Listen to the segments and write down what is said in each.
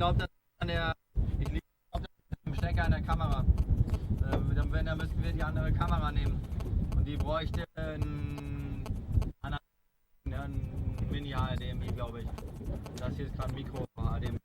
glaube, das ist an der, ich liebe auf dem Stecker an der Kamera. Dann müssten wir die andere Kamera nehmen. Und die bräuchte ein Mini-HDMI, glaube ich. Das hier ist gerade ein Mikro-HDMI.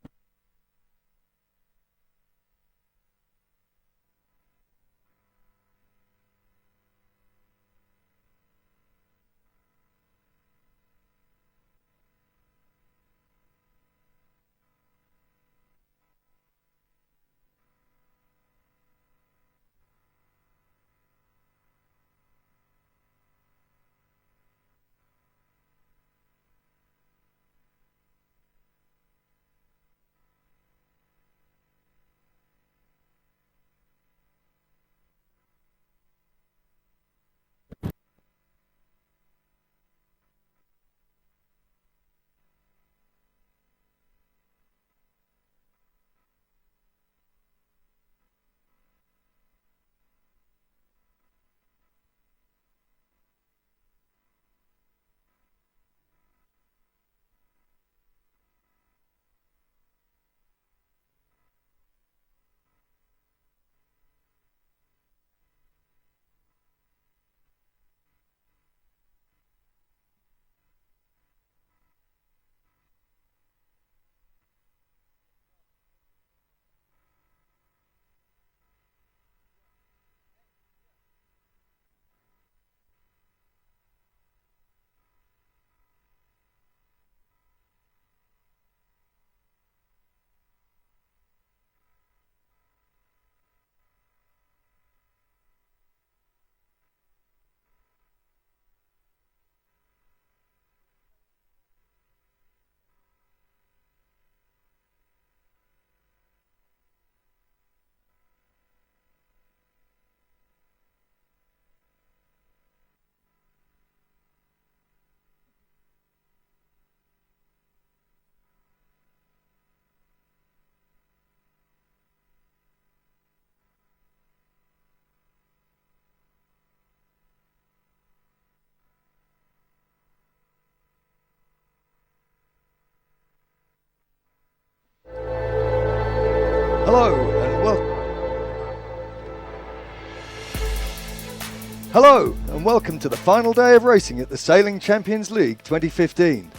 Hello and welcome to the final day of racing at the Sailing Champions League 2015.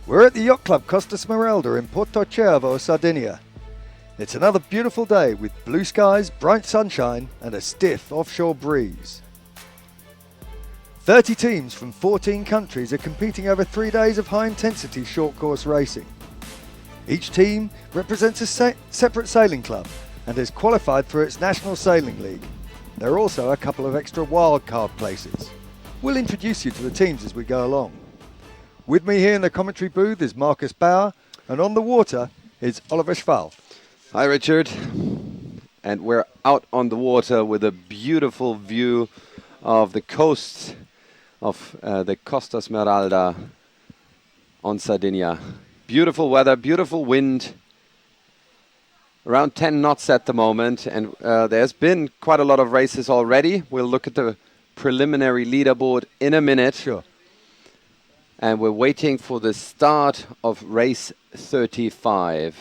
We're at the Yacht Club Costa Smeralda in Porto Cervo, Sardinia. It's another beautiful day with blue skies, bright sunshine and a stiff offshore breeze. 30 teams from 14 countries are competing over 3 days of high-intensity short course racing. Each team represents a separate sailing club and is qualified for its national sailing league. There are also a couple of extra wildcard places. We'll introduce you to the teams as we go along. With me here in the commentary booth is Marcus Bauer, and on the water is Oliver Schwal. Hi Richard, and we're out on the water with a beautiful view of the coast of the Costa Smeralda on Sardinia. Beautiful weather, beautiful wind. Around 10 knots at the moment, and there's been quite a lot of races already. We'll look at the preliminary leaderboard in a minute. Sure. And we're waiting for the start of race 35.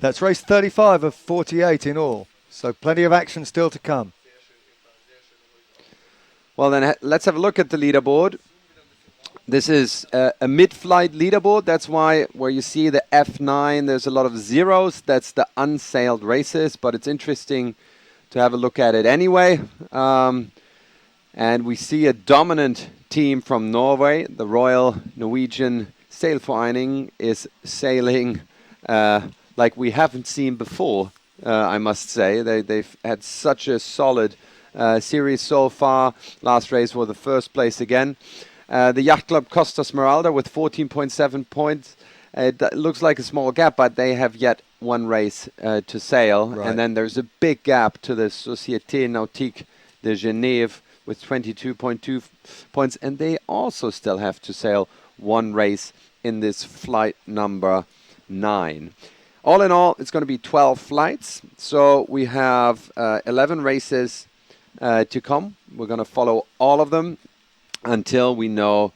That's race 35 of 48 in all, so plenty of action still to come. Well then, let's have a look at the leaderboard. This is a mid-flight leaderboard. That's why where you see the F9, there's a lot of zeros. That's the unsailed races, but it's interesting to have a look at it anyway. And we see a dominant team from Norway. The Royal Norwegian Sailforening is sailing like we haven't seen before, I must say. They've had such a solid series so far. Last race was the first place again. The Yacht Club Costa Smeralda with 14.7 points. It looks like a small gap, but they have yet one race to sail. Right. And then there's a big gap to the Société Nautique de Genève with 22.2 points. And they also still have to sail one race in this flight number 9. All in all, it's going to be 12 flights. So we have 11 races to come. We're going to follow all of them until we know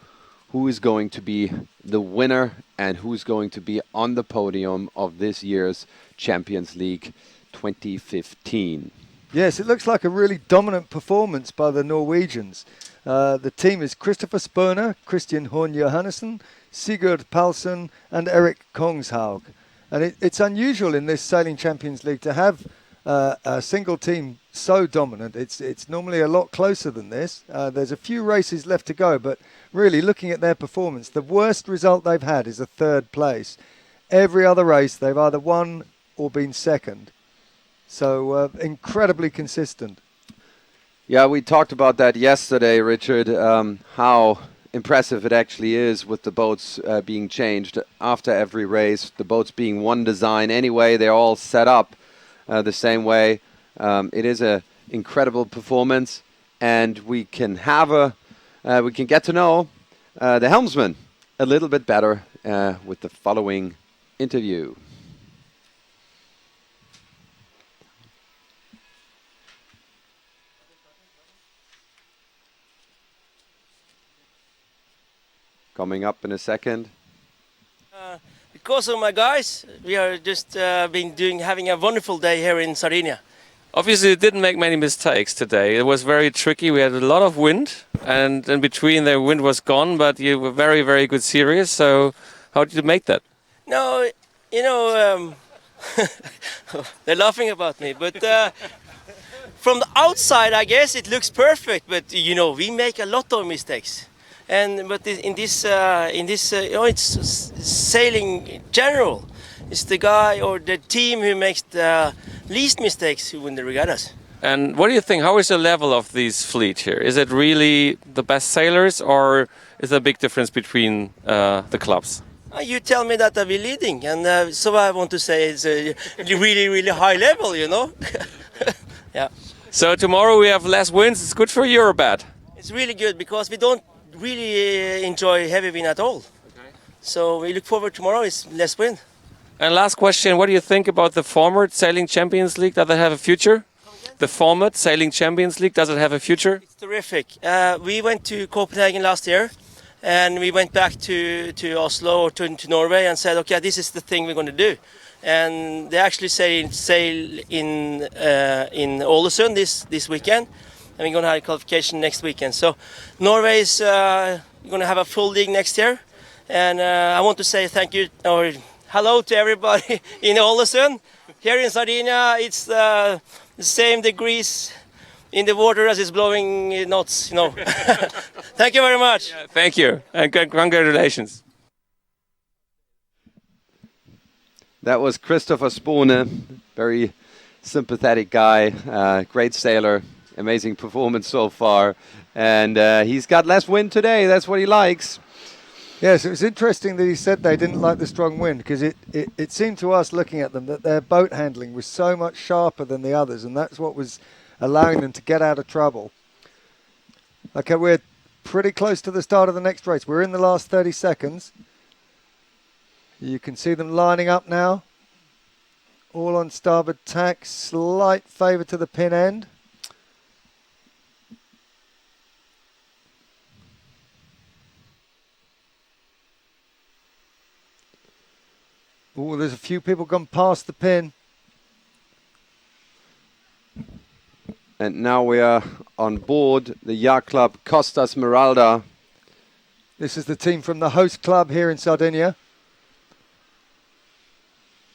who is going to be the winner and who's going to be on the podium of this year's Champions League 2015. Yes, it looks like a really dominant performance by the Norwegians. The team is Christopher Spurner, Christian Horn Johannessen, Sigurd Palsson and Erik Kongshaug. And it's unusual in this Sailing Champions League to have a single team so dominant. It's normally a lot closer than this. There's a few races left to go, but really looking at their performance, the worst result they've had is a third place. Every other race they've either won or been second. So incredibly consistent. Yeah, we talked about that yesterday, Richard, how impressive it actually is with the boats being changed after every race, the boats being one design anyway, they're all set up the same way. It is an incredible performance, and we can get to know the helmsman a little bit better with the following interview. Coming up in a second. Because of my guys, we are just having a wonderful day here in Sardinia. Obviously, it didn't make many mistakes today. It was very tricky. We had a lot of wind, and in between the wind was gone, but you were very, very good series. So how did you make that? No, they're laughing about me, but from the outside, I guess it looks perfect, but we make a lot of mistakes. But in this, it's sailing in general. It's the guy or the team who makes the least mistakes who win the regattas. And what do you think? How is the level of this fleet here? Is it really the best sailors, or is there a big difference between the clubs? You tell me that I'll be leading, and so I want to say it's a really, really high level, Yeah. So tomorrow we have less winds. It's good for you or bad? It's really good because we don't really enjoy heavy wind at all. Okay. So we look forward tomorrow. It's less wind. And last question, what do you think about the format Sailing Champions League? Does it have a future? The format Sailing Champions League, does it have a future? It's terrific. We went to Copenhagen last year, and we went back to Oslo or to Norway and said, okay, this is the thing we're going to do. And they actually sail in Ålesund this weekend. And we're going to have a qualification next weekend. So Norway is going to have a full league next year. And I want to say thank you or hello to everybody in Ålesund. Here in Sardinia, it's the same degrees in the water as it's blowing knots, Thank you very much. Yeah, thank you, and congratulations. That was Christopher Spurner, very sympathetic guy, great sailor. Amazing performance so far, and he's got less wind today. That's what he likes. Yes, it was interesting that he said they didn't like the strong wind, because it seemed to us looking at them that their boat handling was so much sharper than the others, and that's what was allowing them to get out of trouble. Okay, we're pretty close to the start of the next race. We're in the last 30 seconds. You can see them lining up now. All on starboard tack, slight favour to the pin end. Oh, there's a few people gone past the pin. And now we are on board the yacht club Costa Smeralda. This is the team from the host club here in Sardinia.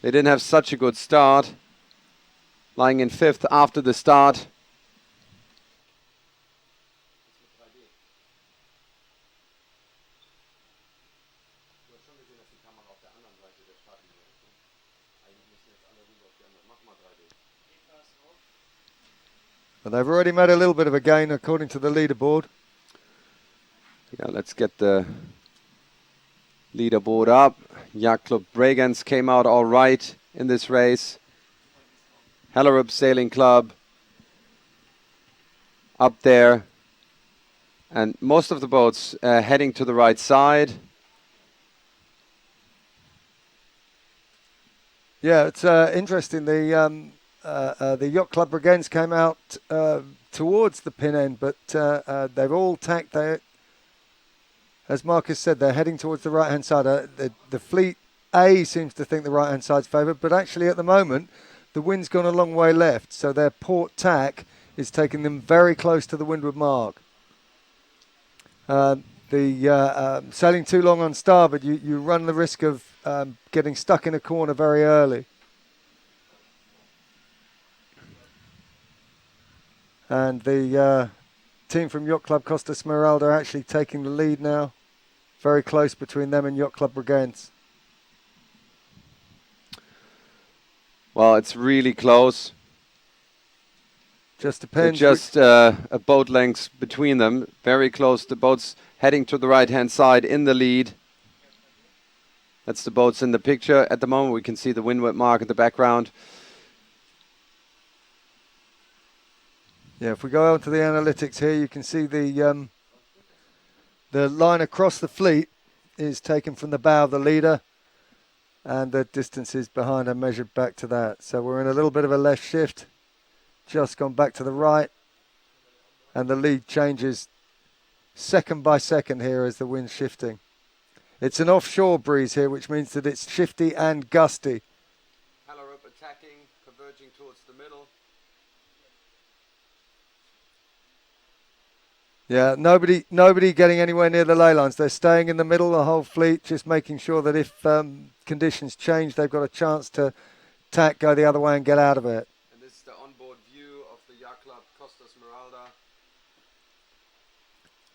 They didn't have such a good start, lying in 5th after the start. But they've already made a little bit of a gain according to the leaderboard. Yeah, let's get the leaderboard up. Yacht Club Bregenz came out all right in this race. Hellerup Sailing Club up there. And most of the boats heading to the right side. Yeah, it's interesting. The Yacht Club Bregenz came out towards the pin end, but they've all tacked there. as Marcus said, they're heading towards the right-hand side. The fleet A seems to think the right-hand side's favoured, but actually at the moment, the wind's gone a long way left, so their port tack is taking them very close to the windward mark. Sailing too long on starboard, you run the risk of getting stuck in a corner very early. And the team from Yacht Club Costa Smeralda are actually taking the lead now. Very close between them and Yacht Club Bregenz. Well, it's really close. Just depends. Just a boat length between them. Very close. The boat's heading to the right-hand side in the lead. That's the boats in the picture. At the moment, we can see the windward mark in the background. Yeah, if we go out to the analytics here, you can see the line across the fleet is taken from the bow of the leader, and the distances behind are measured back to that. So we're in a little bit of a left shift, just gone back to the right, and the lead changes second by second here as the wind's shifting. It's an offshore breeze here, which means that it's shifty and gusty. Hellerup attacking, converging towards the middle. Yeah, nobody getting anywhere near the ley lines. They're staying in the middle, the whole fleet, just making sure that if conditions change, they've got a chance to tack, go the other way and get out of it. And this is the onboard view of the Yacht Club Costa Smeralda.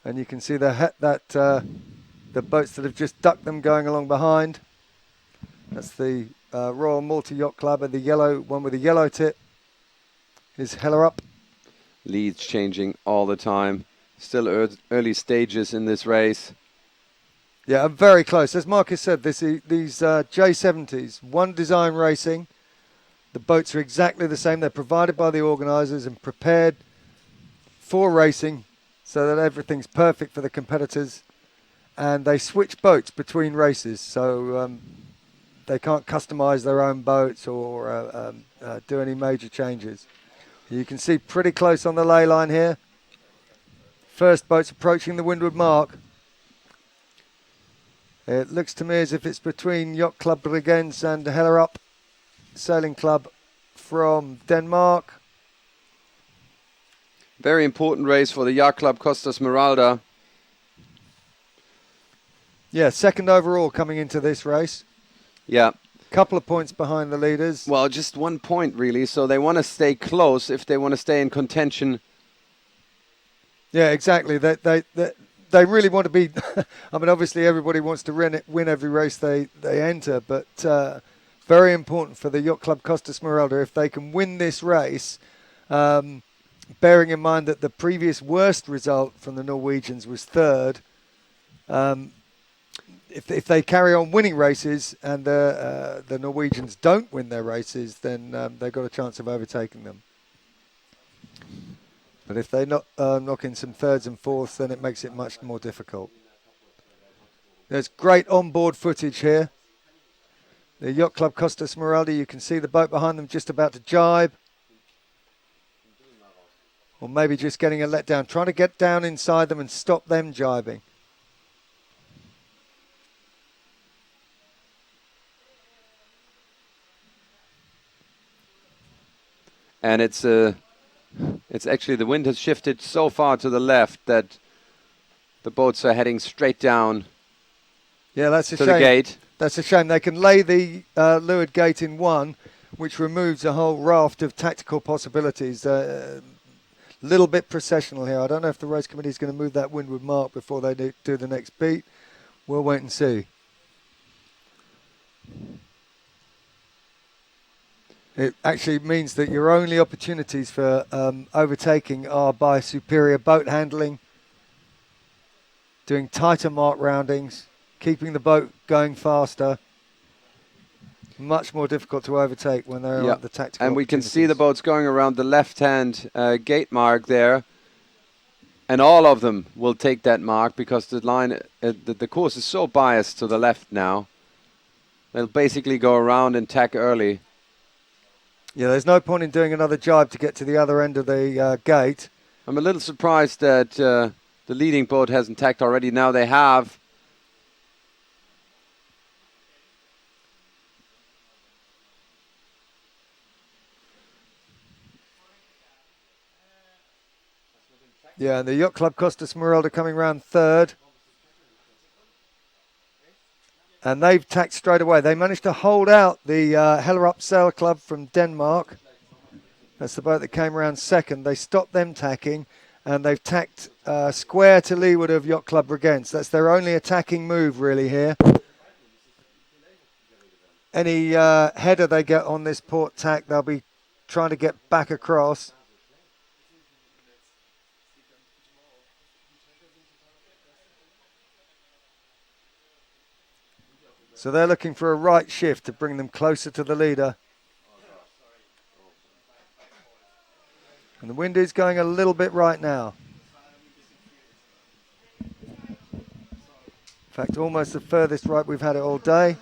And you can see the boats that have just ducked them going along behind. That's the Royal Malta Yacht Club, and the yellow one with the yellow tip is Hellerup. Leads changing all the time. Still early stages in this race. Yeah, I'm very close. As Marcus said, these J70s, One Design Racing. The boats are exactly the same. They're provided by the organisers and prepared for racing so that everything's perfect for the competitors. And they switch boats between races, so they can't customise their own boats or do any major changes. You can see pretty close on the ley line here. First boat's approaching the windward mark. It looks to me as if it's between Yacht Club Bregenz and Hellerup Sailing Club from Denmark. Very important race for the Yacht Club Costa Smeralda. Yeah, second overall coming into this race. Yeah. Couple of points behind the leaders. Well, just 1 point really. So they want to stay close if they want to stay in contention. Yeah, exactly. They really want to be. I mean, obviously everybody wants to win every race they enter, but very important for the Yacht Club Costa Smeralda if they can win this race. Bearing in mind that the previous worst result from the Norwegians was third. If they carry on winning races and the Norwegians don't win their races, then they've got a chance of overtaking them. But if they knock in some thirds and fourths, then it makes it much more difficult. There's great onboard footage here. The Yacht Club Costa Smeralda, you can see the boat behind them just about to jibe. Or maybe just getting a letdown, trying to get down inside them and stop them jibing. And it's actually, the wind has shifted so far to the left that the boats are heading straight down. Yeah, that's a to shame. The gate. That's a shame. They can lay the leeward gate in one, which removes a whole raft of tactical possibilities. Little bit processional here. I don't know if the race committee is going to move that windward mark before they do the next beat. We'll wait and see. It actually means that your only opportunities for overtaking are by superior boat handling, doing tighter mark roundings, keeping the boat going faster. Much more difficult to overtake when they're on the tactical. And we can see the boats going around the left-hand gate mark there. And all of them will take that mark because the line, the course is so biased to the left now. They'll basically go around and tack early. Yeah, there's no point in doing another jibe to get to the other end of the gate. I'm a little surprised that the leading boat hasn't tacked already. Now they have. Yeah, and the Yacht Club Costa Smeralda coming round third. And they've tacked straight away. They managed to hold out the Hellerup Sail Club from Denmark. That's the boat that came around second. They stopped them tacking, and they've tacked square to leeward of Yacht Club Bregenz. That's their only attacking move, really, here. Any header they get on this port tack, they'll be trying to get back across. So they're looking for a right shift to bring them closer to the leader. And the wind is going a little bit right now. In fact, almost the furthest right we've had it all day.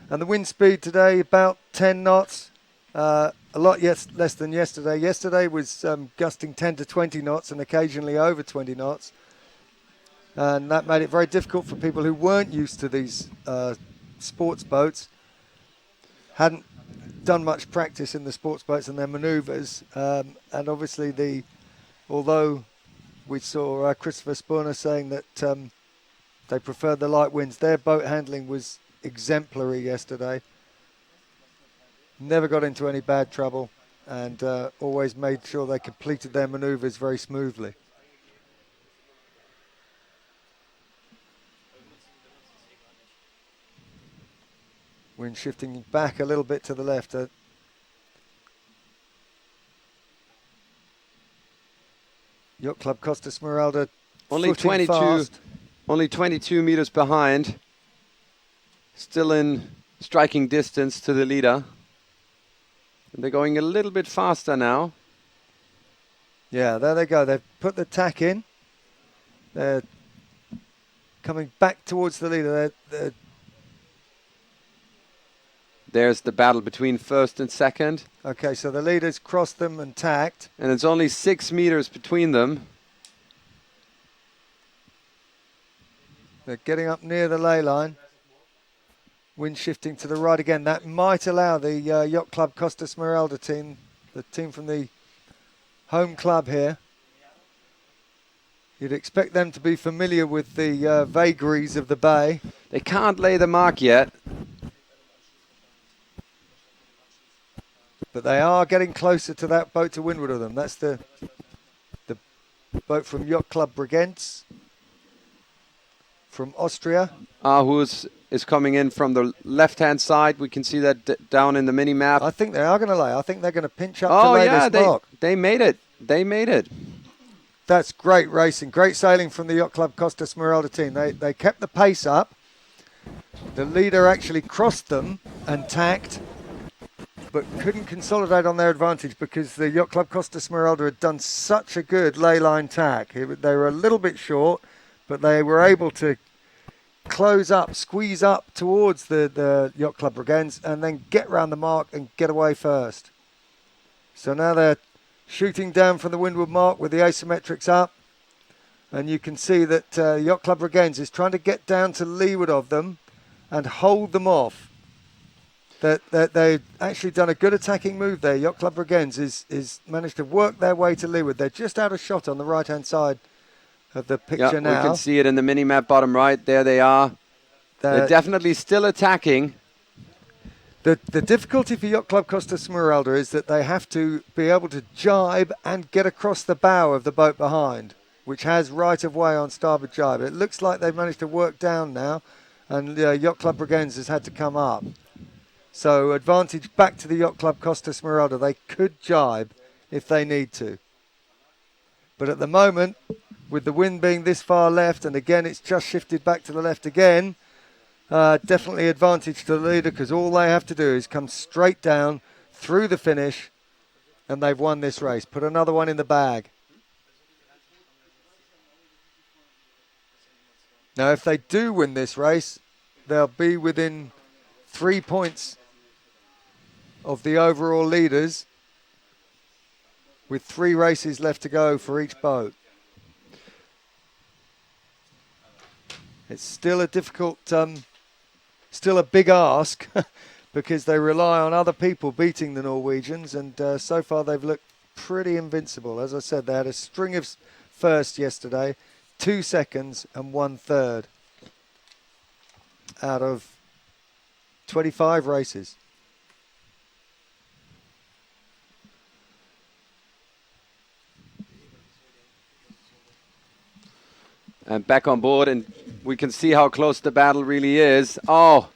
And the wind speed today, about 10 knots. A lot less than yesterday. Yesterday was gusting 10 to 20 knots and occasionally over 20 knots. And that made it very difficult for people who weren't used to these sports boats, hadn't done much practice in the sports boats and their manoeuvres. And obviously, although we saw Christopher Spooner saying that they preferred the light winds, their boat handling was exemplary yesterday. Never got into any bad trouble and always made sure they completed their manoeuvres very smoothly. Wind shifting back a little bit to the left. Yacht Club Costa Smeralda Only 22 meters behind. Still in striking distance to the leader. And they're going a little bit faster now. Yeah, there they go. They've put the tack in. They're coming back towards the leader. There's the battle between first and second. Okay, so the leaders crossed them and tacked. And it's only 6 meters between them. They're getting up near the ley line. Wind shifting to the right again. That might allow the Yacht Club Costa Smeralda team, the team from the home club here. You'd expect them to be familiar with the vagaries of the bay. They can't lay the mark yet. But they are getting closer to that boat to windward of them. That's the boat from Yacht Club Bregenz from Austria. Aarhus is coming in from the left-hand side. We can see that down in the mini-map. I think they are going to lay. I think they're going to pinch up to lay this mark. They made it. They made it. That's great racing. Great sailing from the Yacht Club Costa Smeralda team. They kept the pace up. The leader actually crossed them and tacked, but couldn't consolidate on their advantage because the Yacht Club Costa Smeralda had done such a good ley line tack. They were a little bit short, but they were able to close up, squeeze up towards the Yacht Club Bregenz and then get round the mark and get away first. So now they're shooting down from the windward mark with the asymmetrics up. And you can see that Yacht Club Bregenz is trying to get down to leeward of them and hold them off. That they've actually done a good attacking move there. Yacht Club Bregenz is managed to work their way to leeward. They're just out of shot on the right-hand side of the picture now. We can see it in the mini-map bottom right. There they are. They're definitely still attacking. The difficulty for Yacht Club Costa Smeralda is that they have to be able to jibe and get across the bow of the boat behind, which has right of way on starboard jibe. It looks like they've managed to work down now, and Yacht Club Bregenz has had to come up. So advantage back to the Yacht Club Costa Smeralda. They could jibe if they need to. But at the moment, with the wind being this far left, and again it's just shifted back to the left again, definitely advantage to the leader because all they have to do is come straight down through the finish and they've won this race. Put another one in the bag. Now if they do win this race, they'll be within 3 points of the overall leaders with 3 races left to go for each boat. It's still a difficult, still a big ask because they rely on other people beating the Norwegians, and so far they've looked pretty invincible. As I said, they had a string of firsts yesterday, 2 seconds and 1/3 out of 25 races. And back on board, and we can see how close the battle really is. Oh,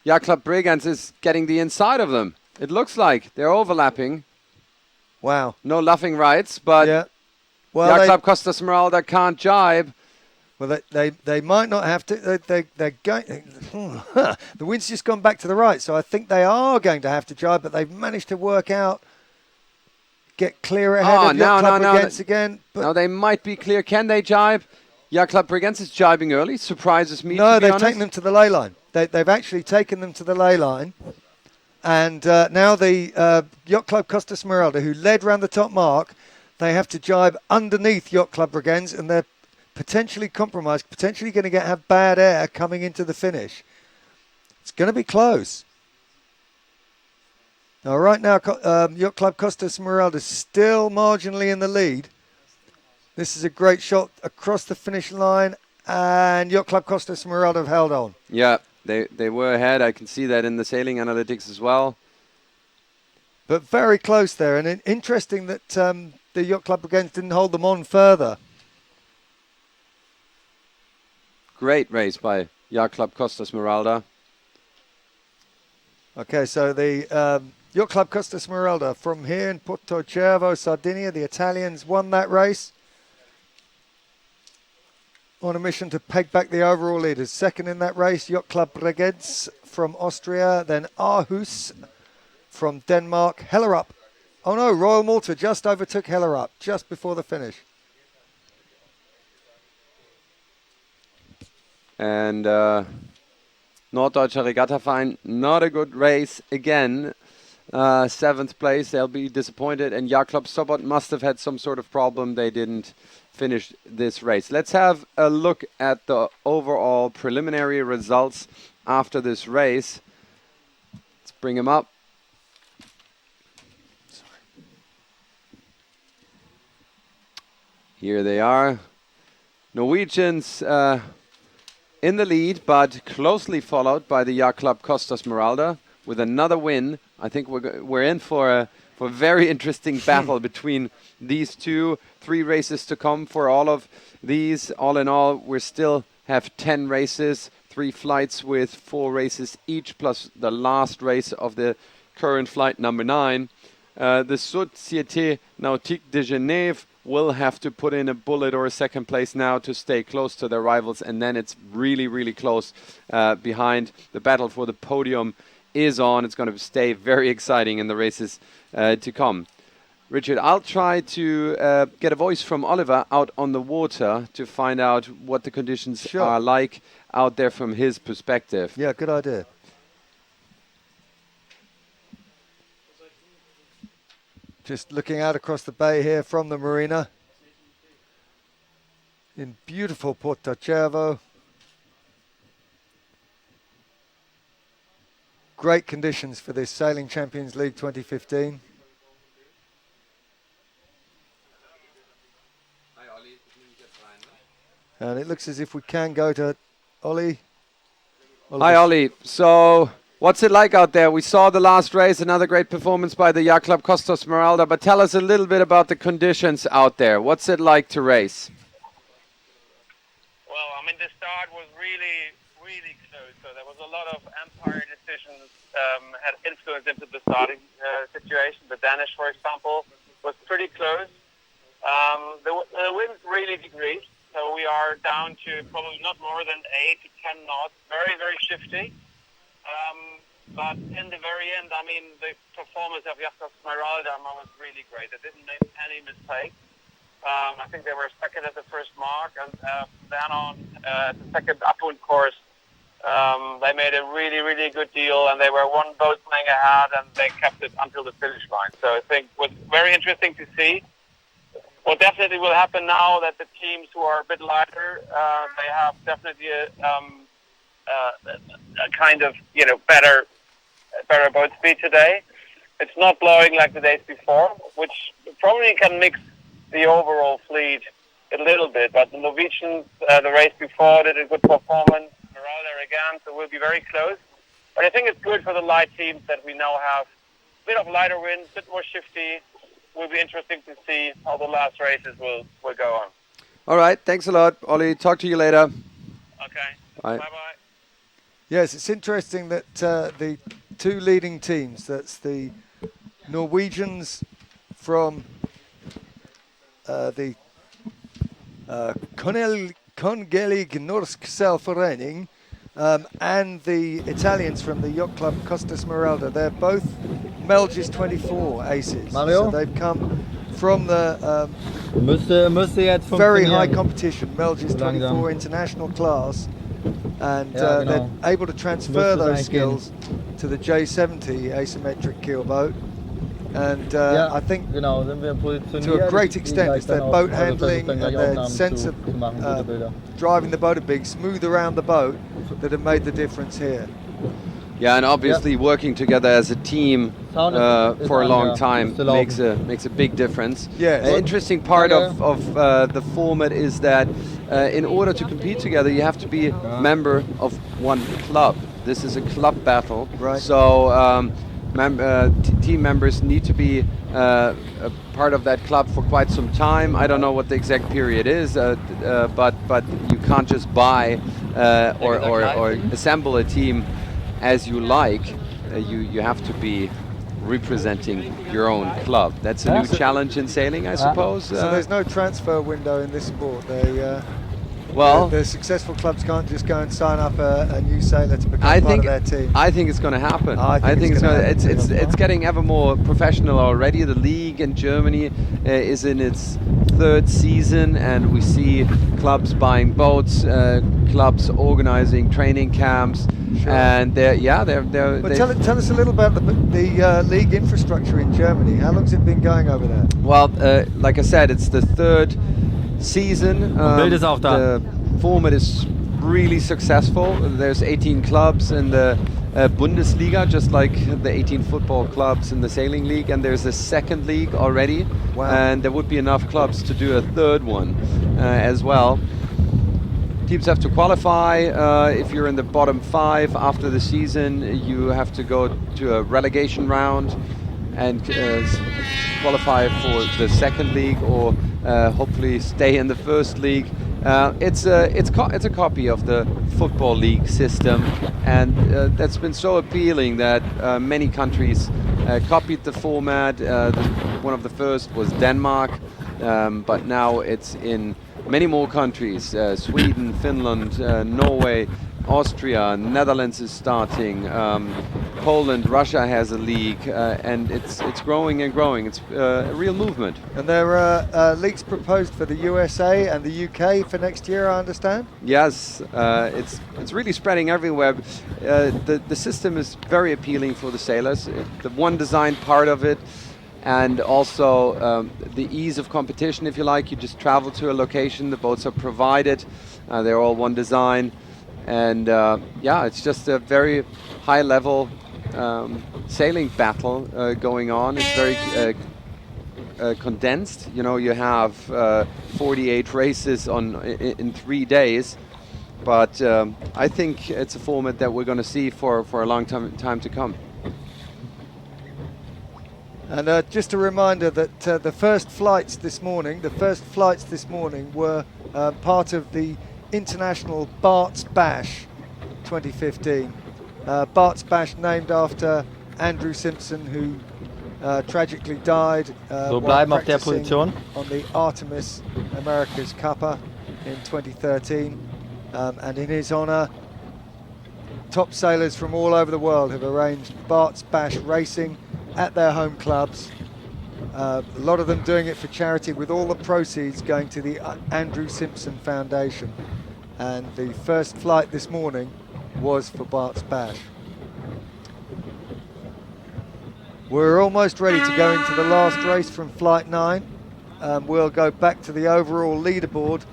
Yacht Club Bregenz is getting the inside of them. It looks like they're overlapping. Wow. No luffing rights, but Yeah. Well, Yacht they, Club Costa Smeralda can't jibe. well, they might not have to. They're going. The wind's just gone back to the right, so I think they are going to have to jibe. But they've managed to work out, get clear ahead of Yacht Club Bregenz again. But Now they might be clear. Can they jibe? Yacht Club Bregenz is jibing early. Surprises me. no, to be they've honest. taken them to the ley line. They've actually taken them to the ley line, and now the Yacht Club Costa Smeralda, who led round the top mark, they have to jibe underneath Yacht Club Bregenz, and they're potentially compromised, potentially going to have bad air coming into the finish. It's going to be close. Now, right now, Yacht Club Costa Smeralda is still marginally in the lead. This is a great shot across the finish line, and Yacht Club Costa Smeralda have held on. Yeah, they were ahead. I can see that in the sailing analytics as well. But very close there, and interesting that the Yacht Club Bregenz didn't hold them on further. Great race by Yacht Club Costa Smeralda. Okay, so the Yacht Club Costa Smeralda from here in Porto Cervo, Sardinia, the Italians won that race on a mission to peg back the overall leaders. Second in that race, Yacht Club Bregenz from Austria, then Aarhus from Denmark, Hellerup. Oh no, Royal Malta just overtook Hellerup just before the finish. And Norddeutscher Regattaverein, not a good race again. 7th place, they'll be disappointed. And Yacht Club Sobot must have had some sort of problem. They didn't finish this race. Let's have a look at the overall preliminary results after this race. Let's bring them up. Here they are. Norwegians in the lead, but closely followed by the Yacht Club Costa Smeralda with another win. I think we're in for a very interesting battle between these two. 3 races to come for all of these. All in all, we still have 10 races, 3 flights with 4 races each, plus the last race of the current flight number 9. The Société Nautique de Genève will have to put in a bullet or a second place now to stay close to their rivals, and then it's really, really close behind. The battle for the podium is on. It's going to stay very exciting in the races to come. Richard, I'll try to get a voice from Oliver out on the water to find out what the conditions are like out there from his perspective. Yeah, good idea. Just looking out across the bay here from the marina in beautiful Porto Cervo. Great conditions for this Sailing Champions League 2015. And it looks as if we can go to Ollie. Hi, Ollie. So, what's it like out there? We saw the last race, another great performance by the Yacht Club Costa Smeralda, but tell us a little bit about the conditions out there. What's it like to race? Well, I mean, the start was really, really close. So there was a lot of umpire decisions had influence into the starting situation. The Danish, for example, was pretty close. The wind's really decreased. So we are down to probably not more than 8 to 10 knots. Very, very shifty. But in the very end, I mean, the performance of Yacht Club Smeralda was really great. They didn't make any mistakes. I think they were second at the first mark, and then on the second upwind course, they made a really, really good deal, and they were 1 boat playing ahead, and they kept it until the finish line. So I think it was very interesting to see. what definitely will happen now that the teams who are a bit lighter, they have definitely a kind of better boat speed today. It's not blowing like the days before, which probably can mix the overall fleet a little bit. But the Norwegians, the race before, did a good performance. Meralda again, so we'll be very close. But I think it's good for the light teams that we now have a bit of lighter wind, a bit more shifty. Will be interesting to see how the last races will go on. All right, thanks a lot, Ollie. Talk to you later. Okay. Bye. Bye-bye. Yes, it's interesting that the two leading teams, that's the Norwegians from the Kongelig Norsk Seilforening and the Italians from the yacht club Costa Smeralda, they're both Melges 24 aces. Mario? So they've come from the Müsste jetzt very high funktionieren. competition, Melges 24 international class, and Ja, genau. they're able to transfer Müsste es those eigentlich gehen. skills to the J70 asymmetric keelboat. And Ja, I think genau, sind wir positioniert. to a great Ich extent gleich it's their dann auch- boat also versuche handling dann and gleich their Aufnahmen sense zu of machen, gute Bilder. driving the boat a bit smooth around the boat that have made the difference here. Yeah, and obviously working together as a team Sound is for a on, long yeah. time Müsste laufen. makes a big difference. Yes. An interesting part Danke. of the format is that in order to compete together, you have to be a member of one club. This is a club battle. Right. So team members need to be a part of that club for quite some time. I don't know what the exact period is, but you can't just buy or assemble a team as you like. You have to be representing your own club. That's a new challenge in sailing, I suppose. So there's no transfer window in this sport. Well, the successful clubs can't just go and sign up a new sailor to become I part think of their team. I think it's going to happen. I think it's gonna happen. It's getting ever more professional already. The league in Germany is in its third season, and we see clubs buying boats, clubs organizing training camps, Sure. and But tell us a little about the league infrastructure in Germany. How long's it been going over there? Well, like I said, it's the third season. Bild ist auch da. The format is really successful. There's 18 clubs in the Bundesliga, just like the 18 football clubs in the sailing league, and there's a second league already. Wow. And there would be enough clubs to do a third one as well. Teams have to qualify. If you're in the bottom 5 after the season, you have to go to a relegation round and qualify for the second league, or hopefully stay in the first league. It's a copy of the football league system, and that's been so appealing that many countries copied the format. One of the first was Denmark, but now it's in many more countries: Sweden, Finland, Norway, Austria, Netherlands is starting, Poland, Russia has a league, and it's growing and growing. It's a real movement. And there are leagues proposed for the USA and the UK for next year, I understand? Yes, it's really spreading everywhere. The system is very appealing for the sailors. The one design part of it, and also the ease of competition, if you like. You just travel to a location, the boats are provided, they're all one design. And yeah, it's just a very high level sailing battle going on. It's very condensed. You know, you have 48 races in 3 days. But I think it's a format that we're going to see for a long time to come. And just a reminder that the first flights this morning were part of the International Barts Bash 2015. Barts Bash named after Andrew Simpson, who tragically died So while bleiben auf der practicing Position. on the Artemis Americas Cuppa in 2013. And in his honour, top sailors from all over the world have arranged Barts Bash racing at their home clubs. A lot of them doing it for charity, with all the proceeds going to the Andrew Simpson Foundation. And the first flight this morning was for Barts Bash. We're almost ready to go into the last race from Flight 9. we'll go back to the overall leaderboard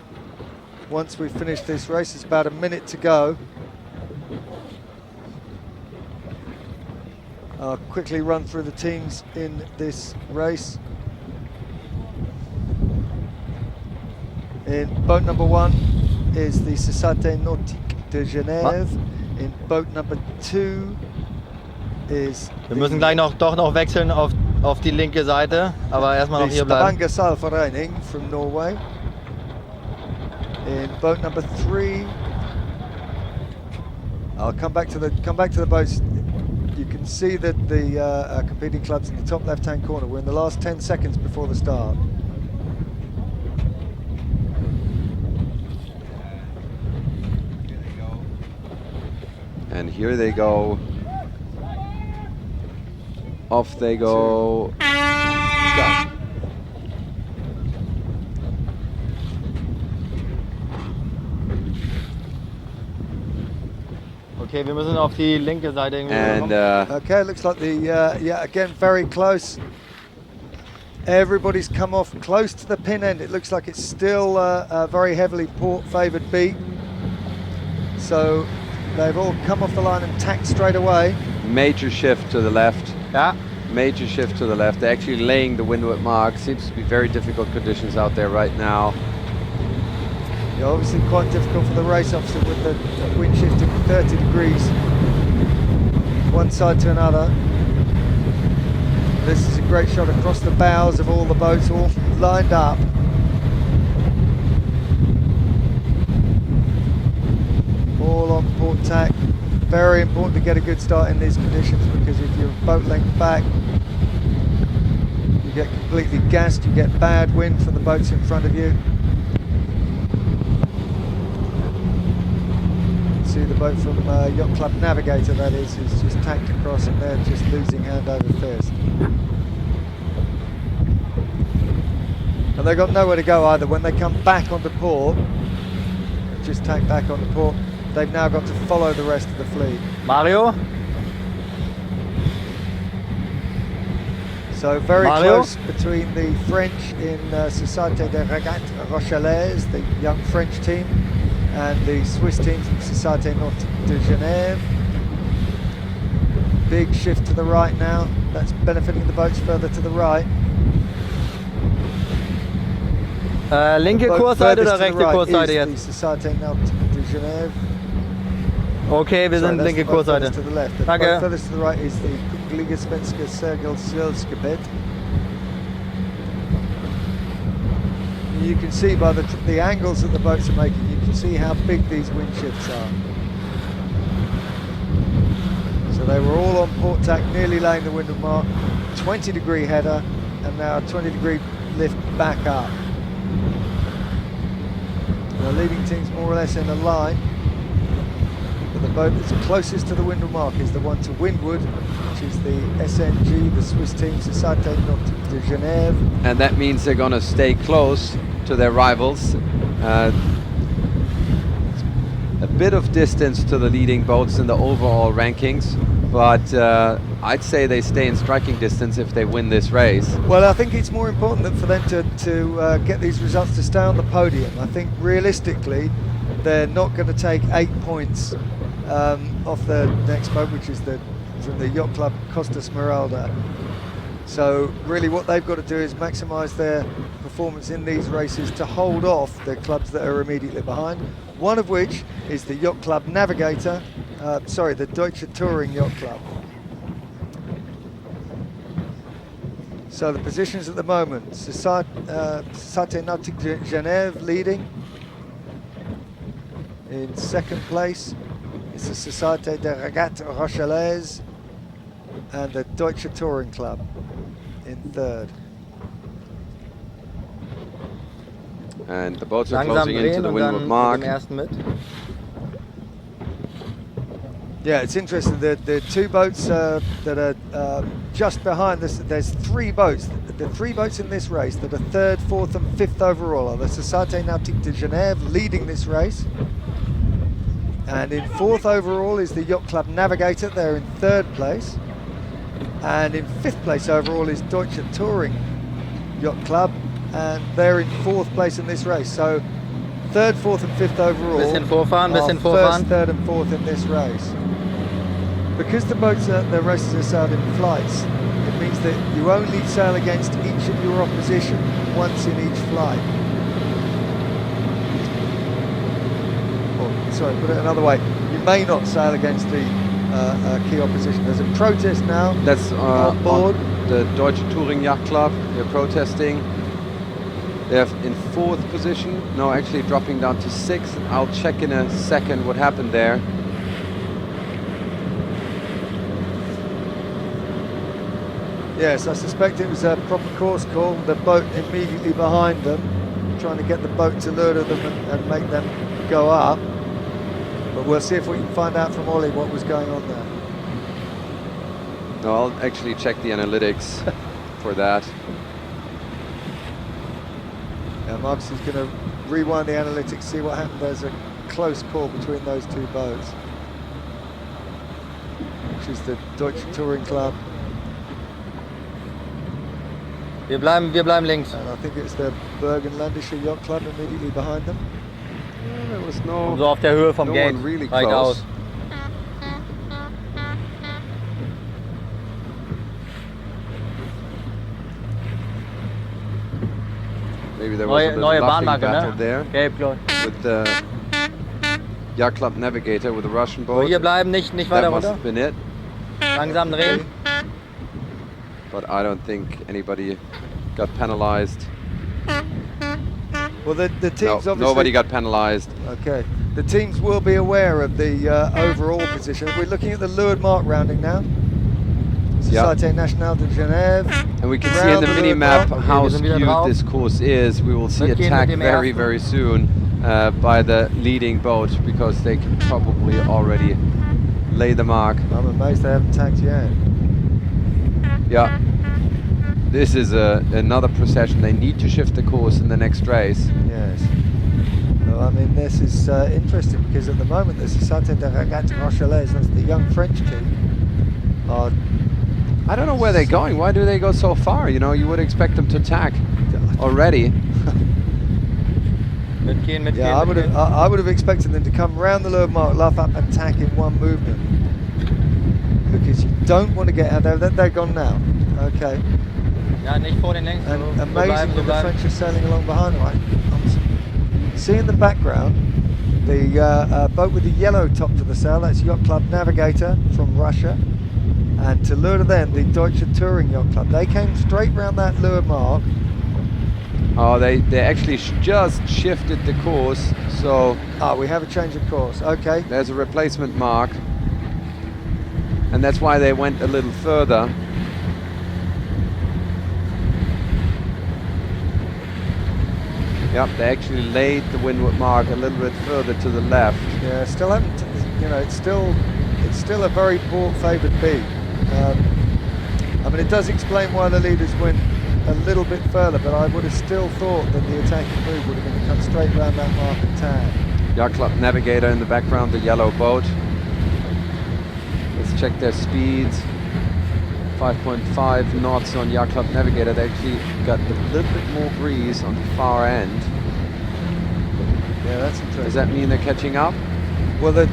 once we've finished this race. It's about a minute to go. I'll quickly run through the teams in this race. In boat number 1 is the Société Nautique de Genève. In boat number 2 is Wir müssen gleich doch noch wechseln auf die linke Seite, aber erstmal noch the hier bleiben. Stavanger Seilforening from Norway. In boat number 3, I'll come back to the boats. You can see that the competing clubs in the top left-hand corner. We're in the last 10 seconds before the start. And here they go. Off they go. Go. Okay, wir müssen auf die linke Seite irgendwie And kommen. Okay, looks like the yeah, again very close. Everybody's come off close to the pin end. It looks like it's still a very heavily port-favoured beat. So they've all come off the line and tacked straight away. major shift to the left. Ja, Major shift to the left. They're actually laying the windward mark. Seems to be very difficult conditions out there right now. Yeah, obviously quite difficult for the race officer with the wind shifting 30 degrees one side to another. This is a great shot across the bows of all the boats, all lined up. All on port tack. Very important to get a good start in these conditions, because if you're boat length back, you get completely gassed, you get bad wind from the boats in front of you. See the boat from Yacht Club Navigator, that is just tacked across, and they're just losing hand over fist. And they've got nowhere to go either. When they come back onto port, just tack back onto port, they've now got to follow the rest of the fleet. Mario? So very Mario? close between the French in Société de Régate Rochelaise, the young French team, and the Swiss team from Société Nautique de Genève. Big shift to the right now. That's benefiting the boats further to the right. Linke Boat Kursseite furthest oder to the rechte right Kursseite is jetzt? the Société Nautique de Genève. Okay, wir Sorry, sind that's linke the boat Kursseite. furthest to the left. The Danke. boat furthest to the right is the Kungliga Svenska Segelsällskapet. You can see by the angles that the boats are making, you can see how big these wind shifts are. So they were all on port tack, nearly laying the windward mark. 20-degree header, and now a 20-degree lift back up. The leading team's more or less in a line, but the boat that's closest to the windward mark is the one to windward, which is the SNG, the Swiss team, Société Nautique de Genève. And that means they're going to stay close to their rivals. A bit of distance to the leading boats in the overall rankings, but I'd say they stay in striking distance if they win this race. Well, I think it's more important for them to get these results to stay on the podium. I think realistically, they're not going to take 8 points off the next boat, which is from the Yacht Club Costa Smeralda. So really what they've got to do is maximise their performance in these races to hold off the clubs that are immediately behind, one of which is the Yacht Club Navigator, the Deutsche Touring Yacht Club. So the positions at the moment, Société Nautique de Genève leading. In second place is the Société de Régate Rochelaise, and the Deutsche Touring Club in third. And the boats are Langsam closing into drehen the und windward dann mark. mit dem ersten mit. Yeah, it's interesting. The two boats that are just behind this, there's 3 boats. The 3 boats in this race that are 3rd, 4th and 5th overall are the Société Nautique de Genève leading this race. And in 4th overall is the Yacht Club Navigator. They're in 3rd place. And in 5th place overall is Deutsche Touring Yacht Club. and they're in 4th place in this race. So 3rd, 4th and 5th overall. Bisschen vorfahren, bisschen are vorfahren. 1st, 3rd and 4th in this race. Because the boats, the races are sailed in flights, it means that you only sail against each of your opposition once in each flight. Or, sorry, put it another way, you may not sail against the key opposition. There's a protest now. That's on board. The Deutsche Touring Yacht Club. They're protesting. They're in 4th position. No, actually dropping down to 6th. I'll check in a second what happened there. Yes, I suspect it was a proper course call. The boat immediately behind them, trying to get the boat to lure them and make them go up. But we'll see if we can find out from Ollie what was going on there. No, I'll actually check the analytics for that. Yeah, Marcus is going to rewind the analytics, see what happened. There's a close call between those two boats, which is the Deutsche Touring Club. Wir bleiben links. And I think it's the Bergen-Landische Yacht Club immediately behind them. There was Und so auf der Höhe vom no Gate. one really Reicht close. aus. Maybe there was a Neue little laughing Bahnmarke, battle ne? there Gelb, glaub ich. with the Yacht Club Navigator with the Russian So, boat. hier bleiben, nicht That weiter must runter. have been it. Langsam drehen. But I don't think anybody got penalized. Well, the teams No, obviously... nobody got penalized. Okay. The teams will be aware of the overall position. We're looking at the leeward mark rounding now. Yeah. Société Nationale de Genève. And we can see in the Round the mini-map leeward how wir sind wieder skewed drauf. this course is. We will see Mitgehen attack mit dem very, ersten. very soon by the leading boat because they can probably already lay the mark. I'm amazed they haven't tagged yet. Yeah. This is another procession. They need to shift the course in the next race. Yes. Well, I mean, this is interesting because at the moment the Société de Régate Rochelaise, that's the young French team, are... I don't know where they're going. Why do they go so far? You know, you would expect them to tack already. Mitgehen, mitgehen, Yeah, mitgehen. I would have expected them to come round the leeward mark, luff up and tack in one movement. Because you don't want to get out there. They're gone now. Okay. Ja, nicht vor den Längs. And So amazing bleiben, so that the bleiben. French are sailing along behind them. I'm seeing in the background the boat with the yellow top to the sail. That's Yacht Club Navigator from Russia. And to lure to them, the Deutsche Touring Yacht Club. They came straight round that leeward mark. Oh, they actually just shifted the course. So We have a change of course. Okay. there's a replacement mark. And that's why they went a little further. Yep, they actually laid the windward mark a little bit further to the left. Yeah, still haven't. You know, it's still a very favoured beat. I mean, it does explain why the leaders went a little bit further, but I would have still thought that the attacking move would have been to come straight round that mark and tag. Yacht Club Navigator in the background, the yellow boat. Let's check their speeds. 5.5 knots on Yacht Club Navigator. They actually got a little bit more breeze on the far end. Yeah, that's interesting. Does that mean they're catching up? Well, the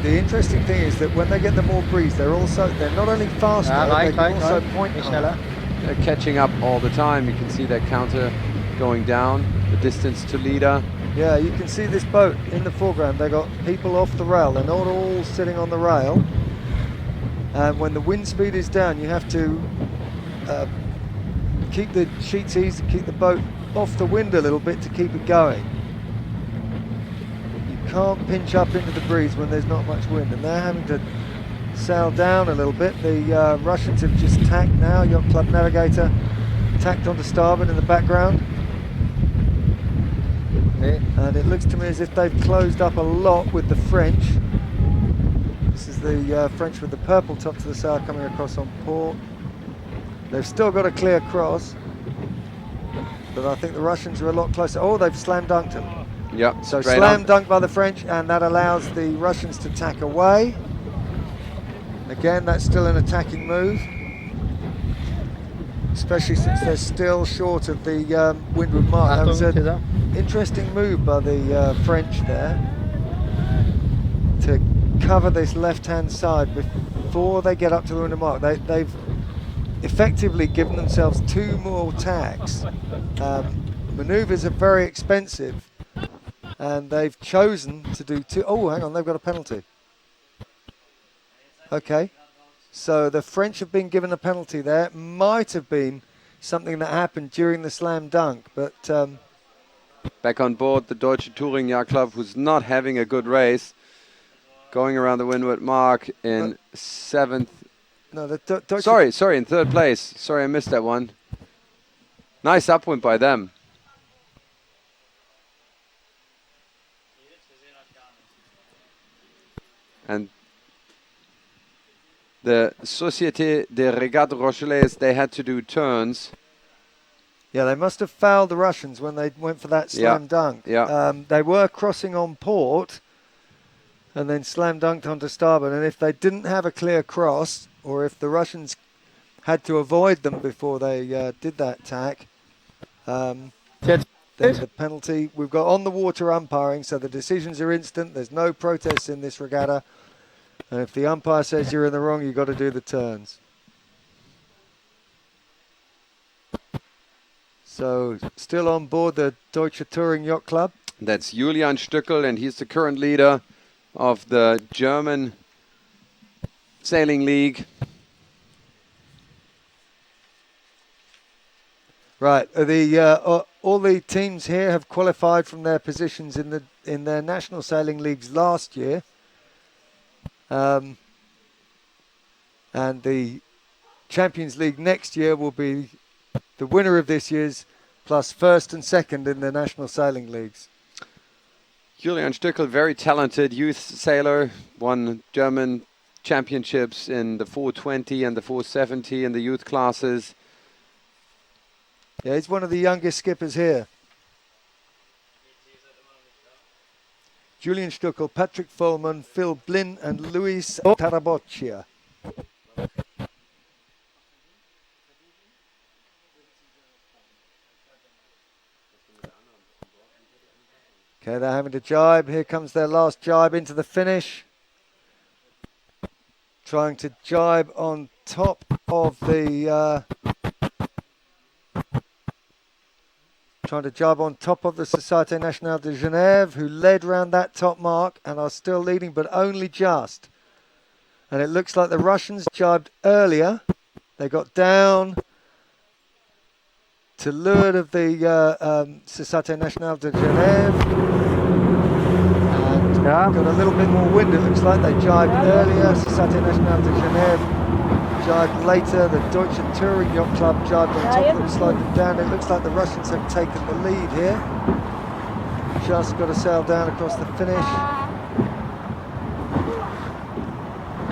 interesting thing is that when they get the more breeze, they're not only faster, Ja, they reicht, can reicht, also reicht. point Nicht higher. schneller. They're catching up all the time. You can see their counter going down, the distance to leader. Yeah, you can see this boat in the foreground. They got people off the rail. They're not all sitting on the rail. And when the wind speed is down, you have to keep the sheets easy, keep the boat off the wind a little bit to keep it going. You can't pinch up into the breeze when there's not much wind, and they're having to sail down a little bit. The Russians have just tacked now. Yacht Club Navigator tacked onto starboard in the background. Nee. And it looks to me as if they've closed up a lot with the French. This is the French with the purple top to the sail coming across on port. They've still got a clear cross, but I think the Russians are a lot closer. Oh, they've slam dunked them. Yep, So straight slam up. dunked by the French, and that allows the Russians to tack away. Again, that's still an attacking move. especially since they're still short of the windward mark. That was Achtung, an Tessa. interesting move by the French there to cover this left-hand side before they get up to the windward mark. They've effectively given themselves 2 more tacks. Manoeuvres are very expensive, and they've chosen to do 2. Oh, hang on, they've got a penalty. Okay, so the French have been given a penalty there. Might have been something that happened during the slam dunk, but Back on board the Deutsche Touring Yacht Club, who's not having a good race. Going around the windward mark in 7th. no, the Deutsche. Sorry, in 3rd place. Sorry, I missed that one. Nice upwind by them. And the Société de Régates Rochelaises, they had to do turns. Yeah, they must have fouled the Russians when they went for that slam dunk. Yeah. They were crossing on port and then slam dunked onto starboard. And if they didn't have a clear cross, or if the Russians had to avoid them before they did that tack, then the penalty. We've got on the water umpiring, so the decisions are instant. There's no protests in this regatta. And if the umpire says you're in the wrong, you've got to do the turns. So, still on board the Deutsche Touring Yacht Club. That's Julian Stöckel, and he's the current leader of the German Sailing League. Right, all the teams here have qualified from their positions in their national sailing leagues last year, and the Champions League next year will be the winner of this year's plus 1st and 2nd in the national sailing leagues. Julian Stöckel, very talented youth sailor, won German championships in the 420 and the 470 in the youth classes. Yeah, he's one of the youngest skippers here. Julian Stöckel, Patrick Follmann, Phil Blin and Luis Taraboccia. Okay, they're having to jibe. Here comes their last jibe into the finish. Trying to jibe on top of the... Société Nationale de Genève, who led round that top mark and are still leading, but only just. And it looks like the Russians jibed earlier. They got down to leeward of the Société Nationale de Genève and got a little bit more wind. It looks like they jibed earlier. Société Nationale de Genève jibed later. The Deutsche Touring Yacht Club jibed on top of them, slowed them down. It looks like the Russians have taken the lead here. Just got to sail down across the finish.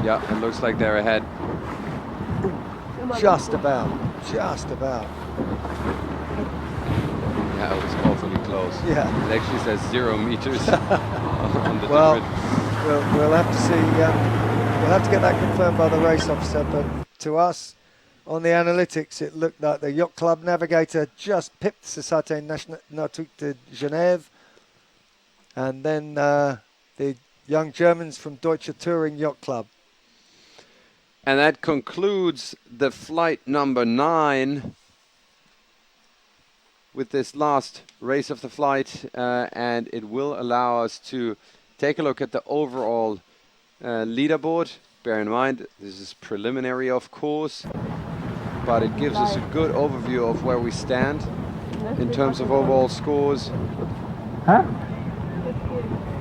Yeah, it looks like they're ahead. Just about. Yeah, it was awfully close. Yeah. It actually says 0 meters on the Well, different. we'll have to see. We'll have to get that confirmed by the race officer. But to us, on the analytics, it looked like the Yacht Club navigator just pipped Société Nautique de Genève, and then the young Germans from Deutsche Touring Yacht Club. And that concludes the flight number 9 with this last race of the flight, and it will allow us to take a look at the overall leaderboard. Bear in mind, this is preliminary, of course, but it gives us a good overview of where we stand in terms of overall scores.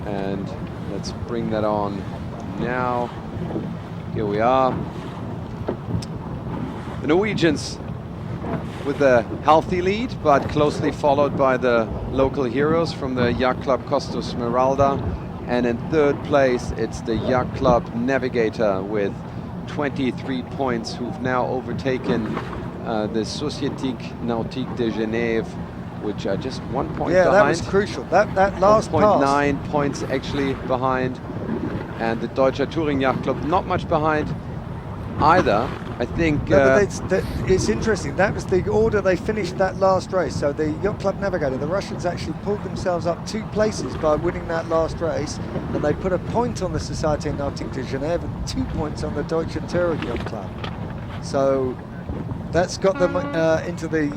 And let's bring that on now. Here we are. The Norwegians with a healthy lead, but closely followed by the local heroes from the Yacht Club Costa Smeralda. And in 3rd place, it's the Yacht Club Navigator with 23 points, who've now overtaken the Société Nautique de Genève, which are just 1 point behind. Yeah, that was crucial. That last pass. 1.9 points actually behind. And the Deutsche Touring Yacht Club not much behind either, I think No, but it's interesting. That was the order they finished that last race. So the Yacht Club Navigator, the Russians actually pulled themselves up 2 places by winning that last race, and they put a point on the Société Nautique de Genève and 2 points on the Deutsche Touring Yacht Club. So that's got them into the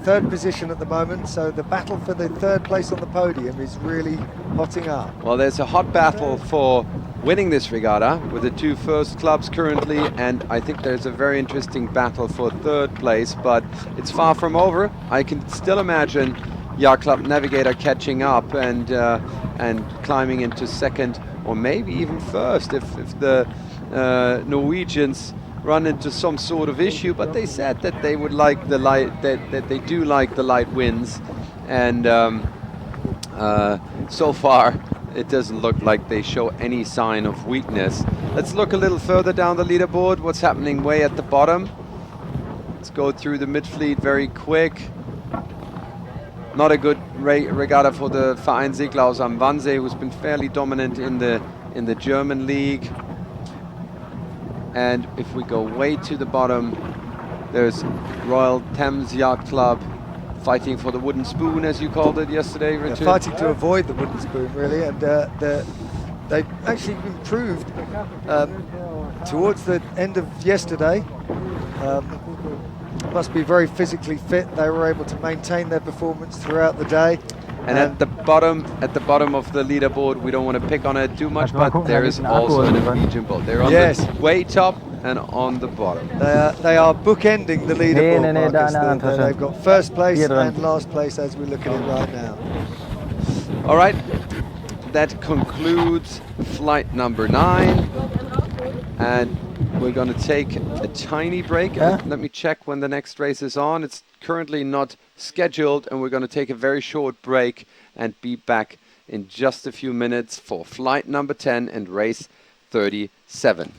3rd position at the moment. So the battle for the 3rd place on the podium is really hotting up. Well, there's a hot battle for winning this regatta with the 2 first clubs currently, and I think there's a very interesting battle for 3rd place, but it's far from over. I can still imagine Yacht Club Navigator catching up and climbing into 2nd or maybe even 1st if the Norwegians run into some sort of issue. But they said that they would like the light, that they do like the light winds, and so far it doesn't look like they show any sign of weakness. Let's look a little further down the leaderboard. What's happening way at the bottom? Let's go through the midfleet very quick. Not a good regatta for the Verein Seglaus am Wannsee, who's been fairly dominant in the German league. And if we go way to the bottom, there's Royal Thames Yacht Club fighting for the wooden spoon, as you called it yesterday, Richard. They're fighting to avoid the wooden spoon, really, and they actually improved towards the end of yesterday. Must be very physically fit. They were able to maintain their performance throughout the day. And at the bottom of the leaderboard, we don't want to pick on it too much, but there is also a Norwegian boat. They're on the way top and on the bottom. They are bookending the leaderboard, Marcus. They've got 1st place and last place as we look at it right now. All right, that concludes flight number 9, and we're going to take a tiny break. Let me check when the next race is on. It's currently not scheduled, and we're going to take a very short break and be back in just a few minutes for flight number 10 and race 37.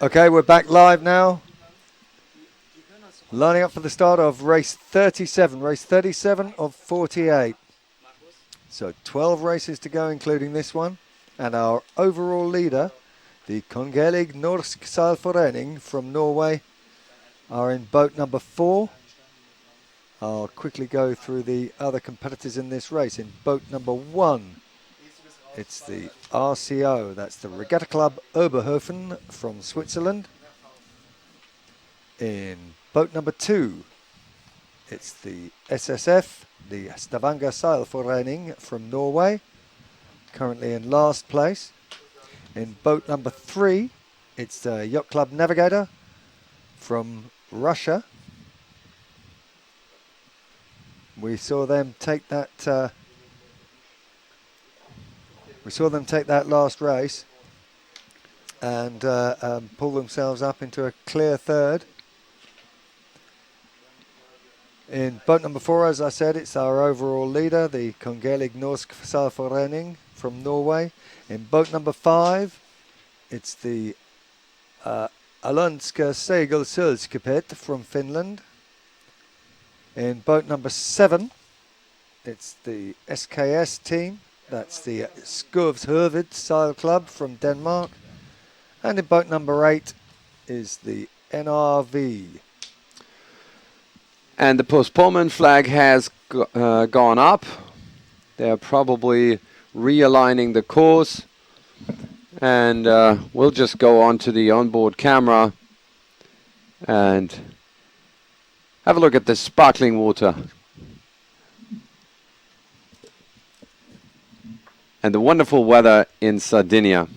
Okay, we're back live now. Lining up for the start of race 37. Race 37 of 48. So 12 races to go, including this one. And our overall leader, the Kongelig Norsk Seilforening from Norway, are in boat number 4. I'll quickly go through the other competitors in this race. In boat number 1, it's the RCO, that's the Regatta Club Oberhofen from Switzerland. In boat number 2, it's the SSF, the Stavanger Seilforening from Norway, currently in last place. In boat number 3, it's the Yacht Club Navigator from Russia. We saw them take that. Last race and pull themselves up into a clear third. In boat number 4, as I said, it's our overall leader, the Kongelig Norsk Seilforening from Norway. In boat number 5, it's the Alandska Segelselskapet from Finland. In boat number 7, it's the SKS team. That's the Skovshuvud Sail Club from Denmark. And in boat number 8 is the NRV. And the postponement flag has gone up. They're probably realigning the course. And we'll just go on to the onboard camera and have a look at the sparkling water. And the wonderful weather in Sardinia.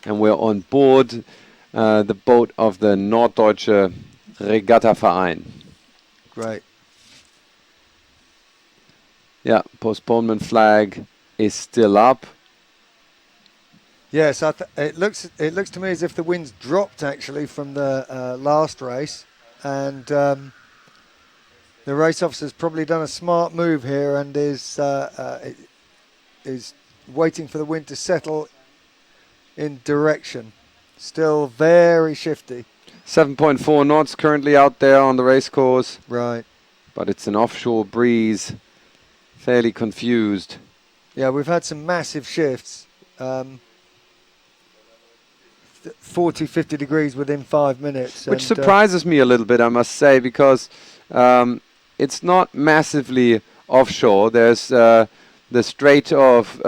And we're on board the boat of the Norddeutsche Regattaverein. Great. Yeah, postponement flag is still up. Yes, it looks to me as if the wind's dropped actually from the last race, and the race officer's probably done a smart move here and is waiting for the wind to settle in direction. Still very shifty. 7.4 knots currently out there on the race course. Right. But it's an offshore breeze. Fairly confused. Yeah, we've had some massive shifts. 40, 50 degrees within 5 minutes. Which surprises me a little bit, I must say, because it's not massively offshore. There's the Strait of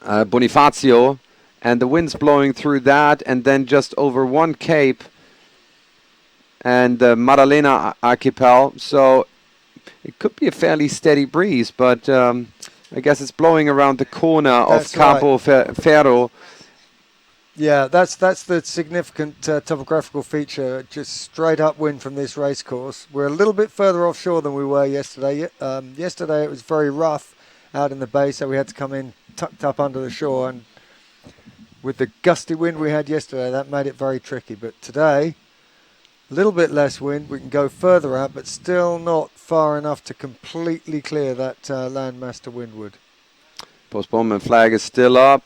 Bonifacio, and the wind's blowing through that, and then just over one cape and the Maddalena archipel. So it could be a fairly steady breeze, but I guess it's blowing around the corner of Capo Ferro. Yeah, that's the significant topographical feature, just straight upwind from this race course. We're a little bit further offshore than we were yesterday. Yesterday it was very rough out in the bay, so we had to come in tucked up under the shore, and with the gusty wind we had yesterday, that made it very tricky. But today, a little bit less wind, we can go further out, but still not far enough to completely clear that landmass to windward. Postponement flag is still up.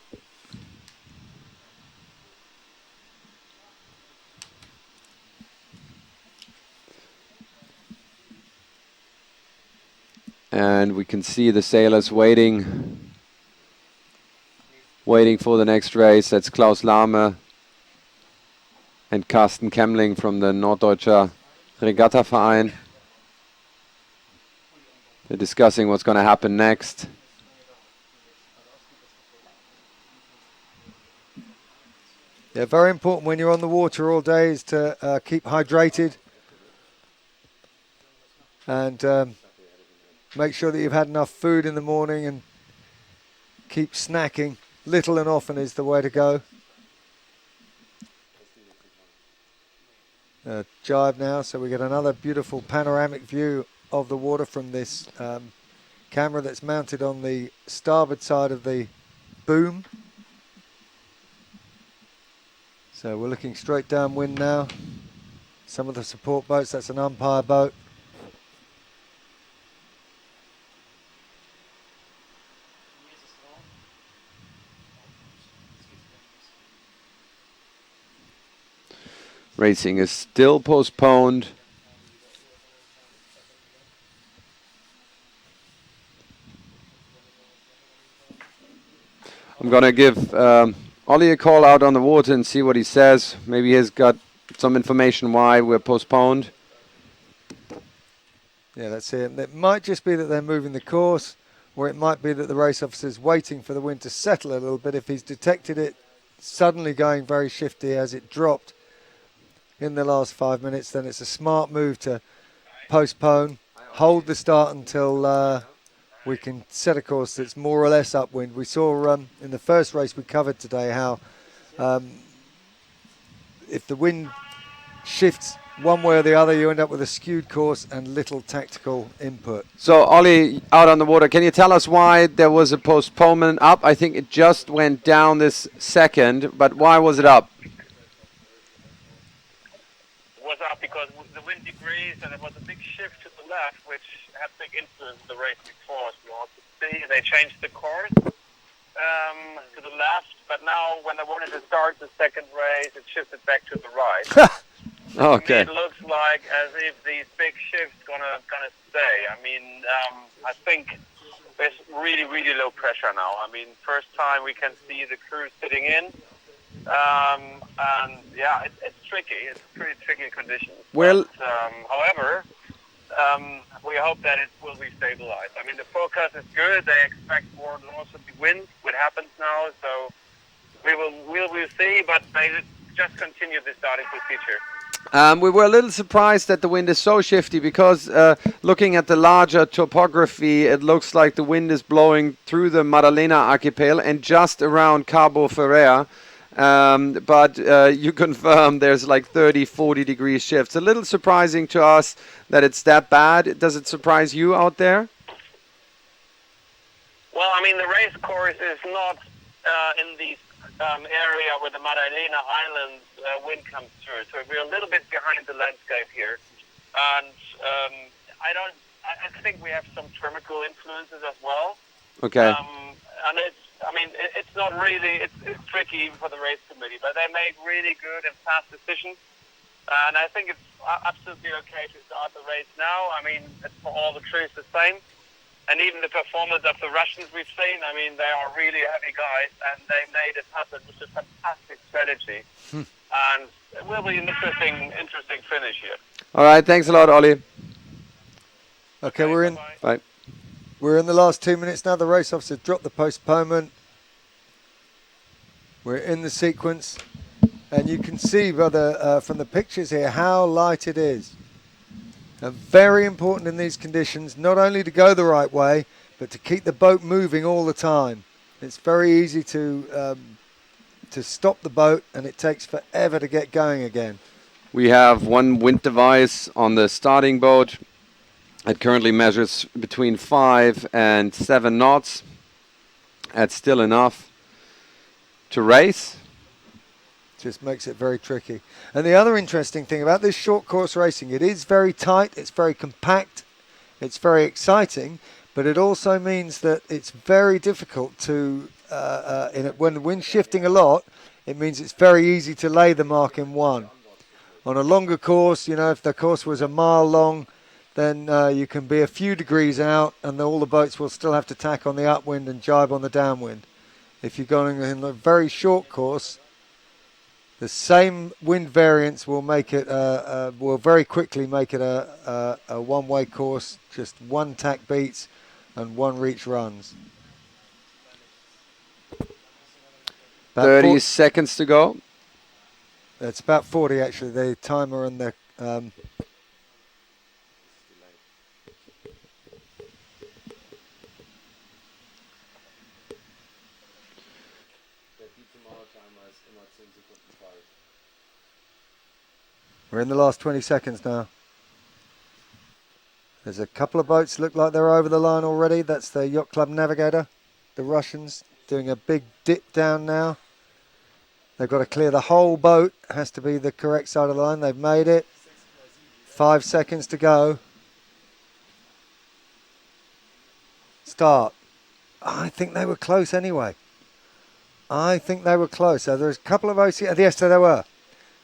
And we can see the sailors waiting for the next race. That's Klaus Lahme and Carsten Kemmling from the Norddeutscher Regattaverein. They're discussing what's going to happen next. Yeah, very important when you're on the water all day is to keep hydrated and make sure that you've had enough food in the morning and keep snacking. Little and often is the way to go. Jibe now, so we get another beautiful panoramic view of the water from this camera that's mounted on the starboard side of the boom. So we're looking straight downwind now. Some of the support boats, that's an umpire boat. racing is still postponed. I'm going to give Ollie a call out on the water and see what he says. Maybe he's got some information why we're postponed. Yeah, that's it. It might just be that they're moving the course, or it might be that the race officer's waiting for the wind to settle a little bit. If he's detected it suddenly going very shifty as it dropped in the last 5 minutes, then it's a smart move to postpone, hold the start until we can set a course that's more or less upwind. We saw in the first race we covered today how if the wind shifts one way or the other, you end up with a skewed course and little tactical input. So, Ollie, out on the water, can you tell us why there was a postponement up? I think it just went down this second, but why was it up? It was up because the wind decreased and there was a big shift to the left, which had big influence in the race before, as we also see. They changed the course to the left, but now when they wanted to start the second race, it shifted back to the right. Okay. To me, it looks like as if these big shifts gonna stay. I mean, I think there's really, really low pressure now. I mean, first time we can see the crew sitting in, and yeah, it's tricky. It's pretty tricky conditions. Well, but, however, we hope that it will be stabilized. I mean, the forecast is good. They expect more northerly winds, which happens now. So we will see, but they just continue the starting procedure. We were a little surprised that the wind is so shifty because looking at the larger topography, it looks like the wind is blowing through the Maddalena archipel and just around Cabo Ferrer. But you confirm there's like 30, 40 degree shifts. A little surprising to us that it's that bad. Does it surprise you out there? Well, I mean, the race course is not in the area where the Maddalena Islands wind comes through. So we're a little bit behind the landscape here. And I think we have some tropical influences as well. Okay. And it's not really, it's tricky for the race committee, but they make really good and fast decisions. And I think it's absolutely okay to start the race now. I mean, it's for all the crews the same. And even the performance of the Russians we've seen, I mean, they are really heavy guys, and they made it happen with a fantastic strategy. And it will be an interesting finish here. All right, thanks a lot, Ollie. Okay, we're in. Bye. We're in the last 2 minutes now. The race officer dropped the postponement. We're in the sequence, and you can see from the pictures here how light it is. Very important in these conditions, not only to go the right way, but to keep the boat moving all the time. It's very easy to stop the boat, and it takes forever to get going again. We have one wind device on the starting boat. It currently measures between 5 and 7 knots. That's still enough to race. Just makes it very tricky. And the other interesting thing about this short course racing, it is very tight, it's very compact, it's very exciting, but it also means that it's very difficult to, when the wind's shifting a lot, it means it's very easy to lay the mark in one. On a longer course, you know, if the course was a mile long, then you can be a few degrees out and all the boats will still have to tack on the upwind and jibe on the downwind. If you're going in a very short course, the same wind variance will make it will very quickly make it a one-way course, just one tack beats and one reach runs. 30 seconds to go. It's about 40 actually, the timer and the We're in the last 20 seconds now. There's a couple of boats look like they're over the line already. That's the Yacht Club Navigator, the Russians, doing a big dip down now. They've got to clear the whole boat. It has to be the correct side of the line. They've made it. 5 seconds to go. Start. I think they were close anyway. I think they were close. So there's a couple of boats here. Yes, so they were.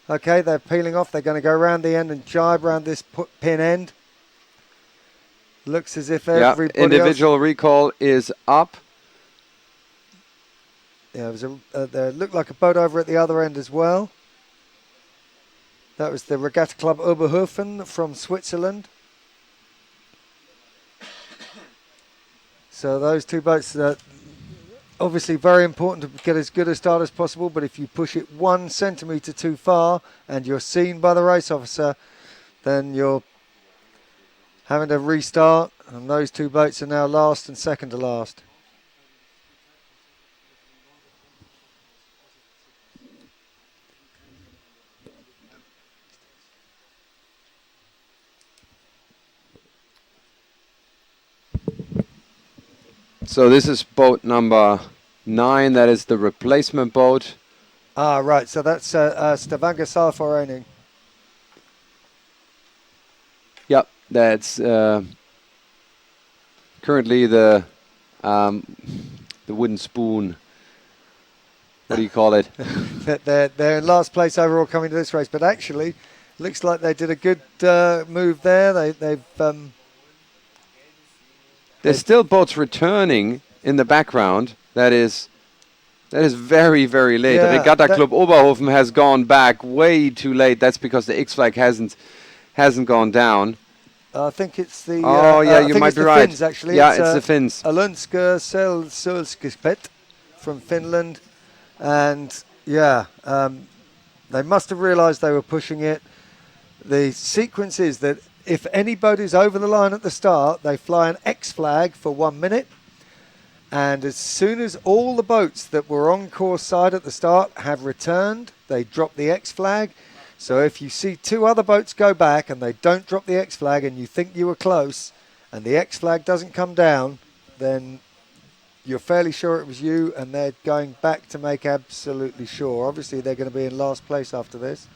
Okay, they're peeling off. They're going to go around the end and jibe around this pin end. Looks as if everybody individual recall is up. Yeah, there looked like a boat over at the other end as well. That was the Regatta Club Oberhofen from Switzerland. So those two boats are obviously very important to get as good a start as possible, but if you push it 1 centimetre too far and you're seen by the race officer, then you're having to restart, and those two boats are now last and second to last. So this is boat number 9. That is the replacement boat. Ah, right. So that's Stavanger Seilforening. Yep, that's currently the wooden spoon. What do you call it? They're in last place overall coming to this race, but actually, looks like they did a good move there. There's still boats returning in the background. That is very, very late. Yeah, Regatta Club Oberhofen has gone back way too late. That's because the X-Flag hasn't gone down. I think it's the. You might be right. Finns, actually. Yeah, it's the Finns. Alunska Selskipet from Finland, and they must have realised they were pushing it. The sequence is that if any boat is over the line at the start, they fly an X flag for 1 minute. And as soon as all the boats that were on course side at the start have returned, they drop the X flag. So if you see 2 other boats go back and they don't drop the X flag and you think you were close and the X flag doesn't come down, then you're fairly sure it was you, and they're going back to make absolutely sure. Obviously, they're going to be in last place after this.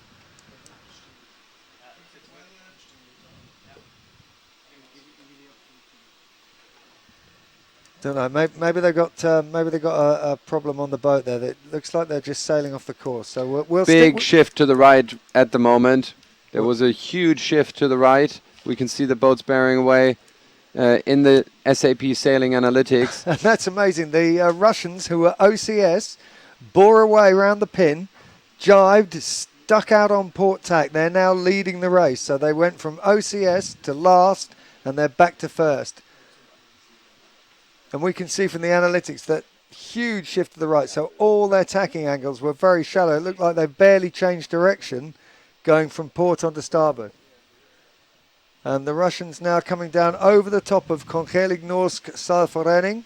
Don't know. Maybe they got a problem on the boat there. It looks like they're just sailing off the course. So we'll big shift to the right at the moment. There was a huge shift to the right. We can see the boats bearing away in the SAP Sailing Analytics. And that's amazing. The Russians, who were OCS, bore away around the pin, jibed, stuck out on port tack. They're now leading the race. So they went from OCS to last, and they're back to first. And we can see from the analytics that huge shift to the right. So all their tacking angles were very shallow. It looked like they barely changed direction going from port onto starboard. And the Russians now coming down over the top of Kongelig Norsk Seilforening.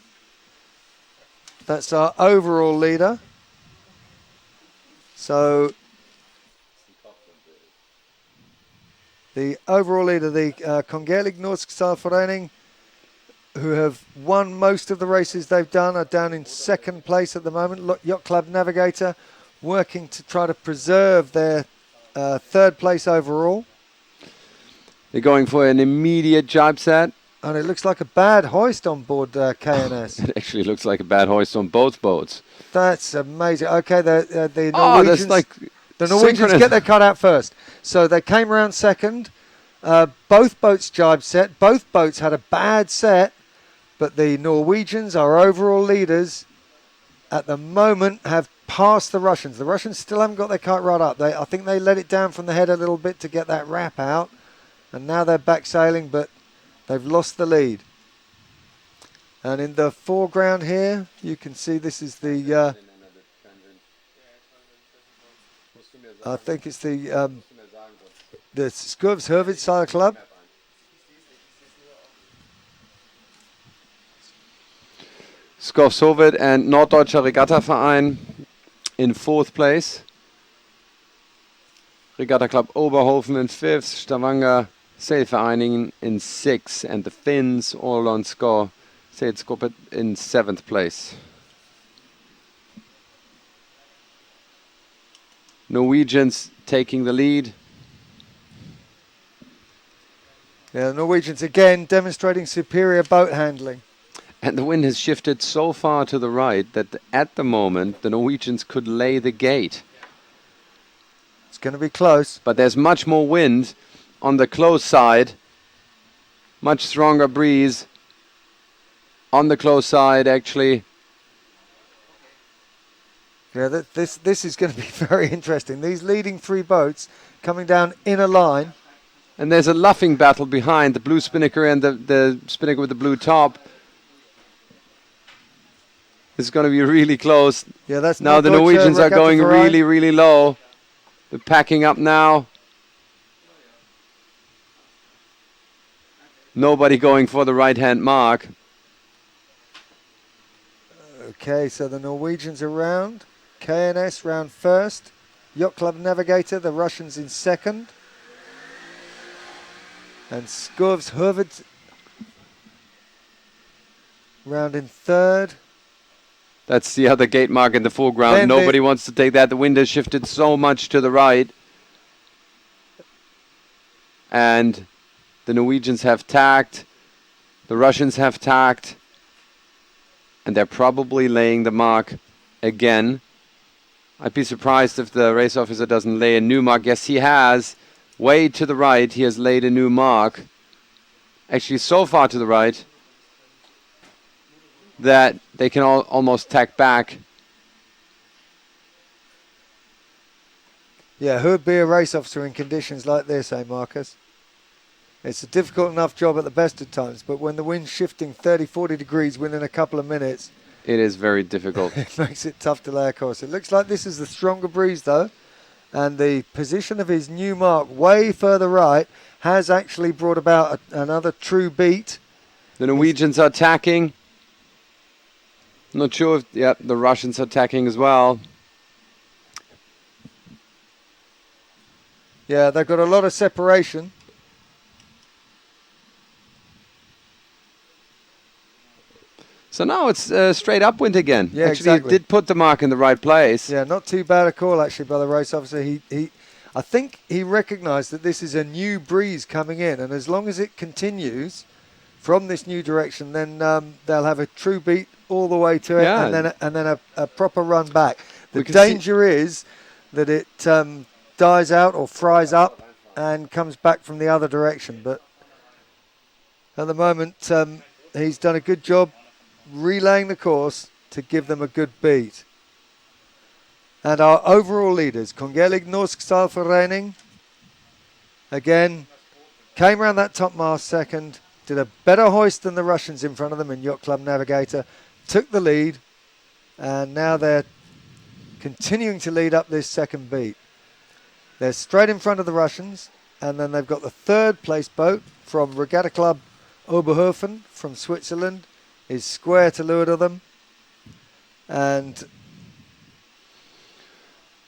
That's our overall leader. So the overall leader, the Kongelig Norsk Seilforening, who have won most of the races they've done, are down in second place at the moment. Yacht Club Navigator working to try to preserve their third place overall. They're going for an immediate jibe set. And it looks like a bad hoist on board KNS. It actually looks like a bad hoist on both boats. That's amazing. Okay, the Norwegians, the Norwegians synchronous. Get their cut out first. So they came around second. Both boats jibe set. Both boats had a bad set. But the Norwegians, our overall leaders, at the moment have passed the Russians. The Russians still haven't got their kite right up. I think they let it down from the head a little bit to get that wrap out. And now they're back sailing, but they've lost the lead. And in the foreground here, you can see this is the... I think it's the Skurvshuvud Sail Club. Skurvshuvud and Norddeutscher Regattaverein in 4th place. Regatta Club Oberhofen in 5th. Stavanger Sailvereinigen in 6th. And the Finns, Ålandska Sällskapet in 7th place. Norwegians taking the lead. Yeah, the Norwegians again demonstrating superior boat handling. And the wind has shifted so far to the right that at the moment the Norwegians could lay the gate. It's going to be close. But there's much more wind on the close side. Much stronger breeze on the close side, actually. Yeah, this is going to be very interesting. These leading three boats coming down in a line. And there's a luffing battle behind the blue spinnaker and the spinnaker with the blue top. It's going to be really close. Yeah, that's now the Norwegians are going really, really low. They're packing up now. Nobody going for the right-hand mark. Okay, so the Norwegians are round. KNS round first. Yacht Club Navigator, the Russians in second. And Skovs Hurvid round in third. That's the other gate mark in the foreground. Then Nobody wants to take that. The wind has shifted so much to the right. And the Norwegians have tacked. The Russians have tacked. And they're probably laying the mark again. I'd be surprised if the race officer doesn't lay a new mark. Yes, he has. Way to the right, he has laid a new mark. Actually, so far to the right that they can almost tack back. Yeah, who'd be a race officer in conditions like this, eh, Marcus? It's a difficult enough job at the best of times, but when the wind's shifting 30, 40 degrees within a couple of minutes, it is very difficult. It makes it tough to lay a course. It looks like this is the stronger breeze, though, and the position of his new mark way further right has actually brought about another true beat. The Norwegians are tacking. Not sure if the Russians are tacking as well. Yeah, they've got a lot of separation. So now it's straight upwind again. Yeah, actually, exactly. He did put the mark in the right place. Yeah, not too bad a call actually by the race officer. I think he recognised that this is a new breeze coming in, and as long as it continues from this new direction, then they'll have a true beat all the way to it, and then a proper run back. The danger is that it dies out or fries up and comes back from the other direction. But at the moment, he's done a good job relaying the course to give them a good beat. And our overall leaders, Kongelig Norsk Seilforening, again, came around that top mast second, did a better hoist than the Russians in front of them in Yacht Club Navigator, took the lead, and now they're continuing to lead up this second beat. They're straight in front of the Russians, and then they've got the third place boat from Regatta Club Oberhofen from Switzerland, is square to leeward of them, and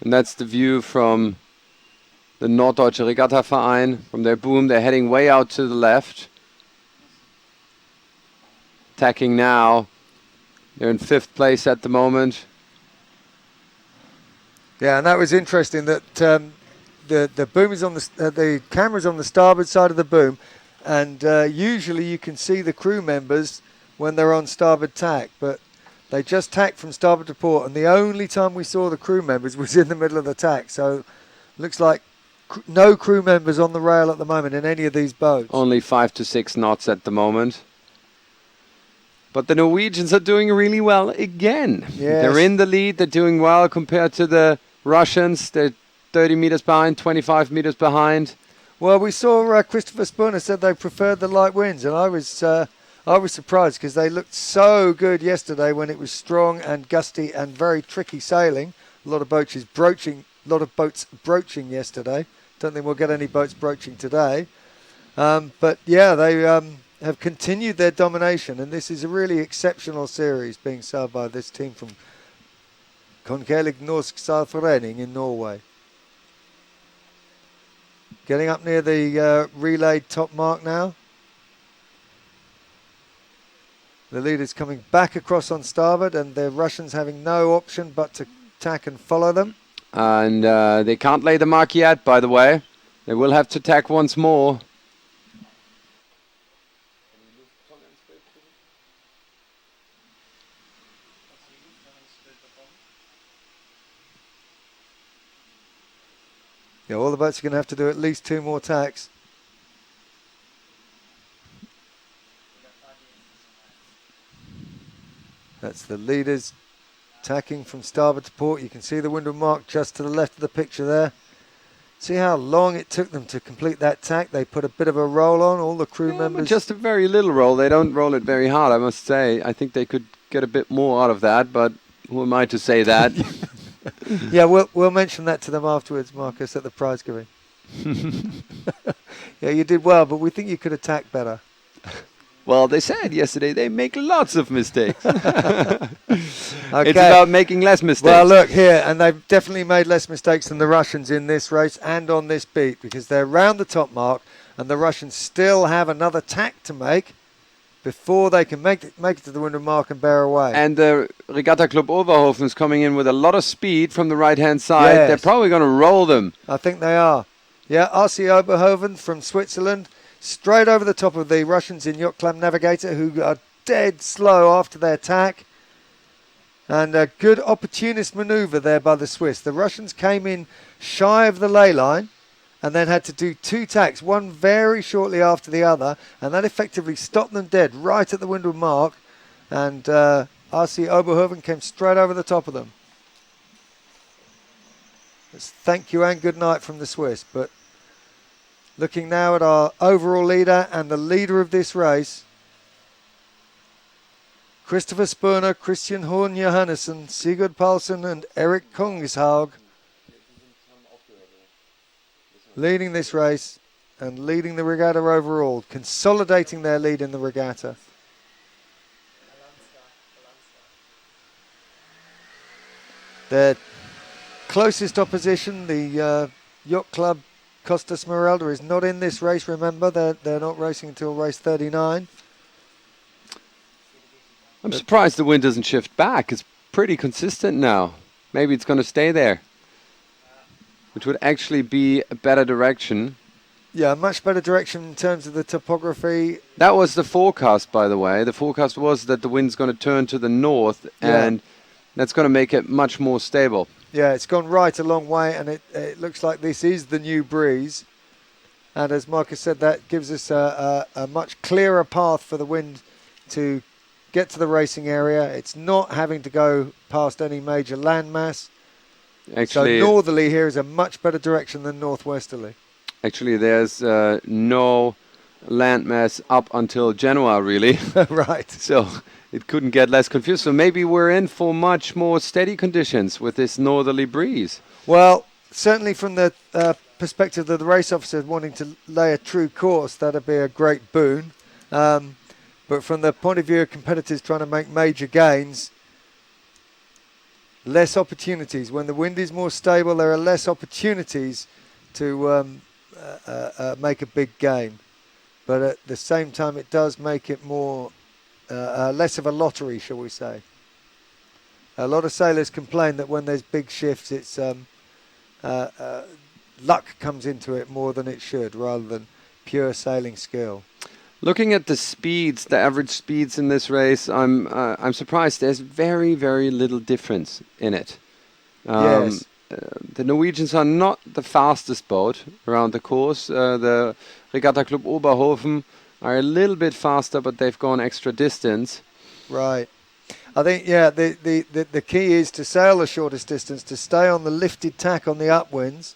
that's the view from the Norddeutsche Regatta Verein. From their boom, they're heading way out to the left. Tacking now. They're in 5th place at the moment. Yeah, and that was interesting that the boom is on the camera's on the starboard side of the boom, and usually you can see the crew members when they're on starboard tack, but they just tacked from starboard to port, and the only time we saw the crew members was in the middle of the tack. So looks like no crew members on the rail at the moment in any of these boats. Only 5 to 6 knots at the moment. But the Norwegians are doing really well again. Yes. They're in the lead. They're doing well compared to the Russians. They're 30 meters behind, 25 meters behind. Well, we saw Christopher Spooner said they preferred the light winds, and I was surprised because they looked so good yesterday when it was strong and gusty and very tricky sailing. A lot of boats broaching yesterday. Don't think we'll get any boats broaching today. But yeah, they have continued their domination, and this is a really exceptional series being sailed by this team from Kongelig Norsk Seilforening in Norway. Getting up near the relayed top mark now. The leaders coming back across on starboard, and the Russians having no option but to tack and follow them. And they can't lay the mark yet, by the way. They will have to tack once more. Yeah, all the boats are going to have to do at least 2 more tacks. That's the leaders tacking from starboard to port. You can see the windward mark just to the left of the picture there. See how long it took them to complete that tack? They put a bit of a roll on, all the crew members. Just a very little roll. They don't roll it very hard, I must say. I think they could get a bit more out of that, but who am I to say that? Yeah, we'll mention that to them afterwards, Marcus, at the prize giving. Yeah, you did well, but we think you could attack better. Well, they said yesterday they make lots of mistakes. Okay. It's about making less mistakes. Well, look here, and they've definitely made less mistakes than the Russians in this race and on this beat, because they're round the top mark, and the Russians still have another tack to make before they can make it to the windward mark and bear away. And the Regatta Club Oberhofen is coming in with a lot of speed from the right-hand side. Yes. They're probably going to roll them. I think they are. Yeah, RC Oberhofen from Switzerland, straight over the top of the Russians in Yacht Club Navigator, who are dead slow after their tack. And a good opportunist manoeuvre there by the Swiss. The Russians came in shy of the ley line and then had to do 2 tacks, one very shortly after the other, and that effectively stopped them dead right at the windward mark. And RC Oberhofen came straight over the top of them. It's thank you and good night from the Swiss. But looking now at our overall leader and the leader of this race, Christopher Spurner, Christian Horn Johannesson, Sigurd Paulsen and Erik Kongshaug leading this race and leading the regatta overall, consolidating their lead in the regatta. Their closest opposition, the Yacht Club Costa Smeralda, is not in this race, remember. They're not racing until race 39. I'm surprised the wind doesn't shift back. It's pretty consistent now. Maybe it's going to stay there, which would actually be a better direction. Yeah, a much better direction in terms of the topography. That was the forecast, by the way. The forecast was that the wind's going to turn to the north, and that's going to make it much more stable. Yeah, it's gone right a long way, and it looks like this is the new breeze. And as Marcus said, that gives us a much clearer path for the wind to get to the racing area. It's not having to go past any major landmass. Actually, so northerly here is a much better direction than northwesterly. Actually, there's no landmass up until Genoa, really. Right. So it couldn't get less confused. So maybe we're in for much more steady conditions with this northerly breeze. Well, certainly from the perspective of the race officer wanting to lay a true course, that'd be a great boon. But from the point of view of competitors trying to make major gains, less opportunities. When the wind is more stable, there are less opportunities to make a big gain. But at the same time, it does make it more less of a lottery, shall we say. A lot of sailors complain that when there's big shifts, it's luck comes into it more than it should, rather than pure sailing skill. Looking at the speeds, the average speeds in this race, I'm surprised. There's very, very little difference in it. Yes. The Norwegians are not the fastest boat around the course. The Regatta Club Oberhofen are a little bit faster, but they've gone extra distance. Right. I think, yeah, the key is to sail the shortest distance, to stay on the lifted tack on the upwinds,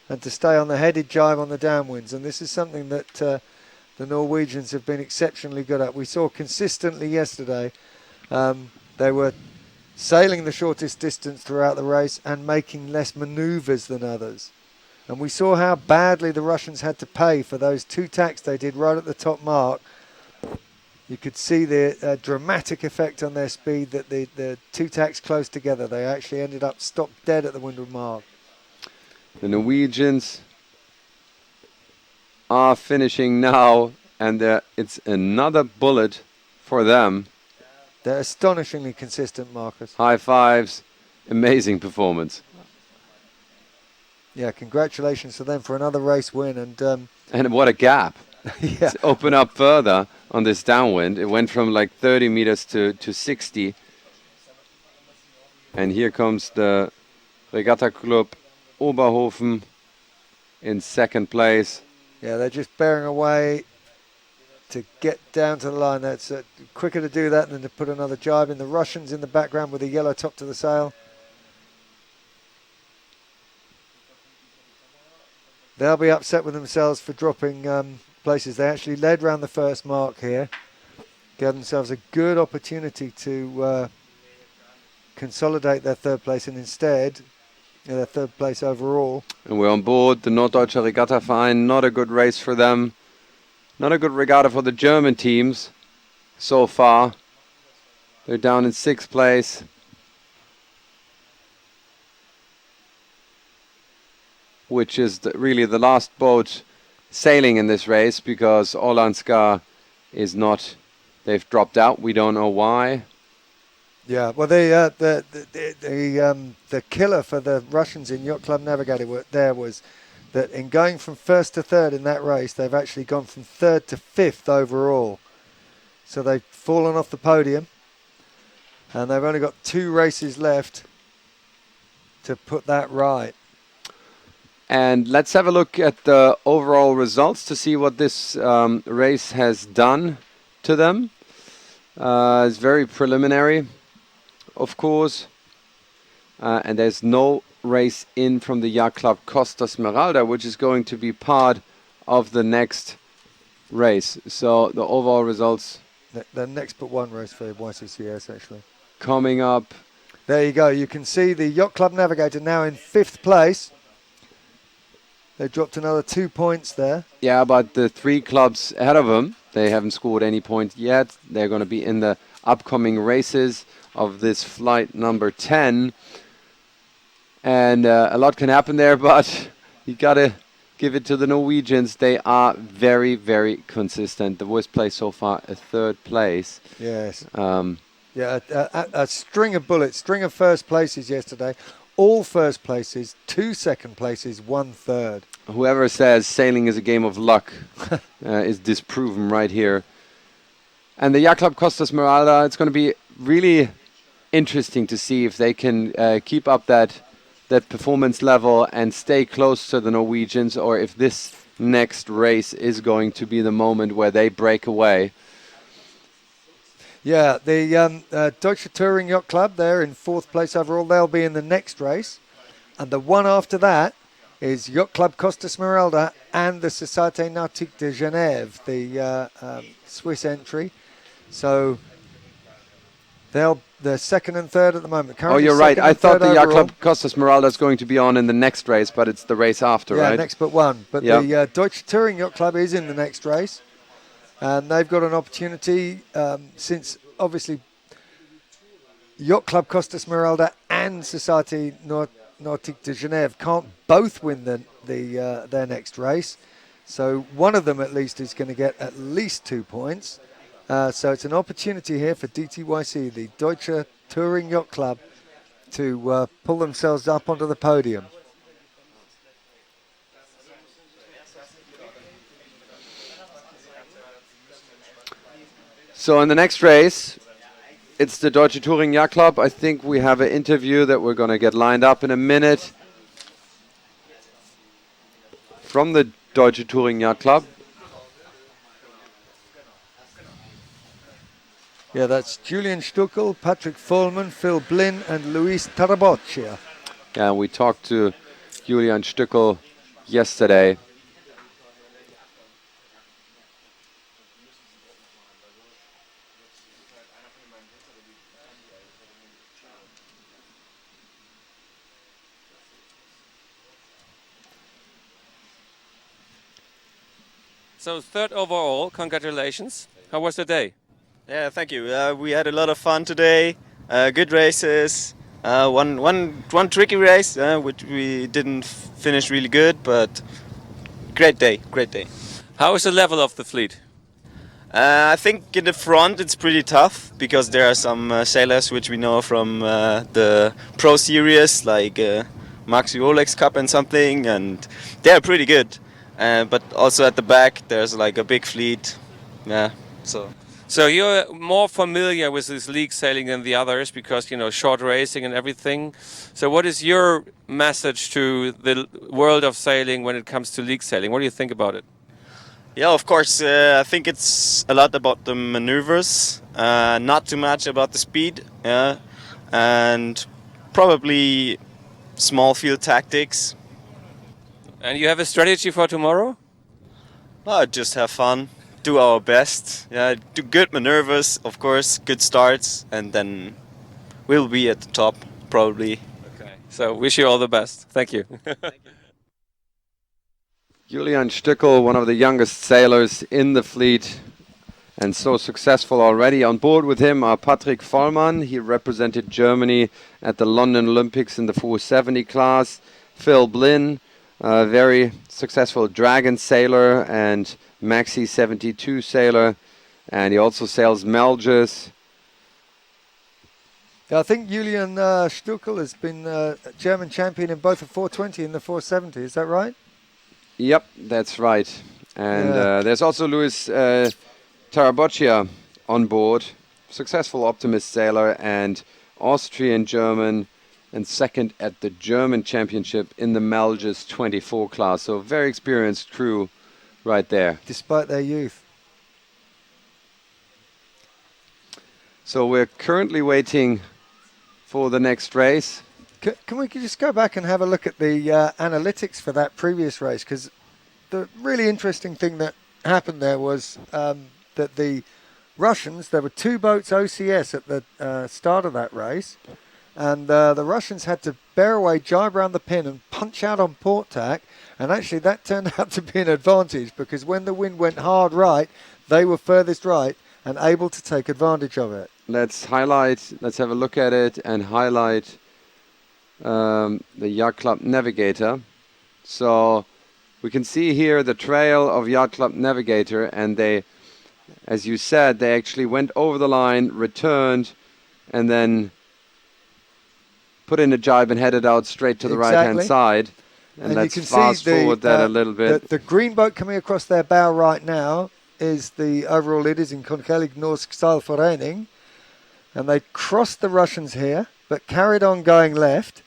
and to stay on the headed jibe on the downwinds. And this is something that the Norwegians have been exceptionally good at. We saw consistently yesterday they were sailing the shortest distance throughout the race and making less manoeuvres than others. And we saw how badly the Russians had to pay for those 2 tacks they did right at the top mark. You could see the dramatic effect on their speed that the 2 tacks close together, they actually ended up stopped dead at the windward mark. The Norwegians are finishing now, and it's another bullet for them. They're astonishingly consistent, Marcus. High fives, amazing performance. Yeah, congratulations to them for another race win. And what a gap. Yeah. To open up further on this downwind. It went from like 30 meters to 60. And here comes the Regatta Club Oberhofen in second place. Yeah, they're just bearing away to get down to the line. That's quicker to do that than to put another jibe in. The Russians in the background with a yellow top to the sail. They'll be upset with themselves for dropping places. They actually led round the first mark here. Gave themselves a good opportunity to consolidate their third place, and instead, their third place overall. And we're on board. The Norddeutscher Regattaverein, not a good race for them. Not a good regatta for the German teams so far. They're down in sixth place. Which is really the last boat sailing in this race, because Orlandska is not, they've dropped out. We don't know why. Yeah, well, the killer for the Russians in Yacht Club Navigator there was that in going from first to third in that race, they've actually gone from third to fifth overall. So they've fallen off the podium, and they've only got 2 races left to put that right. And let's have a look at the overall results to see what this race has done to them. It's very preliminary, of course. And there's no race in from the Yacht Club Costa Smeralda, which is going to be part of the next race. So the overall results... The next but one race for YCCS, actually. Coming up. There you go. You can see the Yacht Club Navigator now in 5th place. They dropped another 2 points there. Yeah, but the 3 clubs ahead of them, they haven't scored any points yet. They're going to be in the upcoming races of this flight number 10. And a lot can happen there, but you got to give it to the Norwegians. They are very, very consistent. The worst place so far, a 3rd place. Yes. A string of bullets, string of first places yesterday. All first places, 2 second places, 1 third. Whoever says sailing is a game of luck is disproven right here. And the Yacht Club Costa Smeralda, it's going to be really interesting to see if they can keep up that performance level and stay close to the Norwegians, or if this next race is going to be the moment where they break away. Yeah, the Deutsche Touring Yacht Club, they're in 4th place overall. They'll be in the next race. And the one after that is Yacht Club Costa Smeralda and the Société Nautique de Genève, the Swiss entry. So they're 2nd and 3rd at the moment. Currently you're right. I thought the Yacht Club Costa Smeralda is going to be on in the next race, but it's the race after, right? Yeah, next but one. But the Deutsche Touring Yacht Club is in the next race. And they've got an opportunity, since obviously Yacht Club Costa Smeralda and Société Nautique de Genève can't both win their next race. So one of them at least is going to get at least 2 points. So it's an opportunity here for DTYC, the Deutsche Touring Yacht Club, to pull themselves up onto the podium. So in the next race, it's the Deutsche Touring Yacht Club. I think we have an interview that we're going to get lined up in a minute from the Deutsche Touring Yacht Club. Yeah, that's Julian Stuckel, Patrick Vollmann, Phil Blinn and Luis Taraboccia. Yeah, we talked to Julian Stuckel yesterday. So 3rd overall, congratulations. How was the day? Yeah, thank you. We had a lot of fun today. Good races. One tricky race, which we didn't finish really good, but great day, great day. How is the level of the fleet? I think in the front it's pretty tough because there are some sailors which we know from the Pro Series, like Maxi Rolex Cup and something, and they're pretty good. But also at the back there's like a big fleet. Yeah, so. So you're more familiar with this league sailing than the others because, you know, short racing and everything. So what is your message to the world of sailing when it comes to league sailing? What do you think about it? Yeah, of course. I think it's a lot about the maneuvers, not too much about the speed, yeah, and probably small field tactics. And you have a strategy for tomorrow? Just have fun, do our best, yeah, do good maneuvers, of course, good starts, and then we'll be at the top, probably. Okay. So wish you all the best. Thank you. Julian Stückel, one of the youngest sailors in the fleet and so successful already. On board with him are Patrick Vollmann. He represented Germany at the London Olympics in the 470 class. Phil Blinn, a very successful Dragon sailor and Maxi 72 sailor. And he also sails Melges. I think Julian Stückel has been German champion in both the 420 and the 470. Is that right? Yep, that's right. And there's also Luis Taraboccia on board, successful Optimist sailor and Austrian-German, and second at the German championship in the Melges 24 class. So very experienced crew right there. Despite their youth. So we're currently waiting for the next race. Can we just go back and have a look at the analytics for that previous race? Because the really interesting thing that happened there was that the Russians, there were 2 boats OCS at the start of that race, and the Russians had to bear away, jibe around the pin and punch out on port tack, and actually that turned out to be an advantage because when the wind went hard right, they were furthest right and able to take advantage of it. Let's have a look at it and highlight the Yacht Club Navigator. So we can see here the trail of Yacht Club Navigator, and they, as you said, they actually went over the line, returned, and then put in a jibe and headed out straight to the right-hand side. And let's fast forward that a little bit. The green boat coming across their bow right now is the overall leaders in Königlich Norsk Seilforening, and they crossed the Russians here, but carried on going left.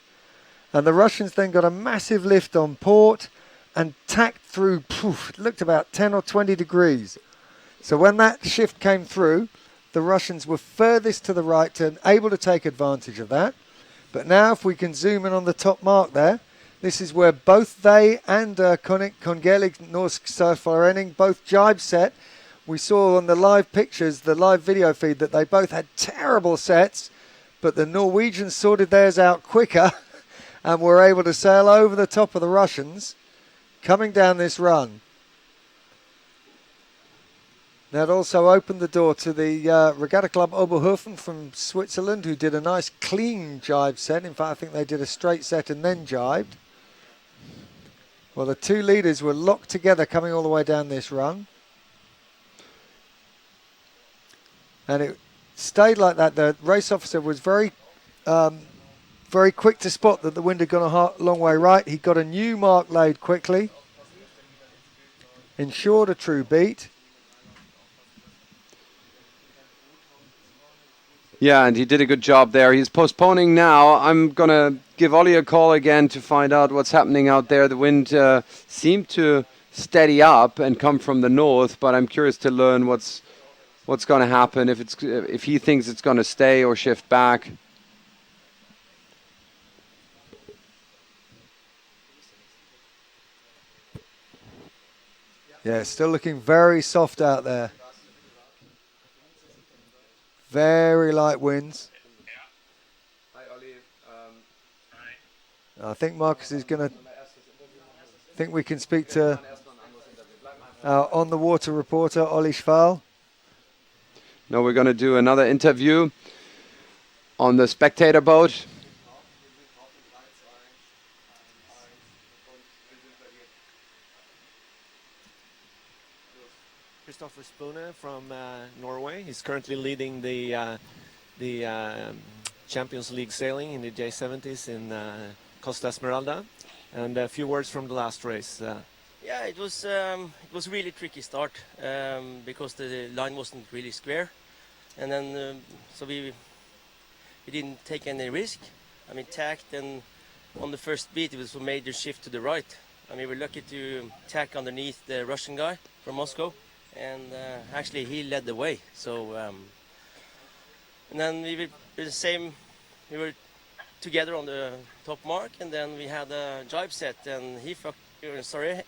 And the Russians then got a massive lift on port and tacked through, it looked about 10 or 20 degrees. So when that shift came through, the Russians were furthest to the right and able to take advantage of that. But now if we can zoom in on the top mark there, this is where both they and Königlich Norsk Seilforening both jibe set. We saw on the live pictures, the live video feed, that they both had terrible sets, but the Norwegians sorted theirs out quicker and were able to sail over the top of the Russians coming down this run. That also opened the door to the Regatta Club Oberhofen from Switzerland, who did a nice clean jibe set. In fact, I think they did a straight set and then jibed. Well, the 2 leaders were locked together coming all the way down this run. And it stayed like that. The race officer was very quick to spot that the wind had gone a long way right. He got a new mark laid quickly, ensured a true beat. Yeah, and he did a good job there. He's postponing now. I'm going to give Ollie a call again to find out what's happening out there. The wind seemed to steady up and come from the north, but I'm curious to learn what's going to happen, if he thinks it's going to stay or shift back. Yeah, still looking very soft out there. Very light winds. Hi, Ollie. I think Marcus is going to... I think we can speak to our on-the-water reporter, Ollie Schwal. No, we're going to do another interview on the spectator boat. Kristoffer Spune from Norway. He's currently leading the Champions League sailing in the J70s in Costa Esmeralda. And a few words from the last race. Yeah, it was really tricky start because the line wasn't really square, and then so we didn't take any risk. I mean, tacked, and on the first beat it was a major shift to the right. I mean, we were lucky to tack underneath the Russian guy from Moscow, and actually he led the way. So and then we were the same. We were together on the top mark, and then we had a jibe set, and he fucked. Sorry,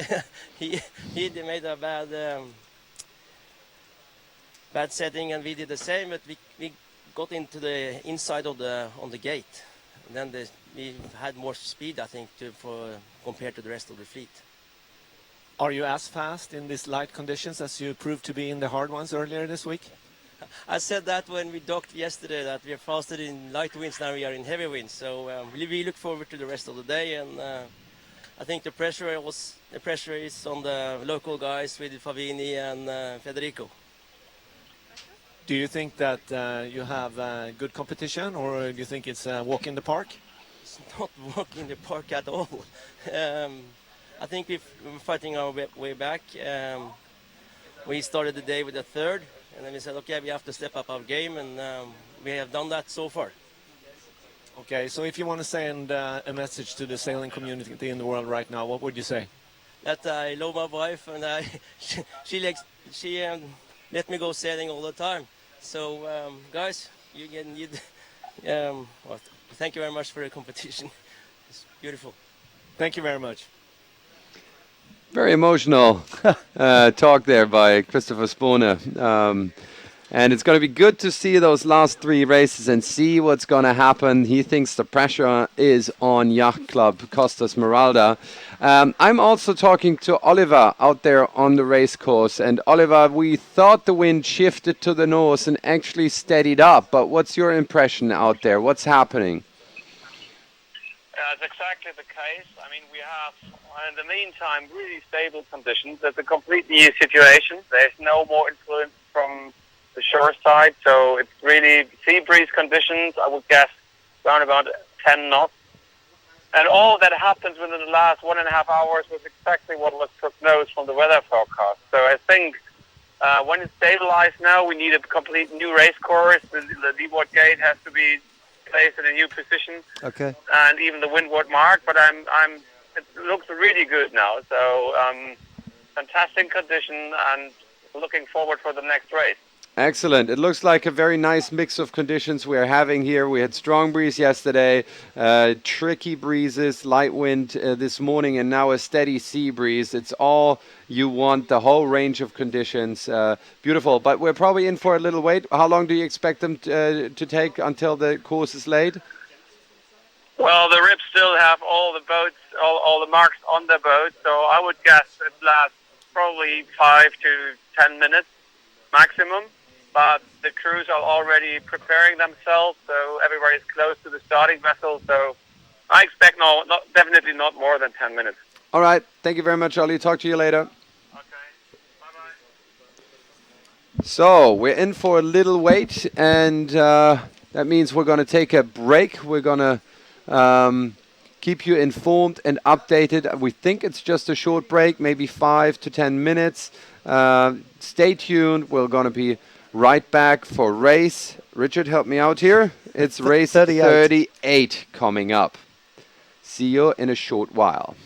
he made a bad setting, and we did the same. But we got into the inside of on the gate, and then we had more speed, I think, compared to the rest of the fleet. Are you as fast in these light conditions as you proved to be in the hard ones earlier this week? I said that when we docked yesterday, that we are faster in light winds now we are in heavy winds. So we look forward to the rest of the day, and I think the pressure is on the local guys with Favini and Federico. Do you think that you have good competition, or do you think it's a walk in the park? It's not walk in the park at all. I think we're fighting our way back. We started the day with a third, and then we said, okay, we have to step up our game, and we have done that so far. Okay, so if you want to send a message to the sailing community in the world right now, what would you say? That I love my wife, and she let me go sailing all the time. So guys, well, thank you very much for the competition. It's beautiful. Thank you very much. Very emotional talk there by Christopher Spooner. And it's going to be good to see those last three races and see what's going to happen. He thinks the pressure is on Yacht Club Costa Smeralda. I'm also talking to Oliver out there on the race course. And Oliver, we thought the wind shifted to the north and actually steadied up. But what's your impression out there? What's happening? That's exactly the case. I mean, we have, in the meantime, really stable conditions. It's a completely new situation. There's no more influence from the shore side, so it's really sea breeze conditions. I would guess around about 10 knots. And all that happened within the last 1.5 hours was exactly what was prognosed from the weather forecast. So I think when it's stabilized now, we need a complete new race course. The leeward gate has to be placed in a new position. Okay. And even the windward mark, but it looks really good now. So fantastic condition, and looking forward for the next race. Excellent. It looks like a very nice mix of conditions we are having here. We had strong breeze yesterday, tricky breezes, light wind this morning, and now a steady sea breeze. It's all you want, the whole range of conditions. Beautiful. But we're probably in for a little wait. How long do you expect them to take until the course is laid? Well, the Rips still have all the boats, all the marks on the boat, so I would guess it lasts probably 5 to 10 minutes maximum. But the crews are already preparing themselves, so everybody's close to the starting vessel. So I expect definitely not more than 10 minutes. All right. Thank you very much, Ollie. Talk to you later. Okay. Bye-bye. So we're in for a little wait, and that means we're going to take a break. We're going to keep you informed and updated. We think it's just a short break, maybe 5 to 10 minutes. Stay tuned. We're going to be right back for race. Richard, help me out here. It's race 38 coming up. See you in a short while.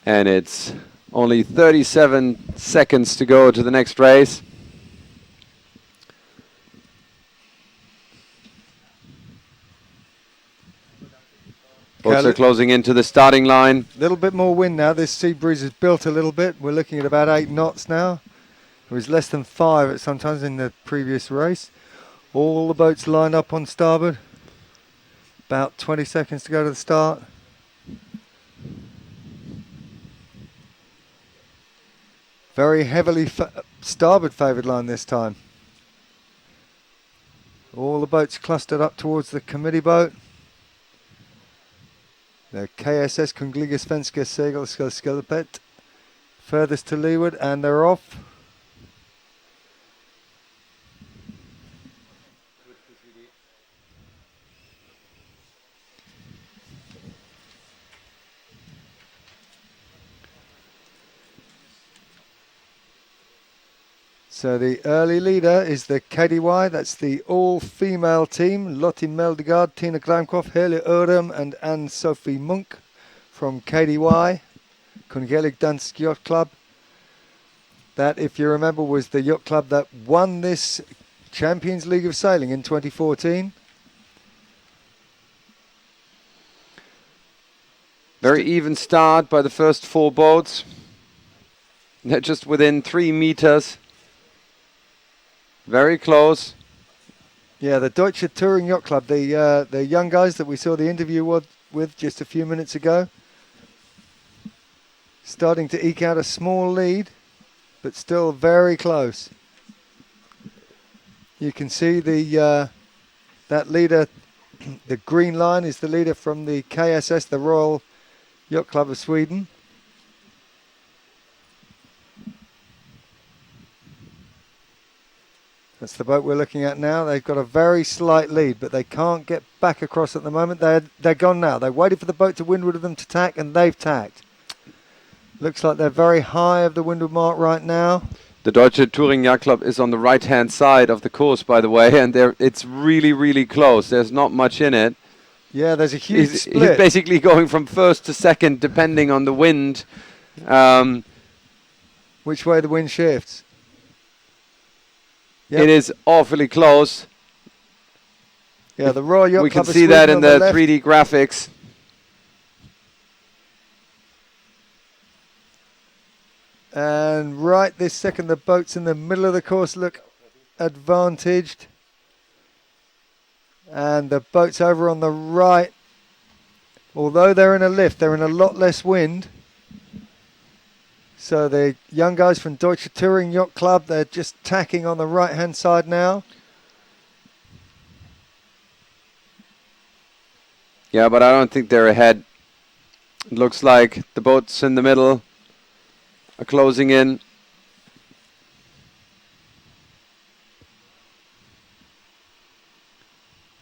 And it's only 37 seconds to go to the next race. Boats are closing into the starting line. A little bit more wind now. This sea breeze has built a little bit. We're looking at about 8 knots now. It was less than 5 at sometimes in the previous race. All the boats lined up on starboard. About 20 seconds to go to the start. Very heavily starboard favoured line this time. All the boats clustered up towards the committee boat. The KSS Kungliga Svenska Segelsällskapet furthest to leeward, and they're off. So the early leader is the KDY, that's the all-female team. Lotte Meldegard, Tina Glamkopf, Hele Ørum and Anne-Sophie Munk from KDY, Kungelig Dansk Yacht Club. That, if you remember, was the yacht club that won this Champions League of Sailing in 2014. Very even start by the first 4 boats. They're just within 3 meters. Very close. Yeah, the Deutsche Touring Yacht Club, the young guys that we saw the interview with just a few minutes ago, starting to eke out a small lead, but still very close. You can see the that leader, the green line is the leader from the KSS, the Royal Yacht Club of Sweden. That's the boat we're looking at now. They've got a very slight lead, but they can't get back across at the moment. They're gone now. They waited for the boat to windward of them to tack, and they've tacked. Looks like they're very high of the windward mark right now. The Deutsche Touring Yacht Club is on the right-hand side of the course, by the way, and it's really, really close. There's not much in it. Yeah, there's a huge split. He's basically going from first to second, depending on the wind. Which way the wind shifts. Yep. It is awfully close. Yeah, the Royal Yacht We Club can see that in the 3D graphics. And right this second, the boats in the middle of the course look advantaged. And the boats over on the right, although they're in a lift, they're in a lot less wind. So the young guys from Deutsche Touring Yacht Club, they're just tacking on the right-hand side now. Yeah, but I don't think they're ahead. It looks like the boats in the middle are closing in.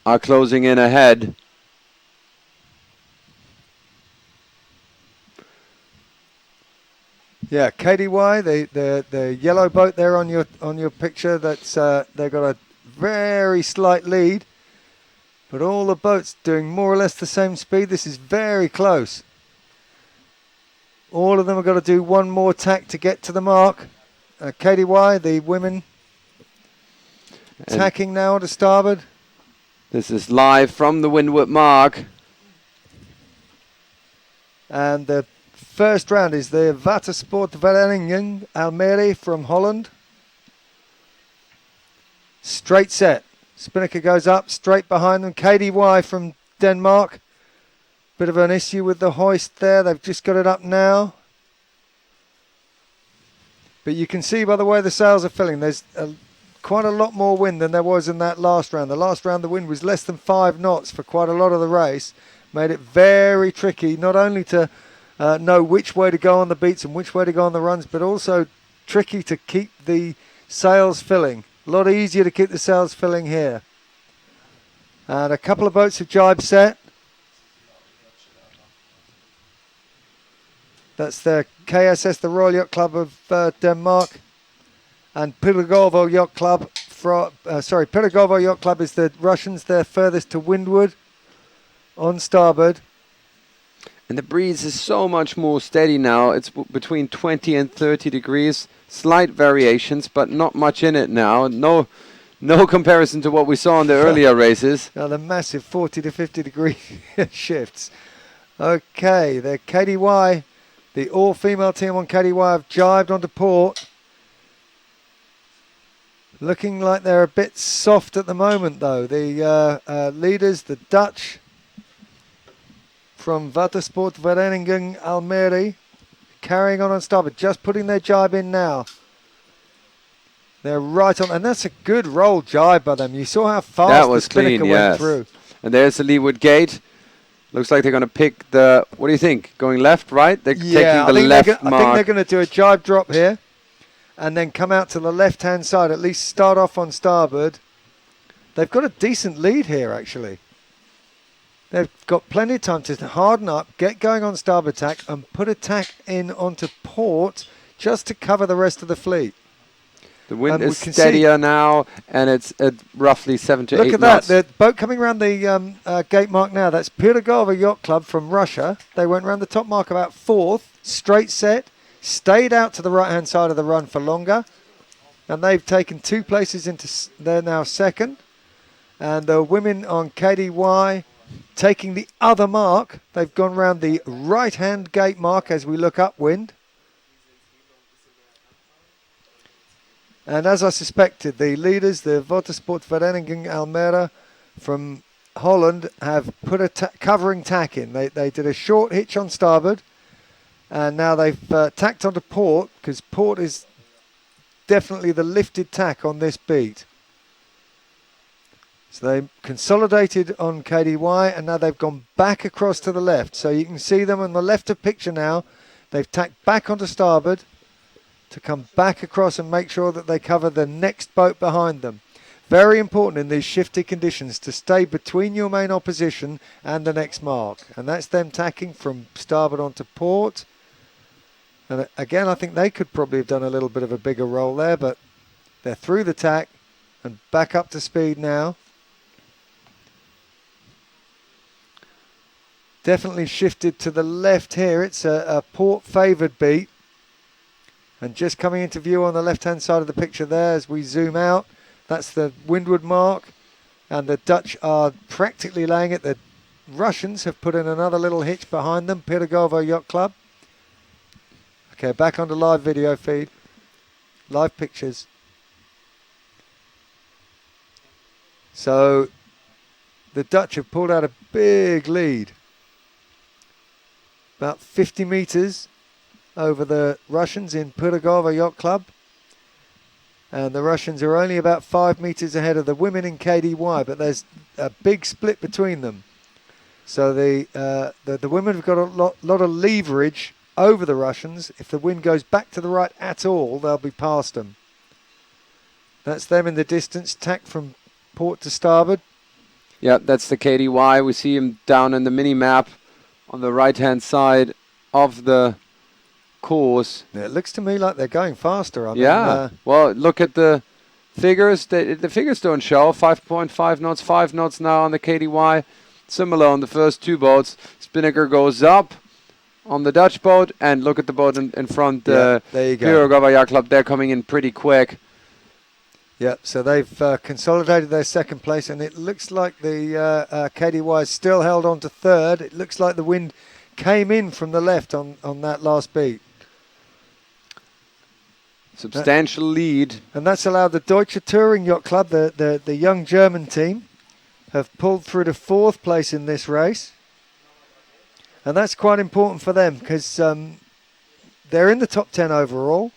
Are closing in ahead. Yeah, KDY, the yellow boat there on your picture. That's they've got a very slight lead, but all the boats doing more or less the same speed. This is very close. All of them have got to do one more tack to get to the mark. KDY, the women, tacking now to starboard. This is live from the windward mark. And the first round is the Watersport Vereniging Almere from Holland. Straight set. Spinnaker goes up, straight behind them. KDY from Denmark. Bit of an issue with the hoist there. They've just got it up now. But you can see by the way the sails are filling, there's quite a lot more wind than there was in that last round. The last round the wind was less than 5 knots for quite a lot of the race. Made it very tricky, not only to know which way to go on the beats and which way to go on the runs, but also tricky to keep the sails filling. A lot easier to keep the sails filling here. And a couple of boats have jibe set. That's the KSS, the Royal Yacht Club of Denmark, and Pirogovo Yacht Club. Pirogovo Yacht Club is the Russians. They're furthest to windward on starboard. And the breeze is so much more steady now. It's between 20 and 30 degrees. Slight variations, but not much in it now. No comparison to what we saw in the earlier races. Now the massive 40 to 50 degree shifts. Okay, the KDY, the all-female team on KDY have jibed onto port. Looking like they're a bit soft at the moment though. The leaders, the Dutch from Watersportvereniging Almere, carrying on starboard, just putting their jibe in now. They're right on, and that's a good roll jibe by them. You saw how fast That was the Spinnaker clean, went yes. through. And there's the leeward gate. Looks like they're going to pick the, what do you think? Going left, right? They're taking the left mark. I think they're going to do a jibe drop here and then come out to the left-hand side, at least start off on starboard. They've got a decent lead here, actually. They've got plenty of time to harden up, get going on starboard tack, and put a tack in onto port just to cover the rest of the fleet. The wind is steadier now, and it's at roughly 7 to 8 knots. Look at that, the boat coming around the gate mark now. That's Pirogova Yacht Club from Russia. They went around the top mark about 4th, straight set, stayed out to the right-hand side of the run for longer, and they've taken 2 places into, they're now 2nd. And the women on KDY taking the other mark. They've gone round the right-hand gate mark as we look upwind. And as I suspected, the leaders, the Watersportvereniging Almere from Holland, have put a covering tack in. They did a short hitch on starboard, and now they've tacked onto port, because port is definitely the lifted tack on this beat. So they consolidated on KDY, and now they've gone back across to the left. So you can see them on the left of picture now. They've tacked back onto starboard to come back across and make sure that they cover the next boat behind them. Very important in these shifty conditions to stay between your main opposition and the next mark. And that's them tacking from starboard onto port. And again, I think they could probably have done a little bit of a bigger roll there, but they're through the tack and back up to speed now. Definitely shifted to the left here. It's a port-favoured beat. And just coming into view on the left-hand side of the picture there as we zoom out, that's the windward mark. And the Dutch are practically laying it. The Russians have put in another little hitch behind them, Pirogova Yacht Club. Okay, back onto live video feed. Live pictures. So the Dutch have pulled out a big lead. About 50 metres over the Russians in Pirogova Yacht Club. And the Russians are only about 5 metres ahead of the women in KDY, but there's a big split between them. So the women have got a lot of leverage over the Russians. If the wind goes back to the right at all, they'll be past them. That's them in the distance, tacked from port to starboard. Yeah, that's the KDY. We see him down in the mini-map on the right-hand side of the course. Yeah, it looks to me like they're going faster. I mean, well, look at the figures. The figures don't show. 5.5 knots, 5 knots now on the KDY. Similar on the first 2 boats. Spinnaker goes up on the Dutch boat, and look at the boat in front. There you go. Pirogova Yacht Club, they're coming in pretty quick. Yeah, so they've consolidated their 2nd place, and it looks like the KDY is still held on to 3rd. It looks like the wind came in from the left on that last beat. Substantial lead. And that's allowed the Deutsche Touring Yacht Club, the young German team, have pulled through to 4th place in this race. And that's quite important for them because they're in the top 10 overall.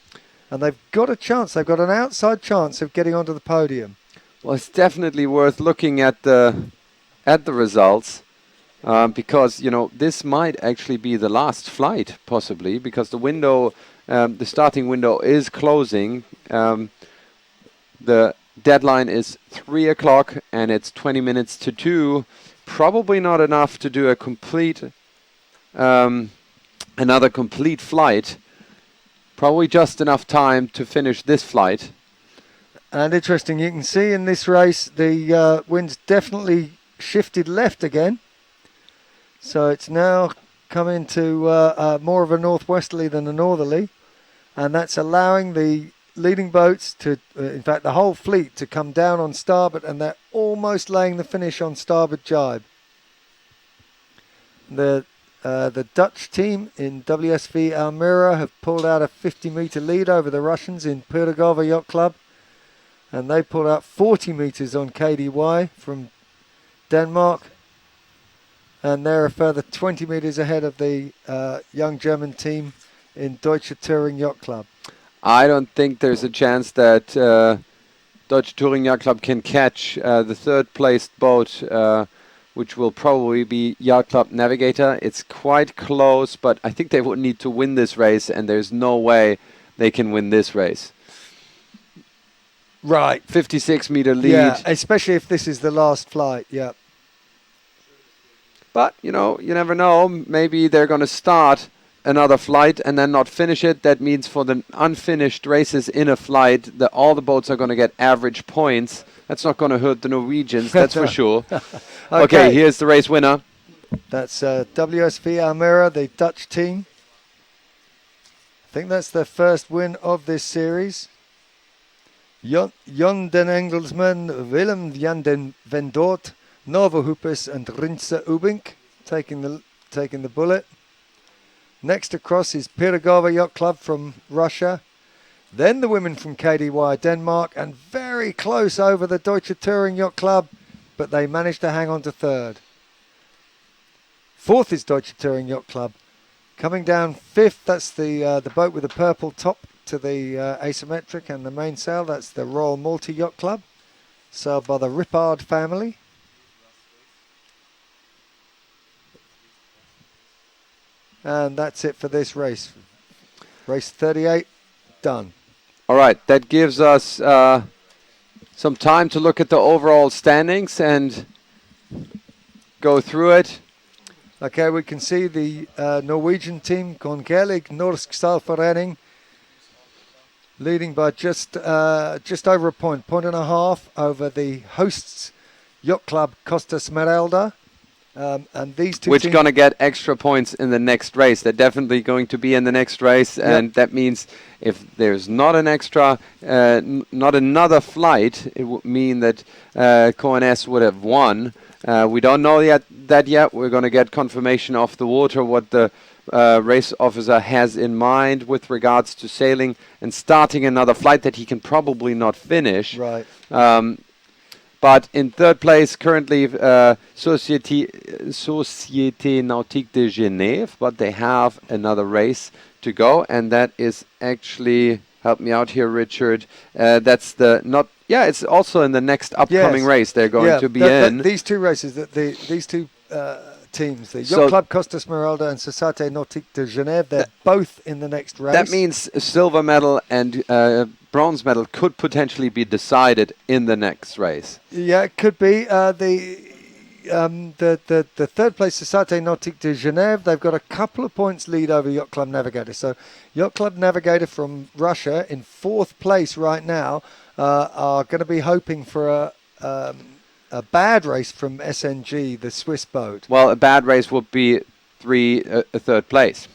And they've got a chance. They've got an outside chance of getting onto the podium. Well, it's definitely worth looking at the results because this might actually be the last flight, possibly, because the window, the starting window, is closing. The deadline is 3 o'clock, and it's 20 minutes to 2. Probably not enough to do a complete, another complete flight. Probably just enough time to finish this flight. And interesting, you can see in this race the wind's definitely shifted left again. So it's now come into more of a northwesterly than a northerly, and that's allowing the leading boats to, in fact, the whole fleet to come down on starboard, and they're almost laying the finish on starboard jibe. The Dutch team in WSV Almere have pulled out a 50-meter lead over the Russians in Pyrgova Yacht Club, and they pulled out 40 meters on KDY from Denmark, and they're a further 20 meters ahead of the young German team in Deutsche Touring Yacht Club. I don't think there's a chance that Deutsche Touring Yacht Club can catch the third-placed boat, which will probably be Yacht Club Navigator. It's quite close, but I think they would need to win this race, and there's no way they can win this race. Right. 56-meter lead. Yeah, especially if this is the last flight, yeah. But, you know, you never know. Maybe they're going to start another flight and then not finish it. That means for the unfinished races in a flight, all the boats are going to get average points. That's not going to hurt the Norwegians, that's for sure. Okay, here's the race winner. That's WSV Almere, the Dutch team. I think that's their first win of this series. Jon den Engelsman, Willem Jan den Vendort, Nova Hoopus and Rinse Ubink taking the bullet. Next across is Pyrgova Yacht Club from Russia. Then the women from KDY Denmark, and very close over the Deutsche Touring Yacht Club, but they managed to hang on to third. Fourth is Deutsche Touring Yacht Club. Coming down fifth, that's the boat with the purple top to the asymmetric and the mainsail. That's the Royal Malta Yacht Club, sailed by the Rippard family. And that's it for this race. Race 38, done. All right, that gives us some time to look at the overall standings and go through it. Okay, we can see the Norwegian team, Kongelig Norsk Seilforening, leading by just over a point and a half over the hosts Yacht Club Costa Smeralda. And these two which are going to get extra points in the next race. They're definitely going to be in the next race, and that means if there's not an extra, not another flight, it would mean that KNS would have won. We don't know that yet. We're going to get confirmation off the water what the race officer has in mind with regards to sailing and starting another flight that he can probably not finish. Right. But in third place currently Société Nautique de Genève, but they have another race to go, and that is actually, help me out here, Richard, that's it's also in the next upcoming race they're going to be in. These two races, these two teams, the Yacht Club Costa Smeralda and Société Nautique de Genève, they're both in the next race. That means a silver medal and bronze medal could potentially be decided in the next race. Yeah, it could be. The third place Société Nautique de Genève, they've got a couple of points lead over Yacht Club Navigator. So Yacht Club Navigator from Russia in fourth place right now are going to be hoping for a bad race from SNG, the Swiss boat. Well, a bad race would be a third place.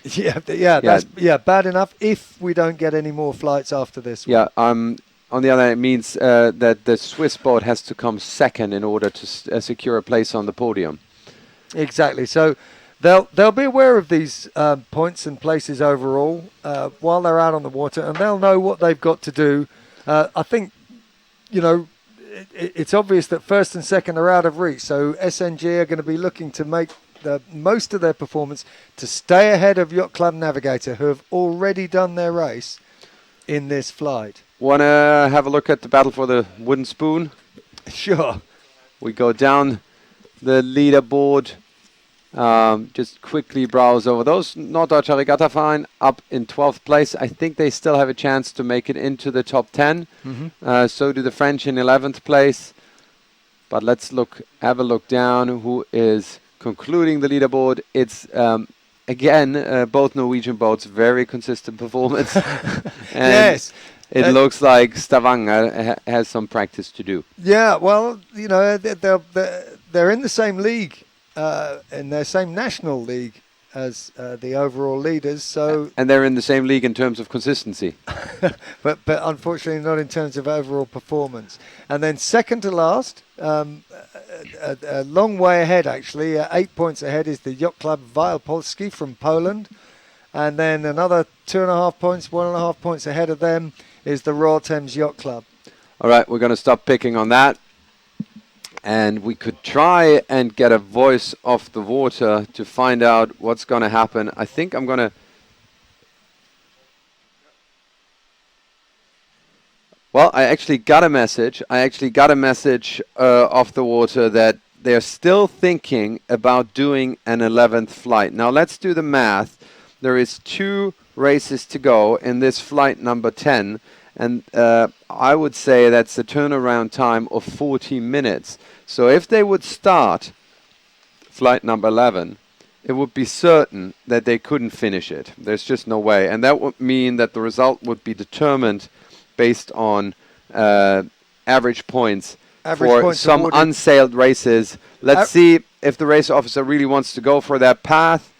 That's bad enough if we don't get any more flights after this one. Yeah, on the other hand, it means that the Swiss boat has to come second in order to secure a place on the podium. Exactly. So they'll be aware of these points and places overall while they're out on the water, and they'll know what they've got to do. I think, it's obvious that first and second are out of reach, so SNG are going to be looking to make the most of their performance to stay ahead of Yacht Club Navigator, who have already done their race in this flight. Want to have a look at the battle for the wooden spoon? Sure. We go down the leaderboard, just quickly browse over those. Norddeutscher Regattaverein up in 12th place. I think they still have a chance to make it into the top 10. So do the French in 11th place. But let's have a look down who is concluding the leaderboard. It's again both Norwegian boats, very consistent performance. And it looks like Stavanger has some practice to do. Yeah, well, they're in the same league, in their same national league as the overall leaders. So, And they're in the same league in terms of consistency. but unfortunately not in terms of overall performance. And then second to last, a long way ahead actually, 8 points ahead is the Yacht Club Wielpolski from Poland. And then another 2.5 points, 1.5 points ahead of them is the Royal Thames Yacht Club. All right, we're going to stop picking on that. And we could try and get a voice off the water to find out what's going to happen. I think I'm going to... Well, I actually got a message. Off the water that they're still thinking about doing an 11th flight. Now, let's do the math. There is 2 races to go in this flight number 10. And I would say that's a turnaround time of 40 minutes. So if they would start flight number 11, it would be certain that they couldn't finish it. There's just no way. And that would mean that the result would be determined based on average points for some awarded. unsailed races. Let's see if the race officer really wants to go for that path.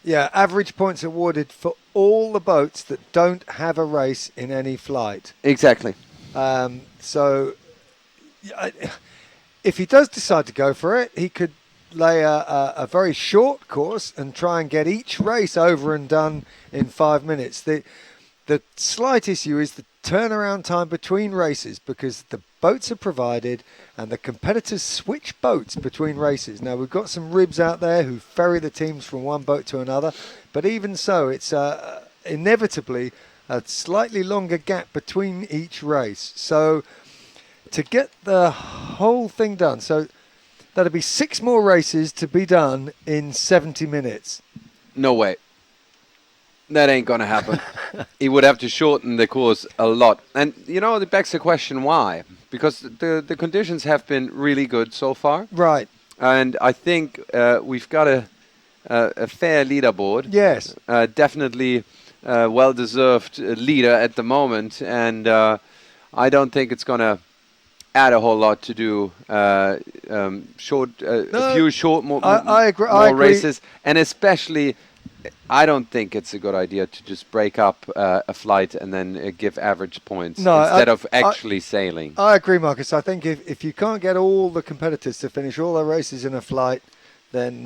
Yeah, average points awarded for all the boats that don't have a race in any flight. Exactly. So if he does decide to go for it, he could lay a very short course and try and get each race over and done in 5 minutes. The slight issue is the turnaround time between races, because the boats are provided and the competitors switch boats between races. Now, we've got some ribs out there who ferry the teams from one boat to another, but even so, it's inevitably a slightly longer gap between each race. So to get the whole thing done, so that'll be 6 more races to be done in 70 minutes. No way. That ain't going to happen. He would have to shorten the course a lot. And, you know, it begs the question why. Because the conditions have been really good so far. Right. And I think we've got a fair leaderboard. Yes. Definitely well-deserved leader at the moment. And I don't think it's going to add a whole lot to do a few short more races. And especially... I don't think it's a good idea to just break up a flight and then give average points instead of actually sailing. I agree, Marcus. I think if you can't get all the competitors to finish all their races in a flight, then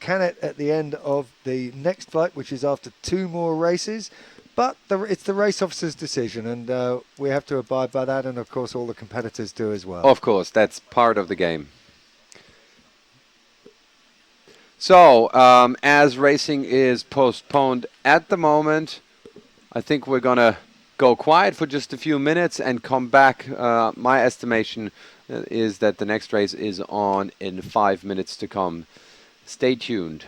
can it at the end of the next flight, which is after 2 more races. But it's the race officer's decision, and we have to abide by that, and of course all the competitors do as well. Of course, that's part of the game. So, as racing is postponed at the moment, I think we're going to go quiet for just a few minutes and come back. My estimation is that the next race is on in 5 minutes to come. Stay tuned.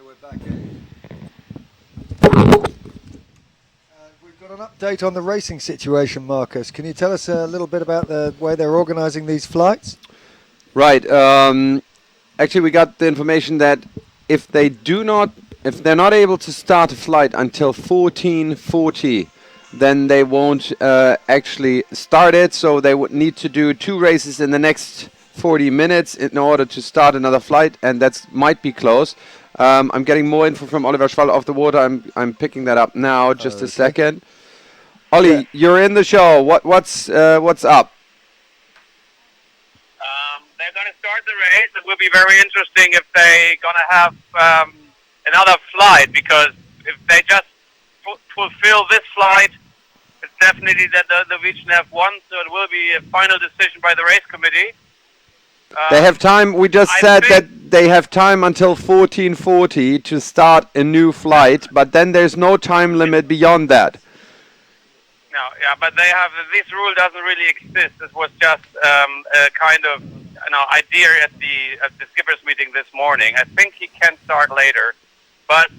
we're back in. We've got an update on the racing situation, Marcus. Can you tell us a little bit about the way they're organising these flights? Right. Actually, we got the information that if they're not able to start a flight until 14:40, then they won't actually start it. So they would need to do 2 races in the next 40 minutes in order to start another flight, and that might be close. I'm getting more info from Oliver Schwall off the water. I'm picking that up now. Just a second. Ollie, you're in the show. What's up? They're going to start the race. It will be very interesting if they're going to have another flight, because if they just fulfill this flight, it's definitely that the Norwegian have won, so it will be a final decision by the race committee. They have time. We just said that they have time until 14:40 to start a new flight, but then there's no time limit beyond that. No, yeah, but they have, this rule doesn't really exist. This was just a kind of idea at the skippers meeting this morning. I think he can start later, but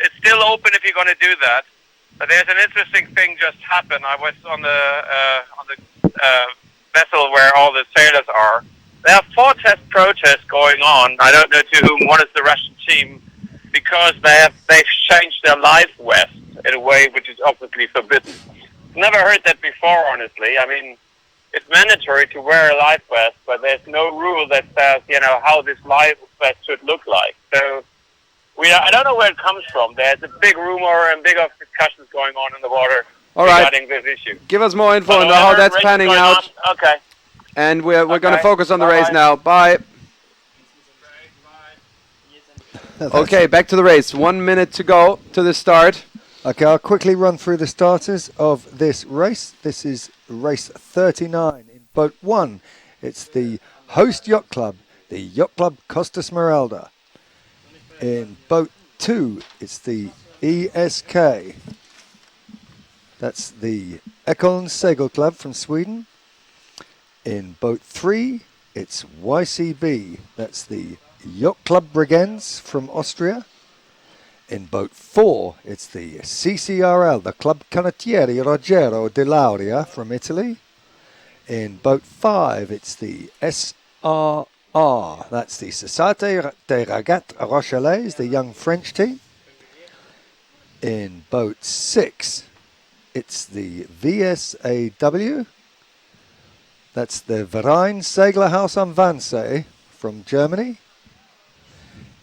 it's still open if you're going to do that. But there's an interesting thing just happened. I was on the vessel where all the sailors are. There are 4 test protests going on. I don't know to whom. One is the Russian team, because they've changed their life vest in a way which is obviously forbidden. Never heard that before, honestly. I mean, it's mandatory to wear a life vest, but there's no rule that says, how this life vest should look like. So I don't know where it comes from. There's a big rumor and big discussions going on in the water regarding this issue. Give us more info on how that's panning out. Okay. And we're going to focus on the race now. Bye. Okay, back to the race. 1 minute to go to the start. Okay, I'll quickly run through the starters of this race. This is race 39 in boat 1. It's the host yacht club, the Yacht Club Costa Smeralda. In boat 2, it's the ESK. That's the Ekholm Segel Club from Sweden. In boat 3, it's YCB. That's the Yacht Club Bregenz from Austria. In boat 4, it's the CCRL, the Club Canottieri Ruggero di Lauria from Italy. In boat 5, it's the SRR, that's the Société des Regattes Rochelaise, the young French team. In boat 6, it's the VSAW, that's the Verein Seglerhaus am Wannsee from Germany.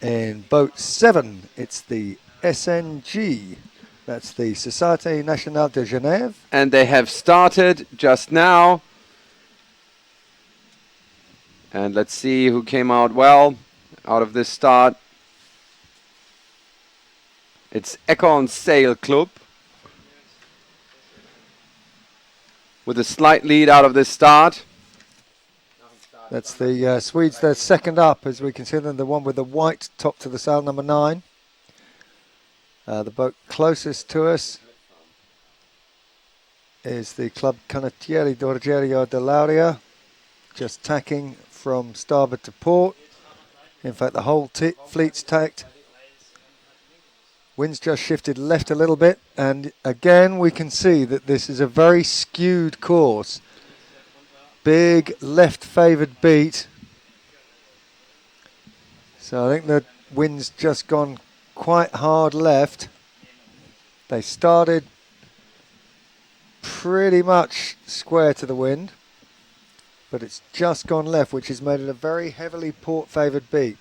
In boat 7, it's the SNG. That's the Société Nationale de Genève. And they have started just now. And let's see who came out well out of this start. It's Ekholm Sail Club with a slight lead out of this start. That's the Swedes, they're second up, as we can see them, the one with the white top to the sail, number 9. The boat closest to us is the Club Canottieri Ruggero di Lauria, just tacking from starboard to port. In fact, the whole fleet's tacked. Wind's just shifted left a little bit, and again we can see that this is a very skewed course. Big left favoured beat. So I think the wind's just gone quite hard left. They started pretty much square to the wind, but it's just gone left, which has made it a very heavily port favoured beat.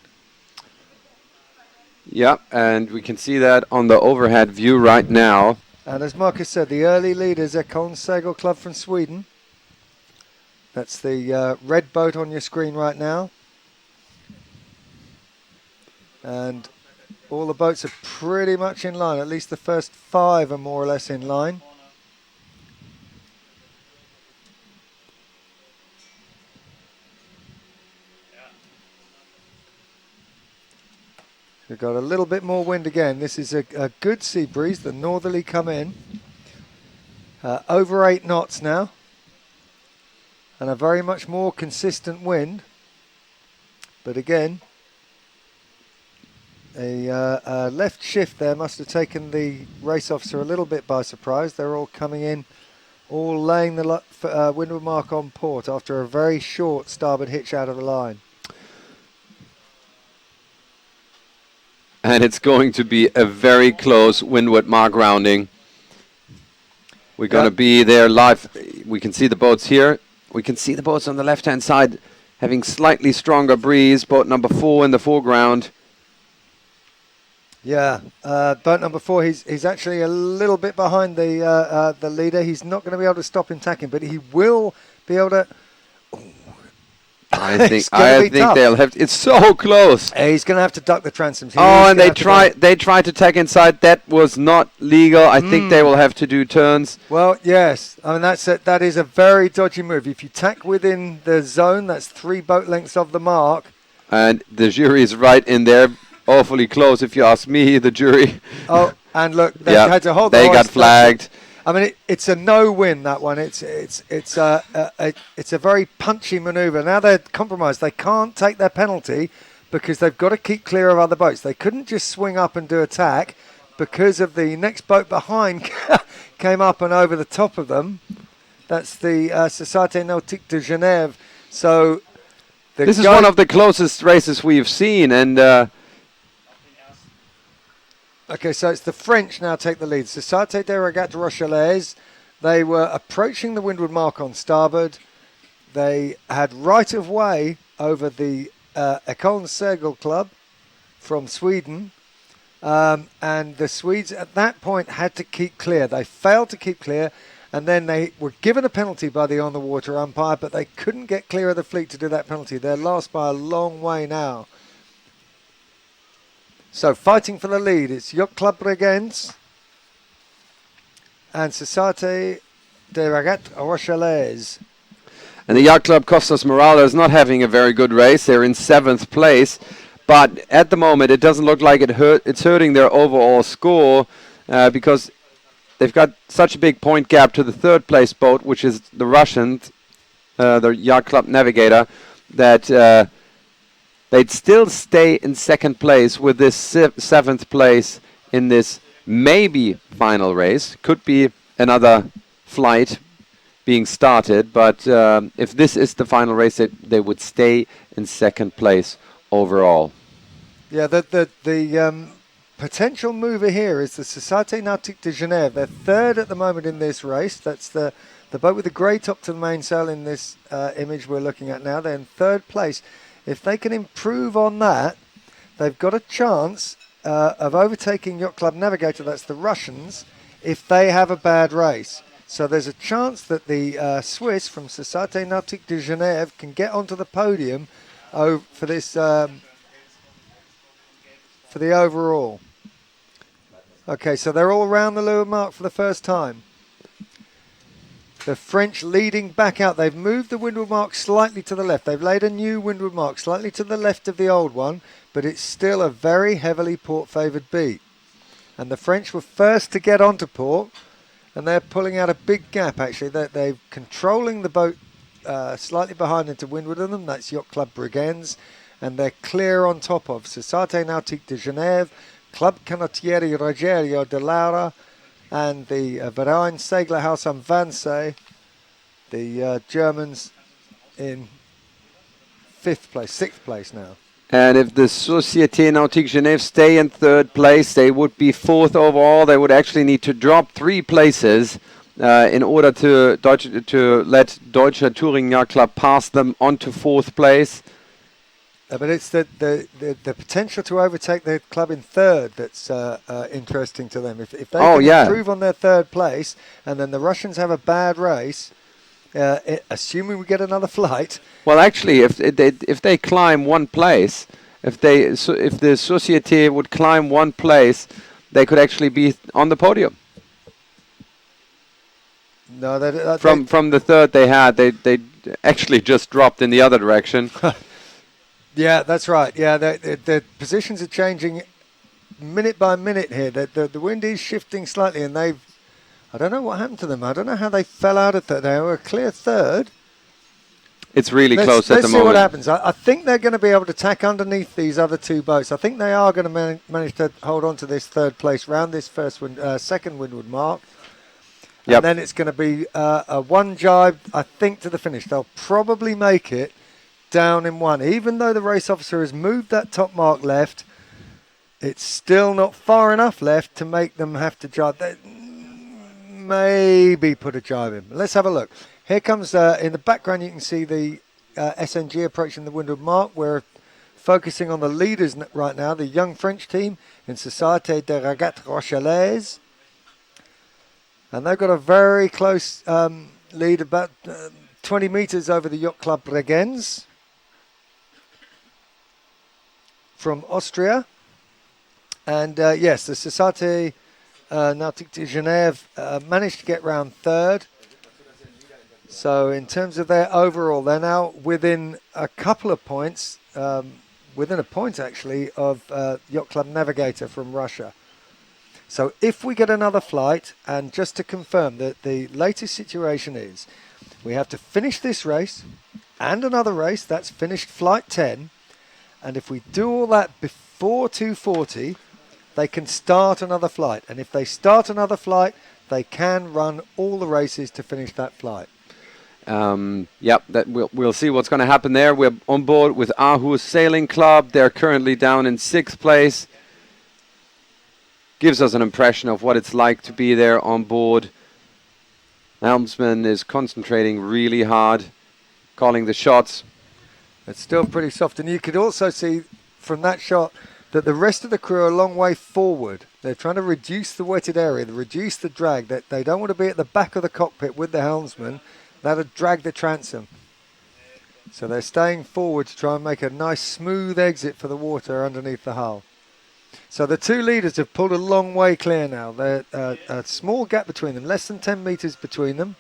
Yeah, and we can see that on the overhead view right now. And as Marcus said, the early leaders are Ekholm Segel Club from Sweden. That's the red boat on your screen right now. And all the boats are pretty much in line. At least the first 5 are more or less in line. We've got a little bit more wind again. This is a good sea breeze. The northerly come in. Over 8 knots now. And a very much more consistent wind. But again, A left shift there must have taken the race officer a little bit by surprise. They're all coming in, all laying the windward mark on port after a very short starboard hitch out of the line. And it's going to be a very close windward mark rounding. We're going to be there live. We can see the boats here. We can see the boats on the left-hand side having slightly stronger breeze. Boat number 4 in the foreground. Yeah, boat number 4, he's actually a little bit behind the leader. He's not going to be able to stop him tacking, but he will be able to... I think they'll have to, it's so close. He's going to have to duck the transoms. And they tried to tack inside. That was not legal. I think they will have to do turns. Well, yes. I mean, that is a very dodgy move. If you tack within the zone, that's 3 boat lengths of the mark. And the jury is right in there. Awfully close, if you ask me, the jury. Oh, and look, they had to hold the They got hoist. flagged. I mean, it's a no-win, that one. It's a very punchy manoeuvre. Now they're compromised. They can't take their penalty because they've got to keep clear of other boats. They couldn't just swing up and do attack because of the next boat behind came up and over the top of them. That's the Société Nautique de Genève. So this is one of the closest races we've seen, and... Okay, so it's the French now take the lead. Société des Regattes Rochelaise. They were approaching the windward mark on starboard. They had right of way over the Ekon Segel Club from Sweden. And the Swedes at that point had to keep clear. They failed to keep clear, and then they were given a penalty by the on-the-water umpire, but they couldn't get clear of the fleet to do that penalty. They're lost by a long way now. So fighting for the lead, it's Yacht Club Bregenz and Société des Regattes Rochelaise. And the Yacht Club Costa Smeralda is not having a very good race. They're in 7th place. But at the moment, it doesn't look like it's hurting their overall score because they've got such a big point gap to the 3rd place boat, which is the Russians, the Yacht Club Navigator, that... they'd still stay in 2nd place with this 7th place in this maybe final race. Could be another flight being started, but if this is the final race, they would stay in 2nd place overall. Yeah, the potential mover here is the Société Nautique de Genève. They're 3rd at the moment in this race. That's the boat with the grey top to the mainsail in this image we're looking at now. They're in 3rd place. If they can improve on that, they've got a chance of overtaking Yacht Club Navigator, that's the Russians, if they have a bad race. So there's a chance that the Swiss from Société Nautique de Genève can get onto the podium for this for the overall. Okay, so they're all around the leeward mark for the first time. The French leading back out. They've moved the windward mark slightly to the left. They've laid a new windward mark slightly to the left of the old one, but it's still a very heavily port-favoured beat. And the French were first to get onto port, and they're pulling out a big gap, actually. They're controlling the boat slightly behind and to windward of them. That's Yacht Club Bregenz, and they're clear on top of Société Nautique de Genève, Club Canottieri Rogerio de Laura, and the Verein Seglerhaus am Wannsee, the Germans in 6th place now. And if the Société Nautique Genève stay in 3rd place, they would be 4th overall. They would actually need to drop 3 places in order to let Deutscher Touring Yacht Club pass them onto 4th place. But it's the potential to overtake the club in 3rd that's interesting to them. If they can improve on their 3rd place, and then the Russians have a bad race, assuming we get another flight. Well, actually, if they climb 1 place, if the Société would climb 1 place, they could actually be on the podium. No, from the 3rd they had, they actually just dropped in the other direction. Yeah, that's right. Yeah, the positions are changing minute by minute here. The wind is shifting slightly, and I don't know what happened to them. I don't know how they fell out of 3rd. They were a clear 3rd. It's really close at the Let's see what moment. happens. I think they're going to be able to tack underneath these other two boats. I think they are going to manage to hold on to this third place round this second windward mark. Yep. And then it's going to be a one jibe, I think, to the finish. They'll probably make it down in one. Even though the race officer has moved that top mark left, it's still not far enough left to make them have to jibe. They maybe put a jibe in. Let's have a look. Here comes, in the background, you can see the SNG approaching the windward mark. We're focusing on the leaders right now, the young French team in Société de Régate Rochelaise. And they've got a very close lead, about 20 metres over the Yacht Club Bregenz from Austria. And yes, the Société Nautique de Genève managed to get round third. So in terms of their overall, they're now within a couple of points, within a point actually, of Yacht Club Navigator from Russia. So if we get another flight, and just to confirm that the latest situation is, we have to finish this race and another race, that's finished flight 10. And if we do all that before 2:40, they can start another flight. And if they start another flight, they can run all the races to finish that flight. Yep, that we'll see what's going to happen there. We're on board with Aarhus Sailing Club. They're currently down in 6th place. Gives us an impression of what it's like to be there on board. Helmsman is concentrating really hard, calling the shots. It's still pretty soft, and you could also see from that shot that the rest of the crew are a long way forward. They're trying to reduce the wetted area, reduce the drag. That they don't want to be at the back of the cockpit with the helmsman. That'll drag the transom. So they're staying forward to try and make a nice smooth exit for the water underneath the hull. So the two leaders have pulled a long way clear now. There's a small gap between them, less than 10 metres between them.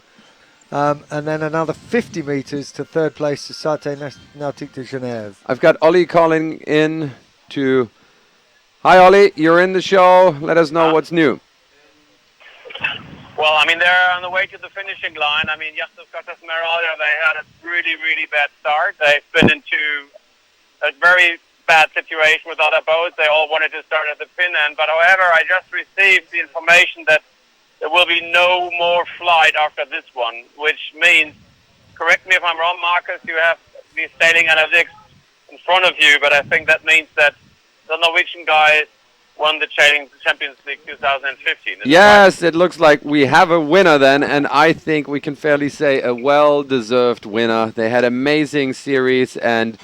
And then another 50 metres to third place, Société Nautique de Genève. I've got Ollie calling in to... Hi Ollie, you're in the show. Let us know what's new. Well, I mean, they're on the way to the finishing line. I mean, Jasov Smeralda, they had a really, really bad start. They've been into a very bad situation with other boats. They all wanted to start at the pin end. But however, I just received the information that there will be no more flight after this one, which means, correct me if I'm wrong, Marcus, you have the sailing analytics in front of you, but I think that means that the Norwegian guys won the Champions League 2015. Yes, right? It looks like we have a winner then, and I think we can fairly say a well-deserved winner. They had an amazing series, and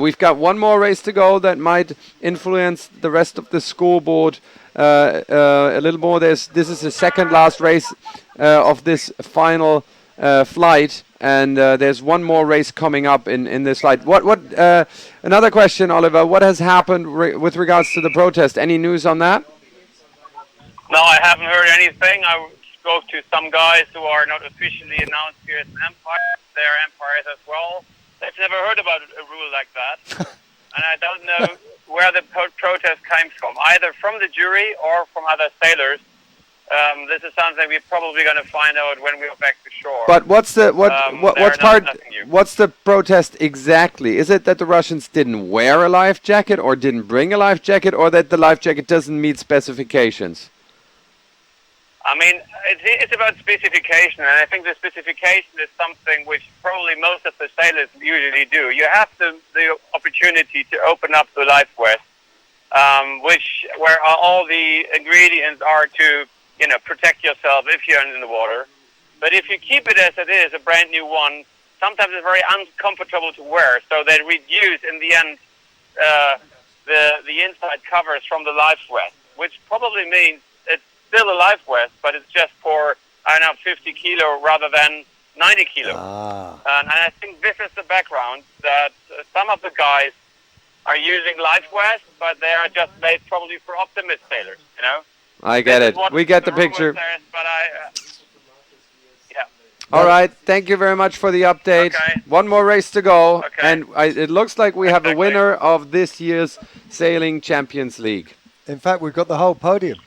we've got one more race to go that might influence the rest of the scoreboard a little more. This is the second last race of this final flight, and there's one more race coming up in this flight. Another question, Oliver, what has happened with regards to the protest? Any news on that? No, I haven't heard anything. I spoke to some guys who are not officially announced here as Empire. They're Empires as well. They've never heard about a rule like that. And I don't know where the protest came from, either from the jury or from other sailors. This is something we're probably going to find out when we're back to shore. But what's the what's the protest exactly? Is it that the Russians didn't wear a life jacket or didn't bring a life jacket, or that the life jacket doesn't meet specifications? I mean, it's about specification, and I think the specification is something which probably most of the sailors usually do. You have the opportunity to open up the life vest, where all the ingredients are to protect yourself if you're in the water. But if you keep it as it is, a brand new one, sometimes it's very uncomfortable to wear. So they reduce, in the end, the inside covers from the life vest, which probably means it's still a life vest, but it's just for, 50 kilo rather than 90 kilo. And I think this is the background, that some of the guys are using life vests, but they are just made probably for optimist sailors, I get it. We get the picture. All right. Thank you very much for the update. Okay. One more race to go. Okay. And it looks like we have a winner of this year's Sailing Champions League. In fact, we've got the whole podium.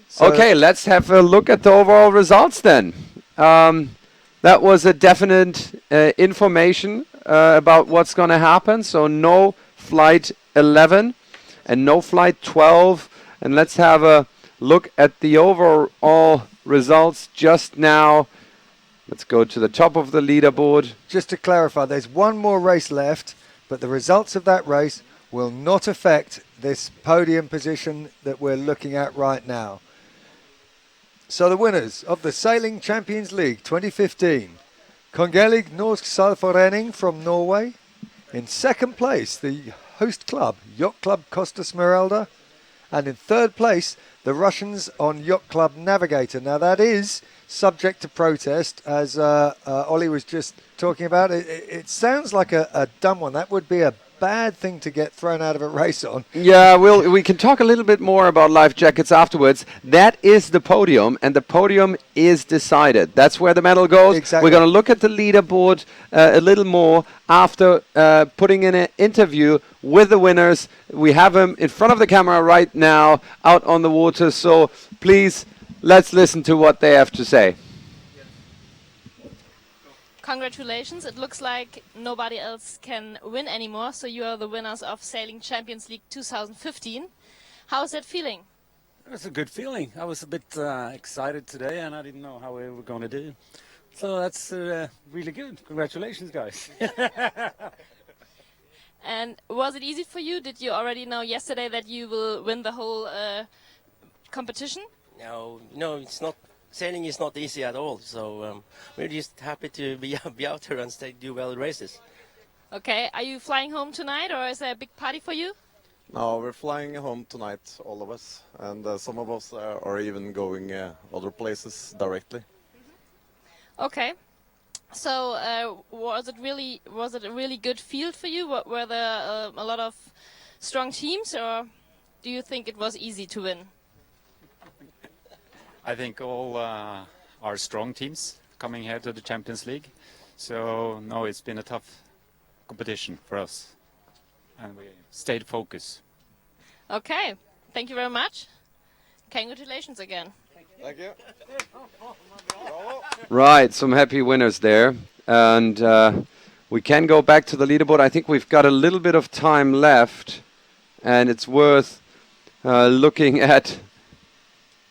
So okay, let's have a look at the overall results then. that was a definite information about what's going to happen. So no flight 11 and no flight 12. And let's have a look at the overall results just now. Let's go to the top of the leaderboard. Just to clarify, there's one more race left, but the results of that race will not affect this podium position that we're looking at right now. So the winners of the Sailing Champions League 2015, Kongelig Norsk Seilforening from Norway. In second place, the host club, Yacht Club Costa Smeralda. And in third place, the Russians on Yacht Club Navigator. Now that is subject to protest, as Ollie was just talking about. It sounds like a dumb one. That would be a bad thing to get thrown out of a race on. Yeah, we can talk a little bit more about life jackets afterwards. That is the podium, and the podium is decided. That's where the medal goes. Exactly. We're going to look at the leaderboard a little more after putting in an interview with the winners. We have them in front of the camera right now out on the water, so please, let's listen to what they have to say. Congratulations. It looks like nobody else can win anymore, so you are the winners of Sailing Champions League 2015. How's that feeling? It's a good feeling. I was a bit excited today, and I didn't know how we were going to do. So that's really good. Congratulations, guys. And was it easy for you? Did you already know yesterday that you will win the whole competition? No, it's not. Sailing is not easy at all. So we're just happy to be out here and do well races. Okay, are you flying home tonight, or is there a big party for you? No, we're flying home tonight, all of us, and some of us are even going other places directly. Okay, so was it a really good field for you? Were there a lot of strong teams, or do you think it was easy to win? I think all are strong teams coming here to the Champions League. So, no, it's been a tough competition for us. And we stayed focused. Okay, thank you very much. Congratulations again. Thank you. Right, some happy winners there. And we can go back to the leaderboard. I think we've got a little bit of time left. And it's worth looking at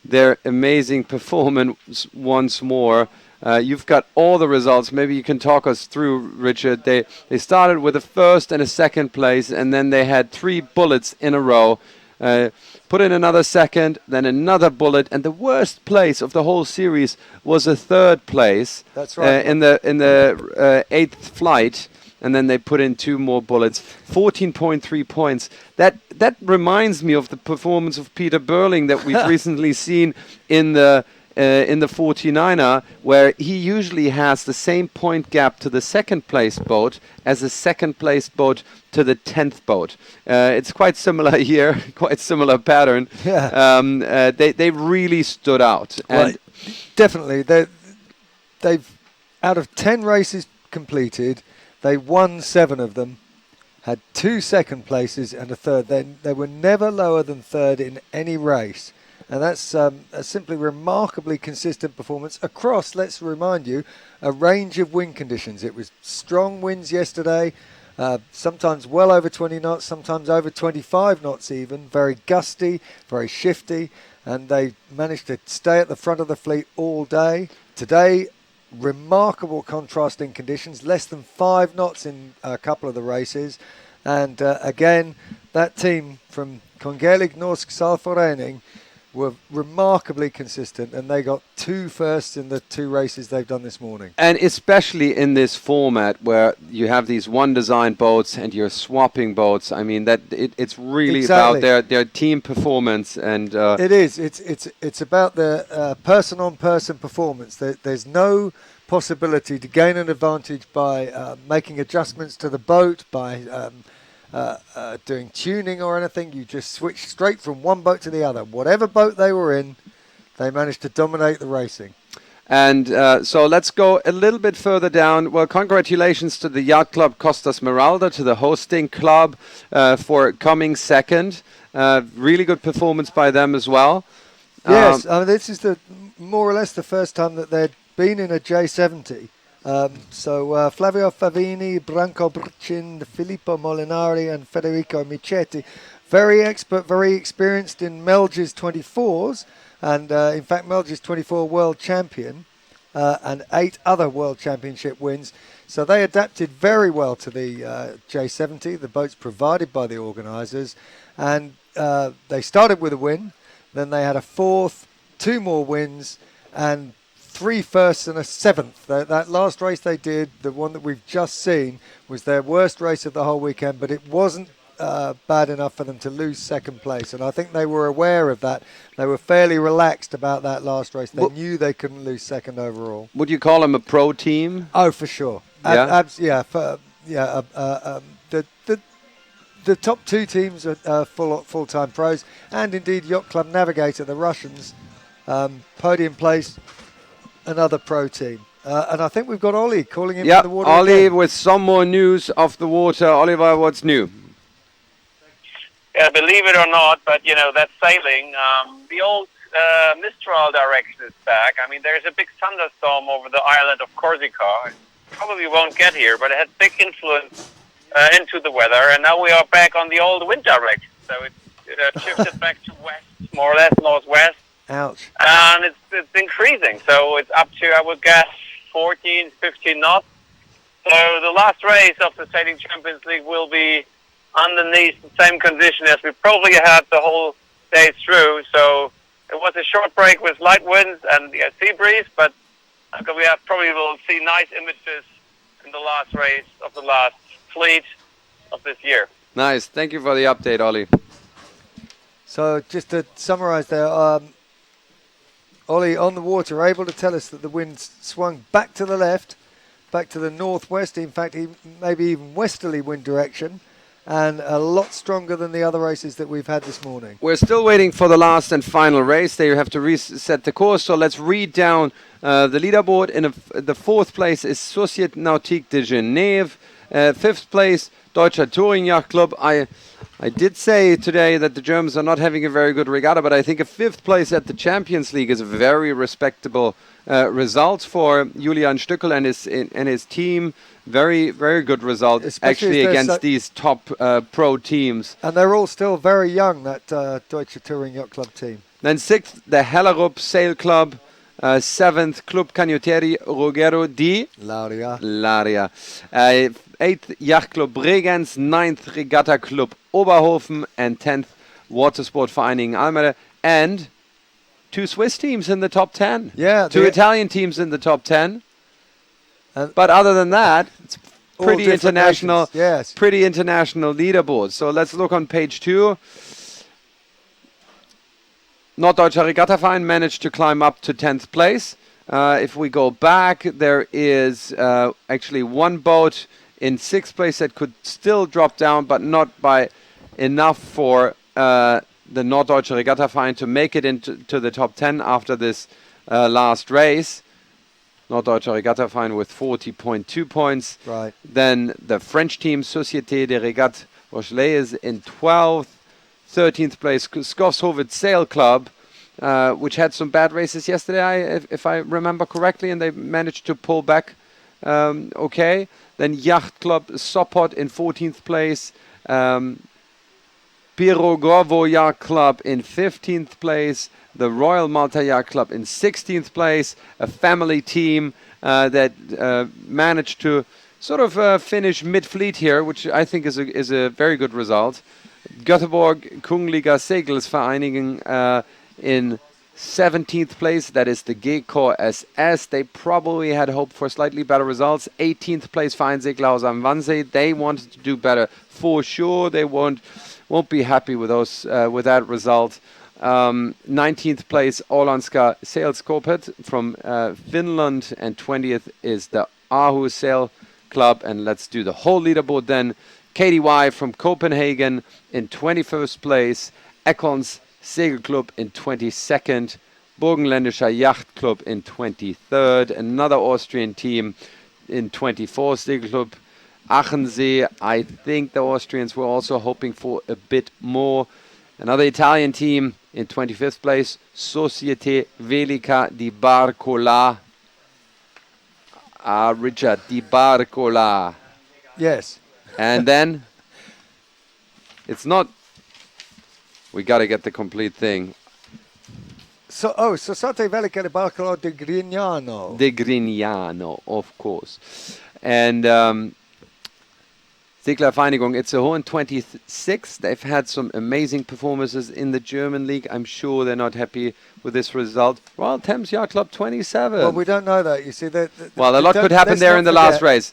their amazing performance once more. You've got all the results. Maybe you can talk us through, Richard. They started with a first and a second place, and then they had 3 bullets in a row. Put in another second, then another bullet, and the worst place of the whole series was a third place. That's right. In the 8th flight. And then they put in 2 more bullets, 14.3 points. That reminds me of the performance of Peter Burling that we've recently seen in the 49er, where he usually has the same point gap to the second place boat as a second place boat to the 10th boat. It's quite similar here, quite similar pattern. Yeah. They really stood out. Well, And definitely, they've out of 10 races completed, they won 7 of them, had 2 second places and a third. They were never lower than third in any race. And that's a simply remarkably consistent performance across, let's remind you, a range of wind conditions. It was strong winds yesterday, sometimes well over 20 knots, sometimes over 25 knots even, very gusty, very shifty, and they managed to stay at the front of the fleet all day. Today, remarkable contrasting conditions, less than 5 knots in a couple of the races, and again that team from Kongelig Norsk Seilforening were remarkably consistent, and they got 2 firsts in the 2 races they've done this morning. And especially in this format where you have these one design boats and you're swapping boats, I mean that it's really about their team performance. And it is. It's about the person-on-person performance. There's no possibility to gain an advantage by making adjustments to the boat, by doing tuning or anything. You just switch straight from one boat to the other. Whatever boat they were in, they managed to dominate the racing. And so let's go a little bit further down. Well, congratulations to the Yacht Club Costa Smeralda, to the hosting club for coming second. Really good performance by them as well. Yes, this is more or less the first time that they'd been in a J70 So Flavio Favini, Branko Brcin, Filippo Molinari and Federico Michetti, very expert, very experienced in Melges 24s, and in fact Melges 24 world champion and 8 other world championship wins. So they adapted very well to the J70, the boats provided by the organisers, and they started with a win, then they had a 4th, 2 more wins, and 3 firsts and a 7th. That last race they did, the one that we've just seen, was their worst race of the whole weekend, but it wasn't bad enough for them to lose second place, and I think they were aware of that. They were fairly relaxed about that last race. They knew they couldn't lose second overall. Would you call them a pro team? Oh, for sure. The top 2 teams are full-time pros, and indeed Yacht Club Navigator, the Russians, podium place, another pro team. And I think we've got Ollie calling in from the water. Ollie again. with some more news off the water. Oliver, what's new? Yeah, believe it or not, but that's sailing. The old Mistral direction is back. I mean, there's a big thunderstorm over the island of Corsica. It probably won't get here, but it had big influence into the weather, and now we are back on the old wind direction. So it shifted back to west, more or less northwest. Ouch. And it's increasing. So it's up to, I would guess, 14, 15 knots. So the last race of the Sailing Champions League will be underneath the same condition as we probably had the whole day through. So it was a short break with light winds and sea breeze, but we probably will see nice images in the last race of the last fleet of this year. Nice. Thank you for the update, Ollie. So just to summarise there, Ollie on the water able to tell us that the wind swung back to the left, back to the northwest, in fact maybe even westerly wind direction, and a lot stronger than the other races that we've had this morning. We're still waiting for the last and final race. They have to reset the course, so let's read down the leaderboard. In the 4th place is Société Nautique de Genève. 5th place, Deutscher Touring Yacht Club. I did say today that the Germans are not having a very good regatta, but I think a 5th place at the Champions League is a very respectable result for Julian Stöckel and his team. Very, very good result, especially against these top pro teams. And they're all still very young, that Deutsche Touring Yacht Club team. Then 6th, the Hellerup Sail Club. 7th, Club Canottieri Ruggero di Lauria. 8th, Yacht Club Bregenz. 9th, Regatta Club Oberhofen. And 10th, Watersport Vereinigung Almere. And 2 Swiss teams in the top 10. Yeah. 2 Italian teams in the top 10. But other than that, it's pretty international. Yes. Pretty international leaderboard. So let's look on page 2. Norddeutscher Regattaverein managed to climb up to 10th place. If we go back, there is actually one boat in 6th place that could still drop down, but not by enough for the Norddeutscher Regattaverein to make it into the top 10 after this last race. Norddeutscher Regattaverein with 40.2 points. Right. Then the French team, Société de Régates Rochelet, is in 12th. 13th place, Skovshoved Sail Club, which had some bad races yesterday, if I remember correctly, and they managed to pull back okay. Then Yacht Club Sopot in 14th place. Pirogovo Yacht Club in 15th place. The Royal Malta Yacht Club in 16th place. A family team that managed to sort of finish mid-fleet here, which I think is a very good result. Göteborg Kungliga Segelsvereinigung in 17th place. That is the G-Core SS. They probably had hoped for slightly better results. 18th place Vereinssegelhaus am Wannsee. They wanted to do better for sure. They won't be happy with those with that result. 19th place Åländska Sällskapet from Finland, and 20th is the Aarhus Sail Club. And let's do the whole leaderboard then. KDY from Copenhagen in 21st place, Ekons Segelclub in 22nd, Burgenländischer Yacht Club in 23rd, another Austrian team in 24th, Segelclub Achensee. I think the Austrians were also hoping for a bit more. Another Italian team in 25th place, Société Velica di Barcola. Richard Di Barcola. Yes. And then it's not. We got to get the complete thing. So, Sosate Velicale Barcolo de Grignano. De Grignano, of course. And Segler Vereinigung, it's a Hohen 26. They've had some amazing performances in the German league. I'm sure they're not happy with this result. Royal Thames Yacht Club 27. Well, we don't know that. You see, well, a lot could happen there in the last race.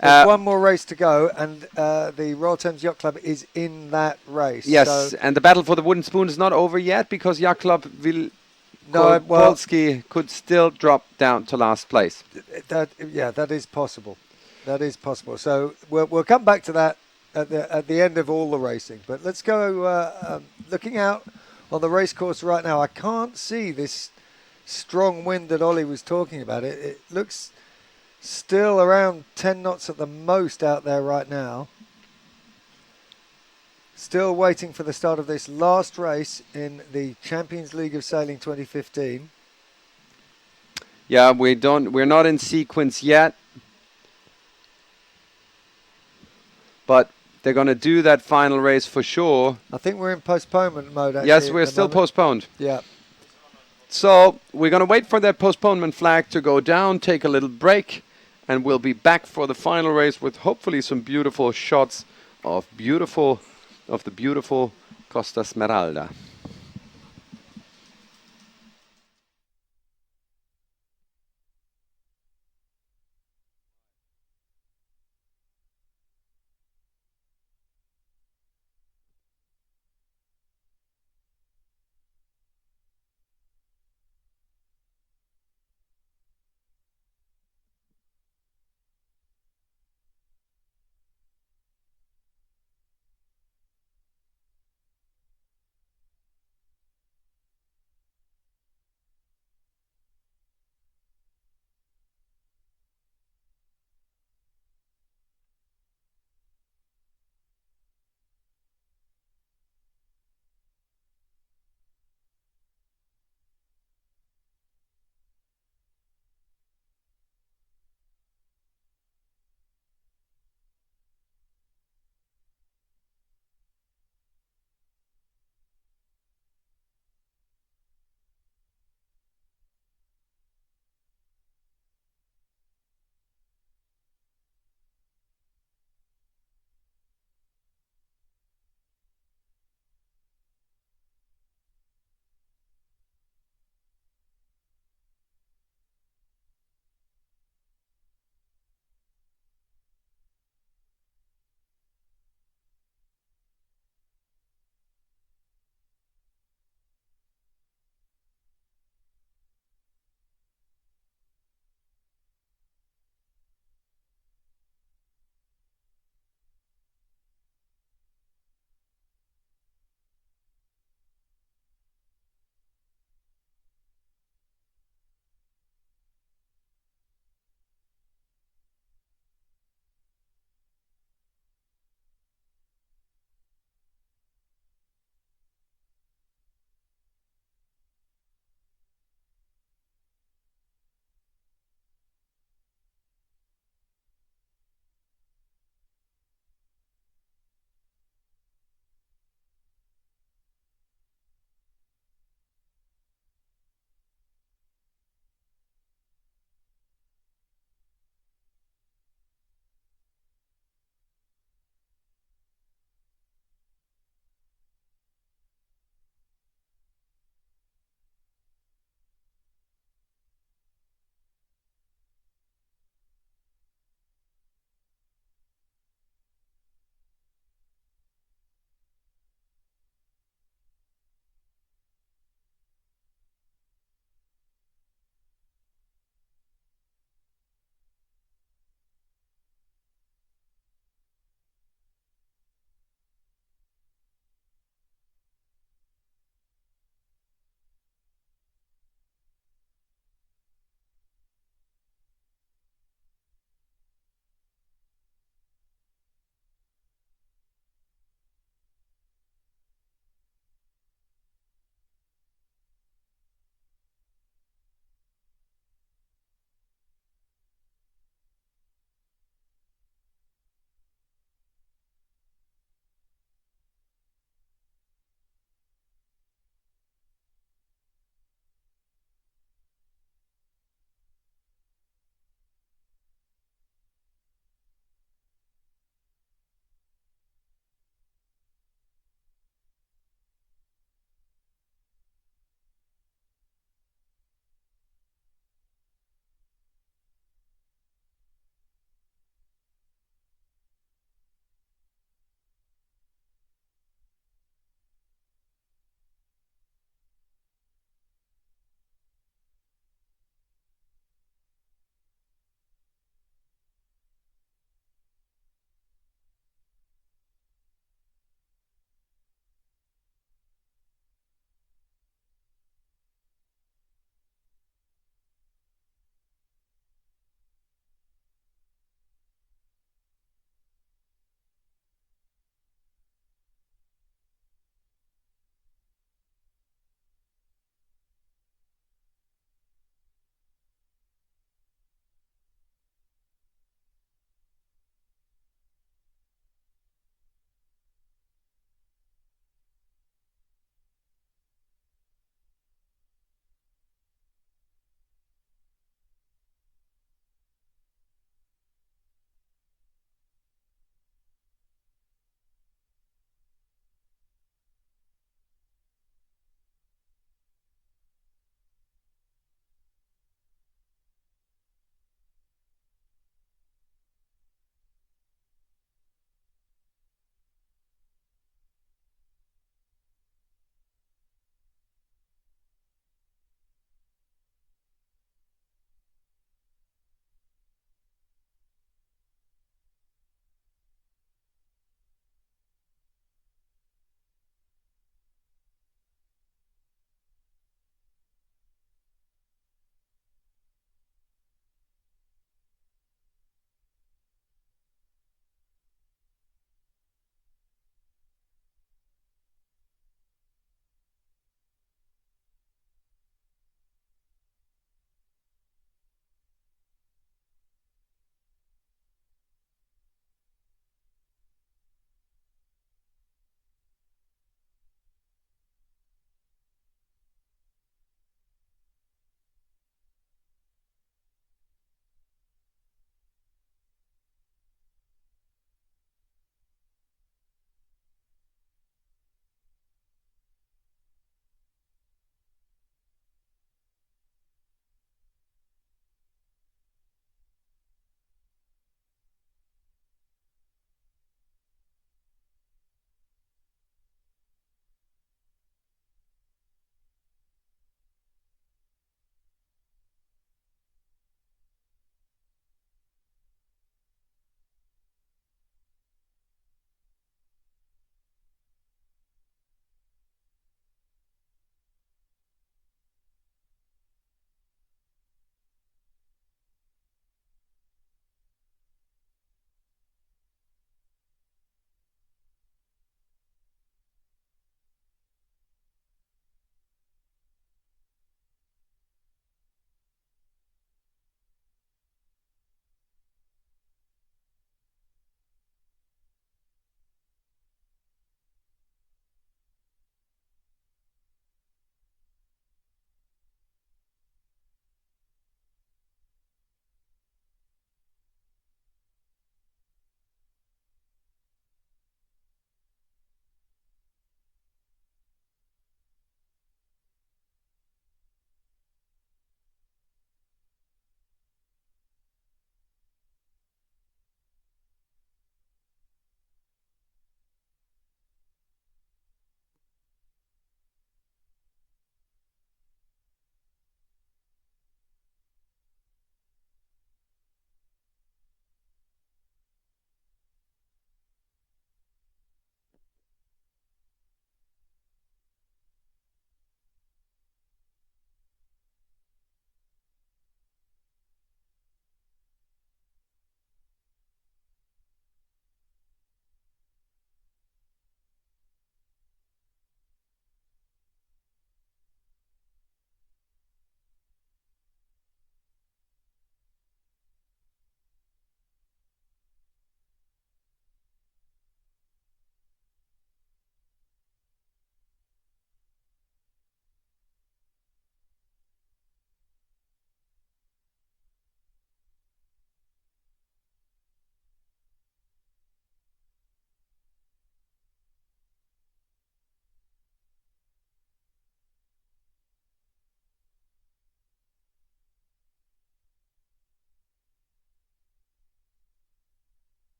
There's one more race to go, and the Royal Thames Yacht Club is in that race. Yes, so and the battle for the wooden spoon is not over yet because Yacht Club Polski could still drop down to last place. That is possible. That is possible. So we'll come back to that at the end of all the racing. But let's go looking out on the race course right now. I can't see this strong wind that Ollie was talking about. It looks still around 10 knots at the most out there right now. Still waiting for the start of this last race in the Champions League of Sailing 2015. Yeah, we're not in sequence yet. But they're going to do that final race for sure. I think we're in postponement mode, actually. Yes, we're still postponed. Yeah. So we're going to wait for that postponement flag to go down, take a little break, and we'll be back for the final race with hopefully some beautiful shots of the beautiful Costa Smeralda.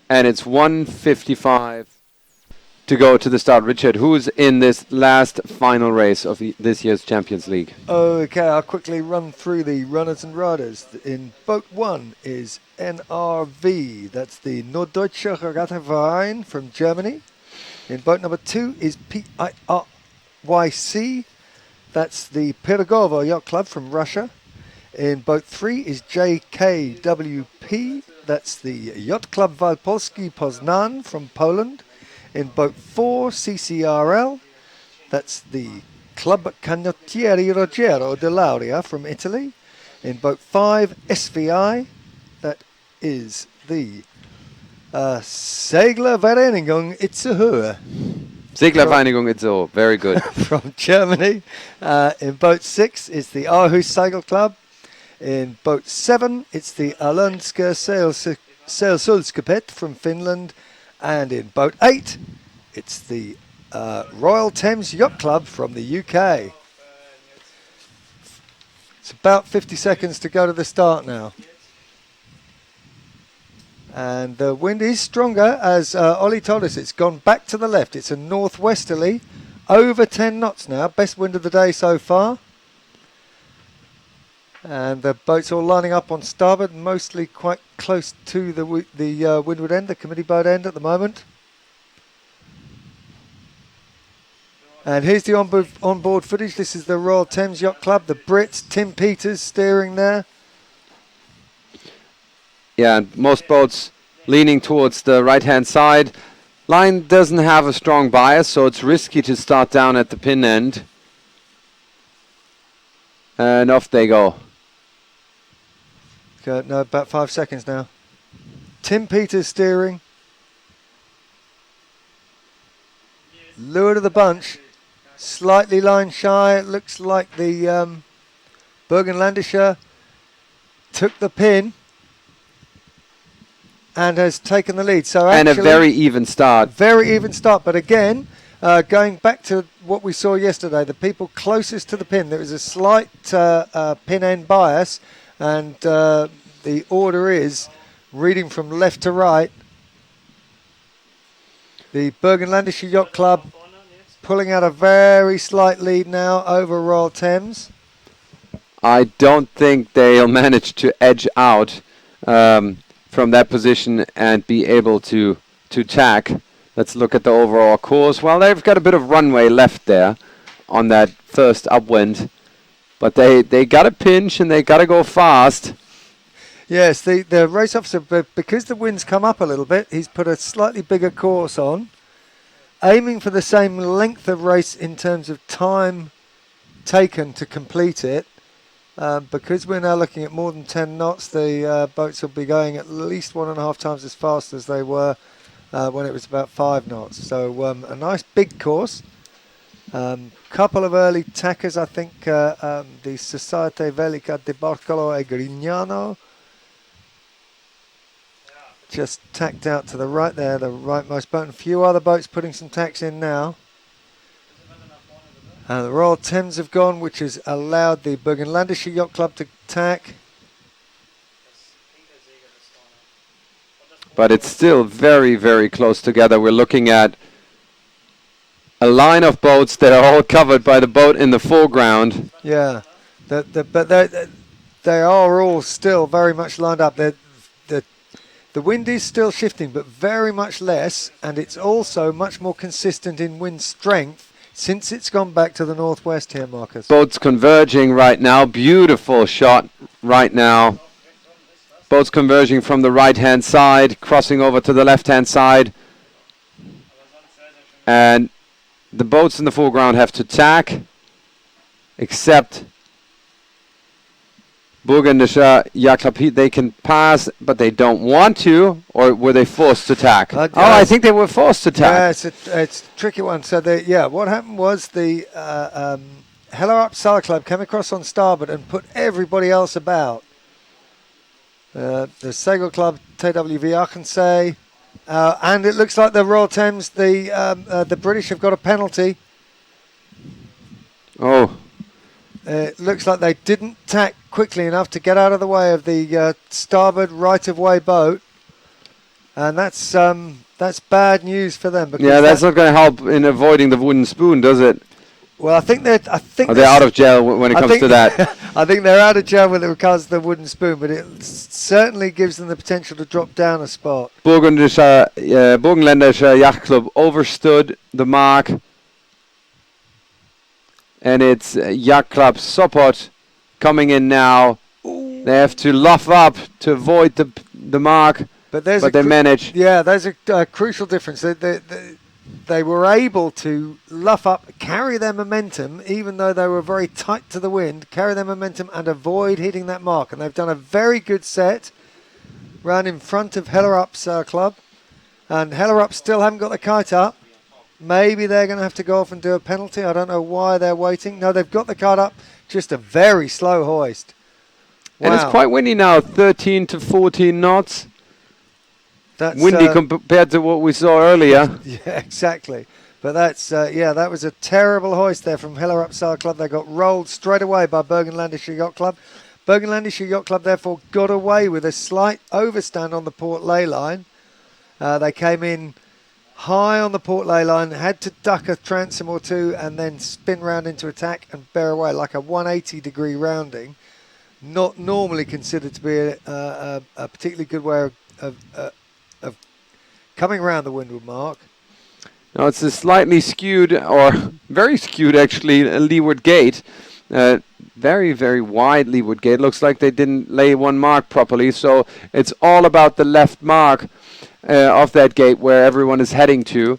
and it's 1:55 to go to the start. Richard, who's in this last final race of this year's Champions League? Okay, I'll quickly run through the runners and riders. In boat 1 is NRV, that's the Norddeutsche Regattaverein from Germany. In boat number 2 is PIRYC, that's the Pirogovo Yacht Club from Russia. In boat 3 is JKWP, that's the Yacht Club Walpolski Poznan from Poland. In boat 4, CCRL, that's the Club Canottieri Rogero de Lauria from Italy. In boat 5, SVI, that is the Seglervereinigung Itzehoe. Seglervereinigung Itzehoe, very good. From Germany. In boat 6 is the Aarhus Segal Club. In boat 7, it's the Alönska Sailsulskapet from Finland. And in boat 8, it's the Royal Thames Yacht Club from the UK. It's about 50 seconds to go to the start now. And the wind is stronger, as Ollie told us. It's gone back to the left. It's a northwesterly, over 10 knots now. Best wind of the day so far. And the boats all lining up on starboard, mostly quite close to the windward end, the committee boat end at the moment. And here's the onboard footage. This is the Royal Thames Yacht Club, the Brits, Tim Peters steering there. Yeah, and most boats leaning towards the right-hand side. Line doesn't have a strong bias, so it's risky to start down at the pin end. And off they go. Okay, no, about 5 seconds now. Tim Peters steering. Lure to the bunch. Slightly line shy. It looks like the Bergenlandischer took the pin and has taken the lead. So and a very even start. Very even start. But again, going back to what we saw yesterday, the people closest to the pin, there was a slight pin end bias. And the order is, reading from left to right, the Bergenlandische Yacht Club pulling out a very slight lead now over Royal Thames. I don't think they'll manage to edge out from that position and be able to tack. Let's look at the overall course. Well, they've got a bit of runway left there on that first upwind. But they got to pinch and they got to go fast. Yes, the race officer, because the wind's come up a little bit, he's put a slightly bigger course on, aiming for the same length of race in terms of time taken to complete it. Because we're now looking at more than 10 knots, the boats will be going at least 1.5 times as fast as they were when it was about 5 knots. So a nice big course. Couple of early tackers, I think the Societe Velica di Barcolo e Grignano just tacked out to the right there, the rightmost boat, and a few other boats putting some tacks in now. And the Royal Thames have gone, which has allowed the Bergenlandische Yacht Club to tack. But it's still very, very close together. We're looking at a line of boats that are all covered by the boat in the foreground. Yeah, but they are all still very much lined up. The wind is still shifting, but very much less, and it's also much more consistent in wind strength since it's gone back to the northwest here, Marcus. Boats converging right now. Beautiful shot right now. Boats converging from the right-hand side, crossing over to the left-hand side. And the boats in the foreground have to tack, except Bergenlandische Yacht Club. They can pass, but they don't want to, or were they forced to tack? I think they were forced to tack. Yeah, it's a tricky one. So, what happened was the Hellerup Sail Club came across on starboard and put everybody else about. The Segal Club, TWV Achensee, and it looks like the Royal Thames, the British have got a penalty. Oh. It looks like they didn't tack quickly enough to get out of the way of the starboard right-of-way boat. And that's bad news for them. Because Yeah, that's not going to help in avoiding the wooden spoon, does it? Well, I think they're out of jail when it comes to that. I think they're out of jail when it comes to the wooden spoon, but it certainly gives them the potential to drop down a spot. Burgenländischer Yachtclub overstood the mark, and it's Yacht Club Sopot coming in now. Ooh. They have to luff up to avoid the mark, but they manage. Yeah, there's a crucial difference. They were able to luff up, carry their momentum, even though they were very tight to the wind, carry their momentum and avoid hitting that mark. And they've done a very good set, ran in front of Hellerup Sail Club. And Hellerup still haven't got the kite up. Maybe they're going to have to go off and do a penalty. I don't know why they're waiting. No, they've got the kite up, just a very slow hoist. Wow. And it's quite windy now, 13 to 14 knots. That's windy compared to what we saw earlier. Yeah, exactly. But that's, that was a terrible hoist there from Hellerup Sail Club. They got rolled straight away by Bergenländische Yacht Club. Bergenländische Yacht Club therefore got away with a slight overstand on the port ley line. They came in high on the port ley line, had to duck a transom or two and then spin round into attack and bear away like a 180-degree rounding. Not normally considered to be a particularly good way of coming around the windward mark. No, it's a slightly skewed, or very skewed actually, leeward gate. Very, very wide leeward gate. Looks like they didn't lay one mark properly, so it's all about the left mark of that gate where everyone is heading to.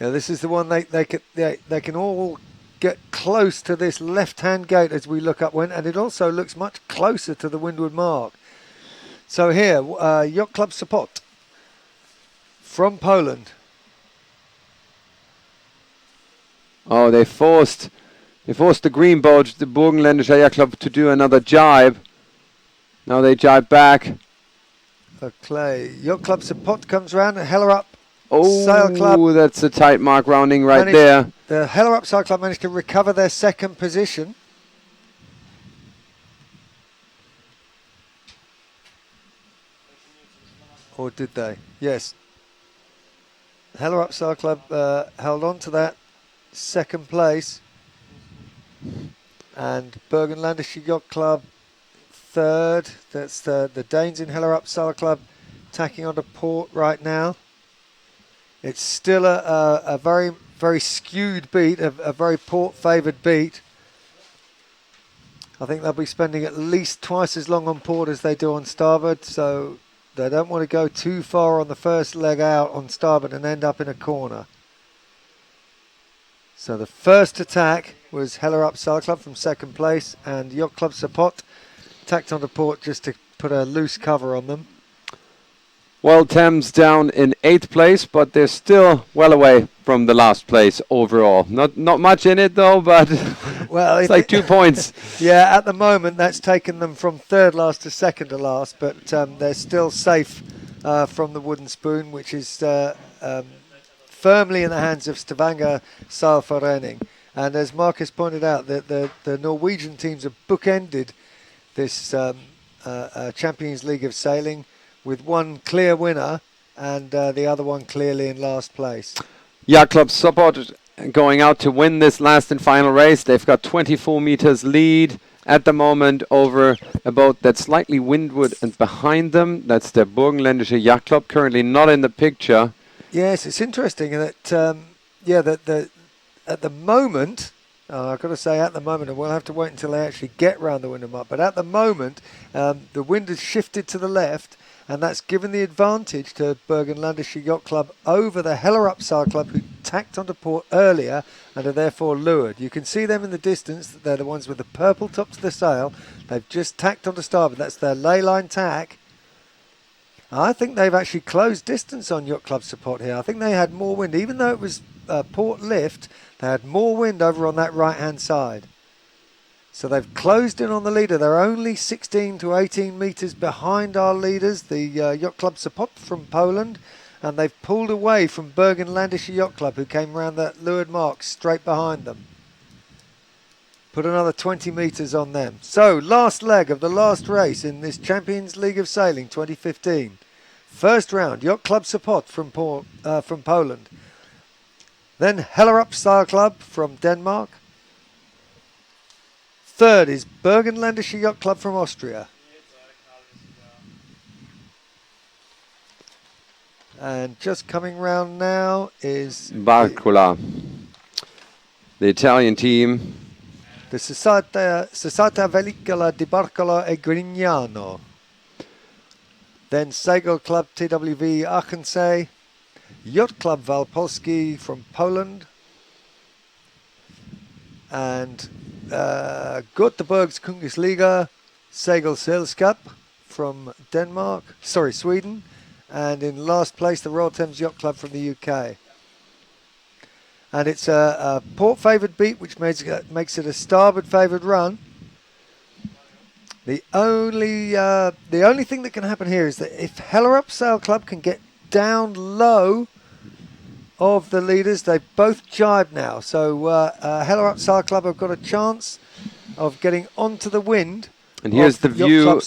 Yeah, this is the one they can all get close to this left-hand gate as we look upwind, and it also looks much closer to the windward mark. So here, Yacht Club Sopot from Poland. Oh, they forced the green boat, the Burgenländische Yacht Club, to do another jibe. Now they jibe back. Okay, Yacht Club Sopot comes round, Hellerup Sail Club. Oh, that's a tight mark rounding right there. The Hellerup Sail Club managed to recover their second position. Or did they? Yes. Hellerup Sail Club held on to that second place, and Bergenländische Yacht Club third. That's the Danes in Hellerup Sail Club tacking onto port right now. It's still a very, very skewed beat, a very port-favoured beat. I think they'll be spending at least twice as long on port as they do on starboard, so they don't want to go too far on the first leg out on starboard and end up in a corner. So the first attack was Hellerup Sail Club from second place, and Yacht Club Sopot tacked onto port just to put a loose cover on them. Well, Thames down in 8th place, but they're still well away from the last place overall. Not much in it though, but well, it's like 2 points. Yeah, at the moment that's taken them from third last to second to last, but they're still safe from the wooden spoon, which is firmly in the hands of Stavanger Seilforening. And as Marcus pointed out, the Norwegian teams have bookended this Champions League of Sailing with one clear winner and the other one clearly in last place. Yacht Club Sopot going out to win this last and final race. They've got 24 meters lead at the moment over a boat that's slightly windward and behind them. That's the Burgenländische Yacht Club, currently not in the picture. Yes, it's interesting that at the moment, I've got to say at the moment, and we'll have to wait until they actually get round the windward mark, but at the moment the wind has shifted to the left, and that's given the advantage to Bergenländische Yacht Club over the Hellerup Sail Club, who tacked onto port earlier and are therefore lured. You can see them in the distance. They're the ones with the purple top to the sail. They've just tacked onto starboard. That's their ley line tack. I think they've actually closed distance on Yacht Club Sopot here. I think they had more wind. Even though it was port lift, they had more wind over on that right-hand side. So they've closed in on the leader. They're only 16 to 18 metres behind our leaders, the Yacht Club Sopot from Poland, and they've pulled away from Bergenländische Yacht Club, who came around that leeward mark straight behind them. Put another 20 metres on them. So last leg of the last race in this Champions League of Sailing 2015. First round, Yacht Club Sopot from Poland. Then Hellerup Style Club from Denmark. Third is Bergenländische Yacht Club from Austria. And just coming round now is Barcola, the Italian team. The Società Velicola di Barcola e Grignano. Then Segal Club TWV Achensee, Yacht Club Walpolski from Poland, and Göteborgs Kungisliga Segal Sällskap from Sweden, and in last place the Royal Thames Yacht Club from the UK. And it's a port favoured beat, which makes it a starboard favoured run. The only thing that can happen here is that if Hellerup Sail Club can get down low of the leaders, they both jibe now. So Hellerup Sail Club have got a chance of getting onto the wind. And here's the view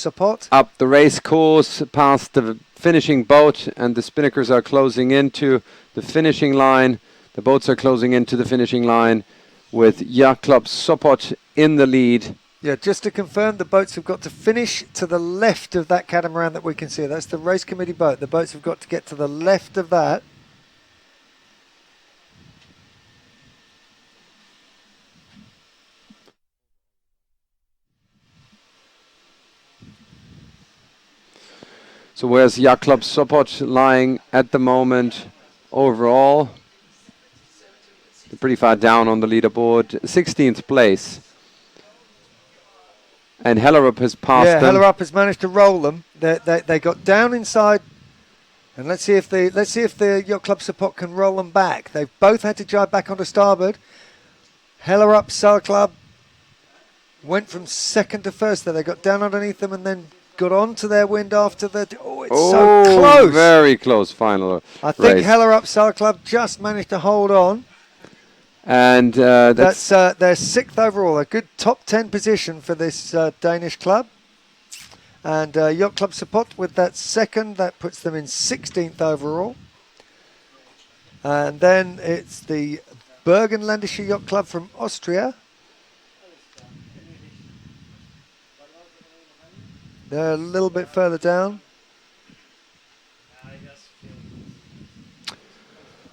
up the race course past the finishing boat, and the spinnakers are closing into the finishing line. The boats are closing into the finishing line with Yacht Club Sopot in the lead. Yeah, just to confirm, the boats have got to finish to the left of that catamaran that we can see. That's the race committee boat. The boats have got to get to the left of that. So where's Yacht Club Sopot lying at the moment overall? They're pretty far down on the leaderboard. 16th place. And Hellerup has passed them. Hellerup has managed to roll them. They got down inside, and let's see if the Yacht Club Sopot can roll them back. They've both had to jibe back onto starboard. Hellerup Sail Club went from second to first there. They got down underneath them and then got onto their wind after the... Oh, it's so close. Very close final I think race. Hellerup Sail Club just managed to hold on. And that's their sixth overall. A good top 10 position for this Danish club. And Yacht Club Sopot with that second, that puts them in 16th overall. And then it's the Bergenländische Yacht Club from Austria. They're a little bit further down.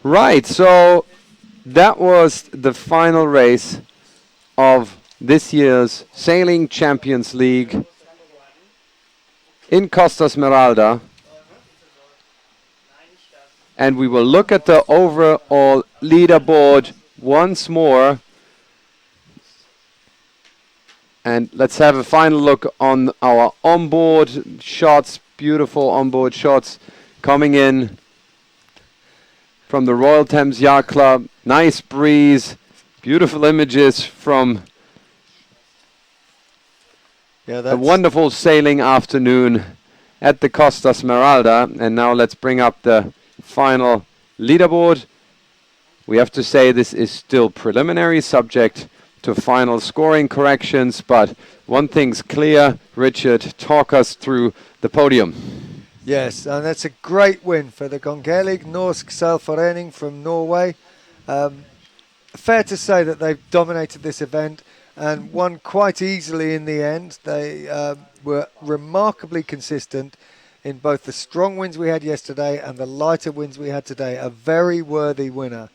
Right, so that was the final race of this year's Sailing Champions League in Costa Smeralda. And we will look at the overall leaderboard once more. And let's have a final look on our onboard shots, beautiful onboard shots coming in from the Royal Thames Yacht Club. Nice breeze, beautiful images from a wonderful sailing afternoon at the Costa Smeralda. And now let's bring up the final leaderboard. We have to say this is still preliminary, subject to final scoring corrections, but one thing's clear. Richard, talk us through the podium. Yes, and that's a great win for the Kongelig Norsk Seilforening from Norway. Fair to say that they've dominated this event and won quite easily in the end. They were remarkably consistent in both the strong winds we had yesterday and the lighter winds we had today. A very worthy winner.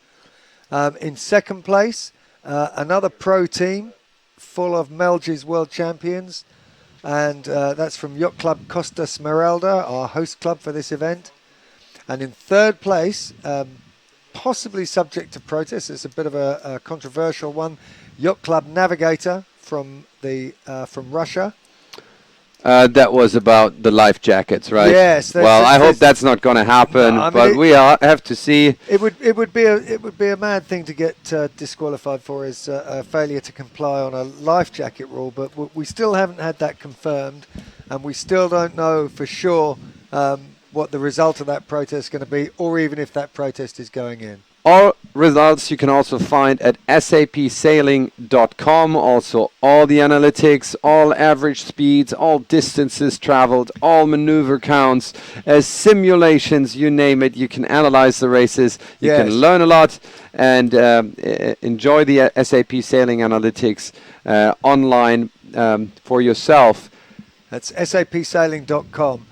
In second place, another pro team full of Melge's world champions, and that's from Yacht Club Costa Smeralda, our host club for this event. And in third place, possibly subject to protest, it's a bit of a controversial one, Yacht Club Navigator from Russia. That was about the life jackets, right? Yes. Well, I hope that's not going to happen, no, but we have to see. It would be a mad thing to get disqualified for is a failure to comply on a life jacket rule. But we still haven't had that confirmed, and we still don't know for sure what the result of that protest is going to be, or even if that protest is going in. All results you can also find at sapsailing.com. Also all the analytics, all average speeds, all distances traveled, all maneuver counts, simulations, you name it. You can analyze the races. You Yes. can learn a lot and enjoy the SAP Sailing Analytics online for yourself. That's sapsailing.com.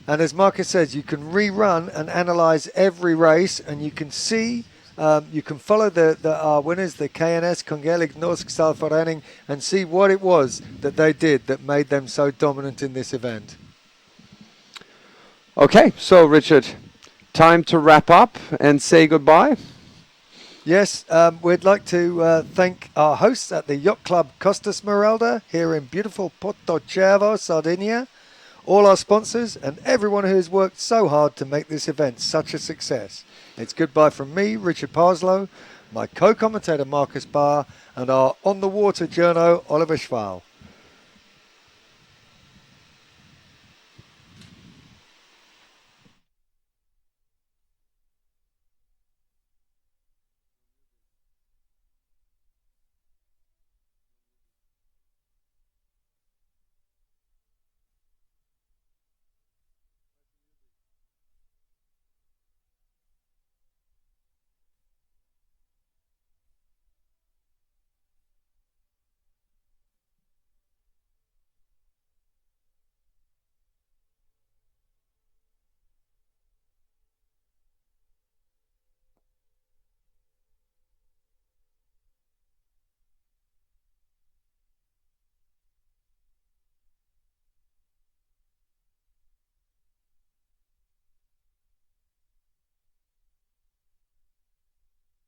And as Marcus says, you can rerun and analyze every race, and you can see, you can follow our winners, the KNS, Kongelig Norsk Salforening, and see what it was that they did that made them so dominant in this event. Okay, so Richard, time to wrap up and say goodbye. Yes, we'd like to thank our hosts at the Yacht Club Costa Smeralda here in beautiful Porto Cervo, Sardinia, all our sponsors and everyone who has worked so hard to make this event such a success. It's goodbye from me, Richard Parslow, my co-commentator Marcus Barr, and our on-the-water journo Oliver Schwal.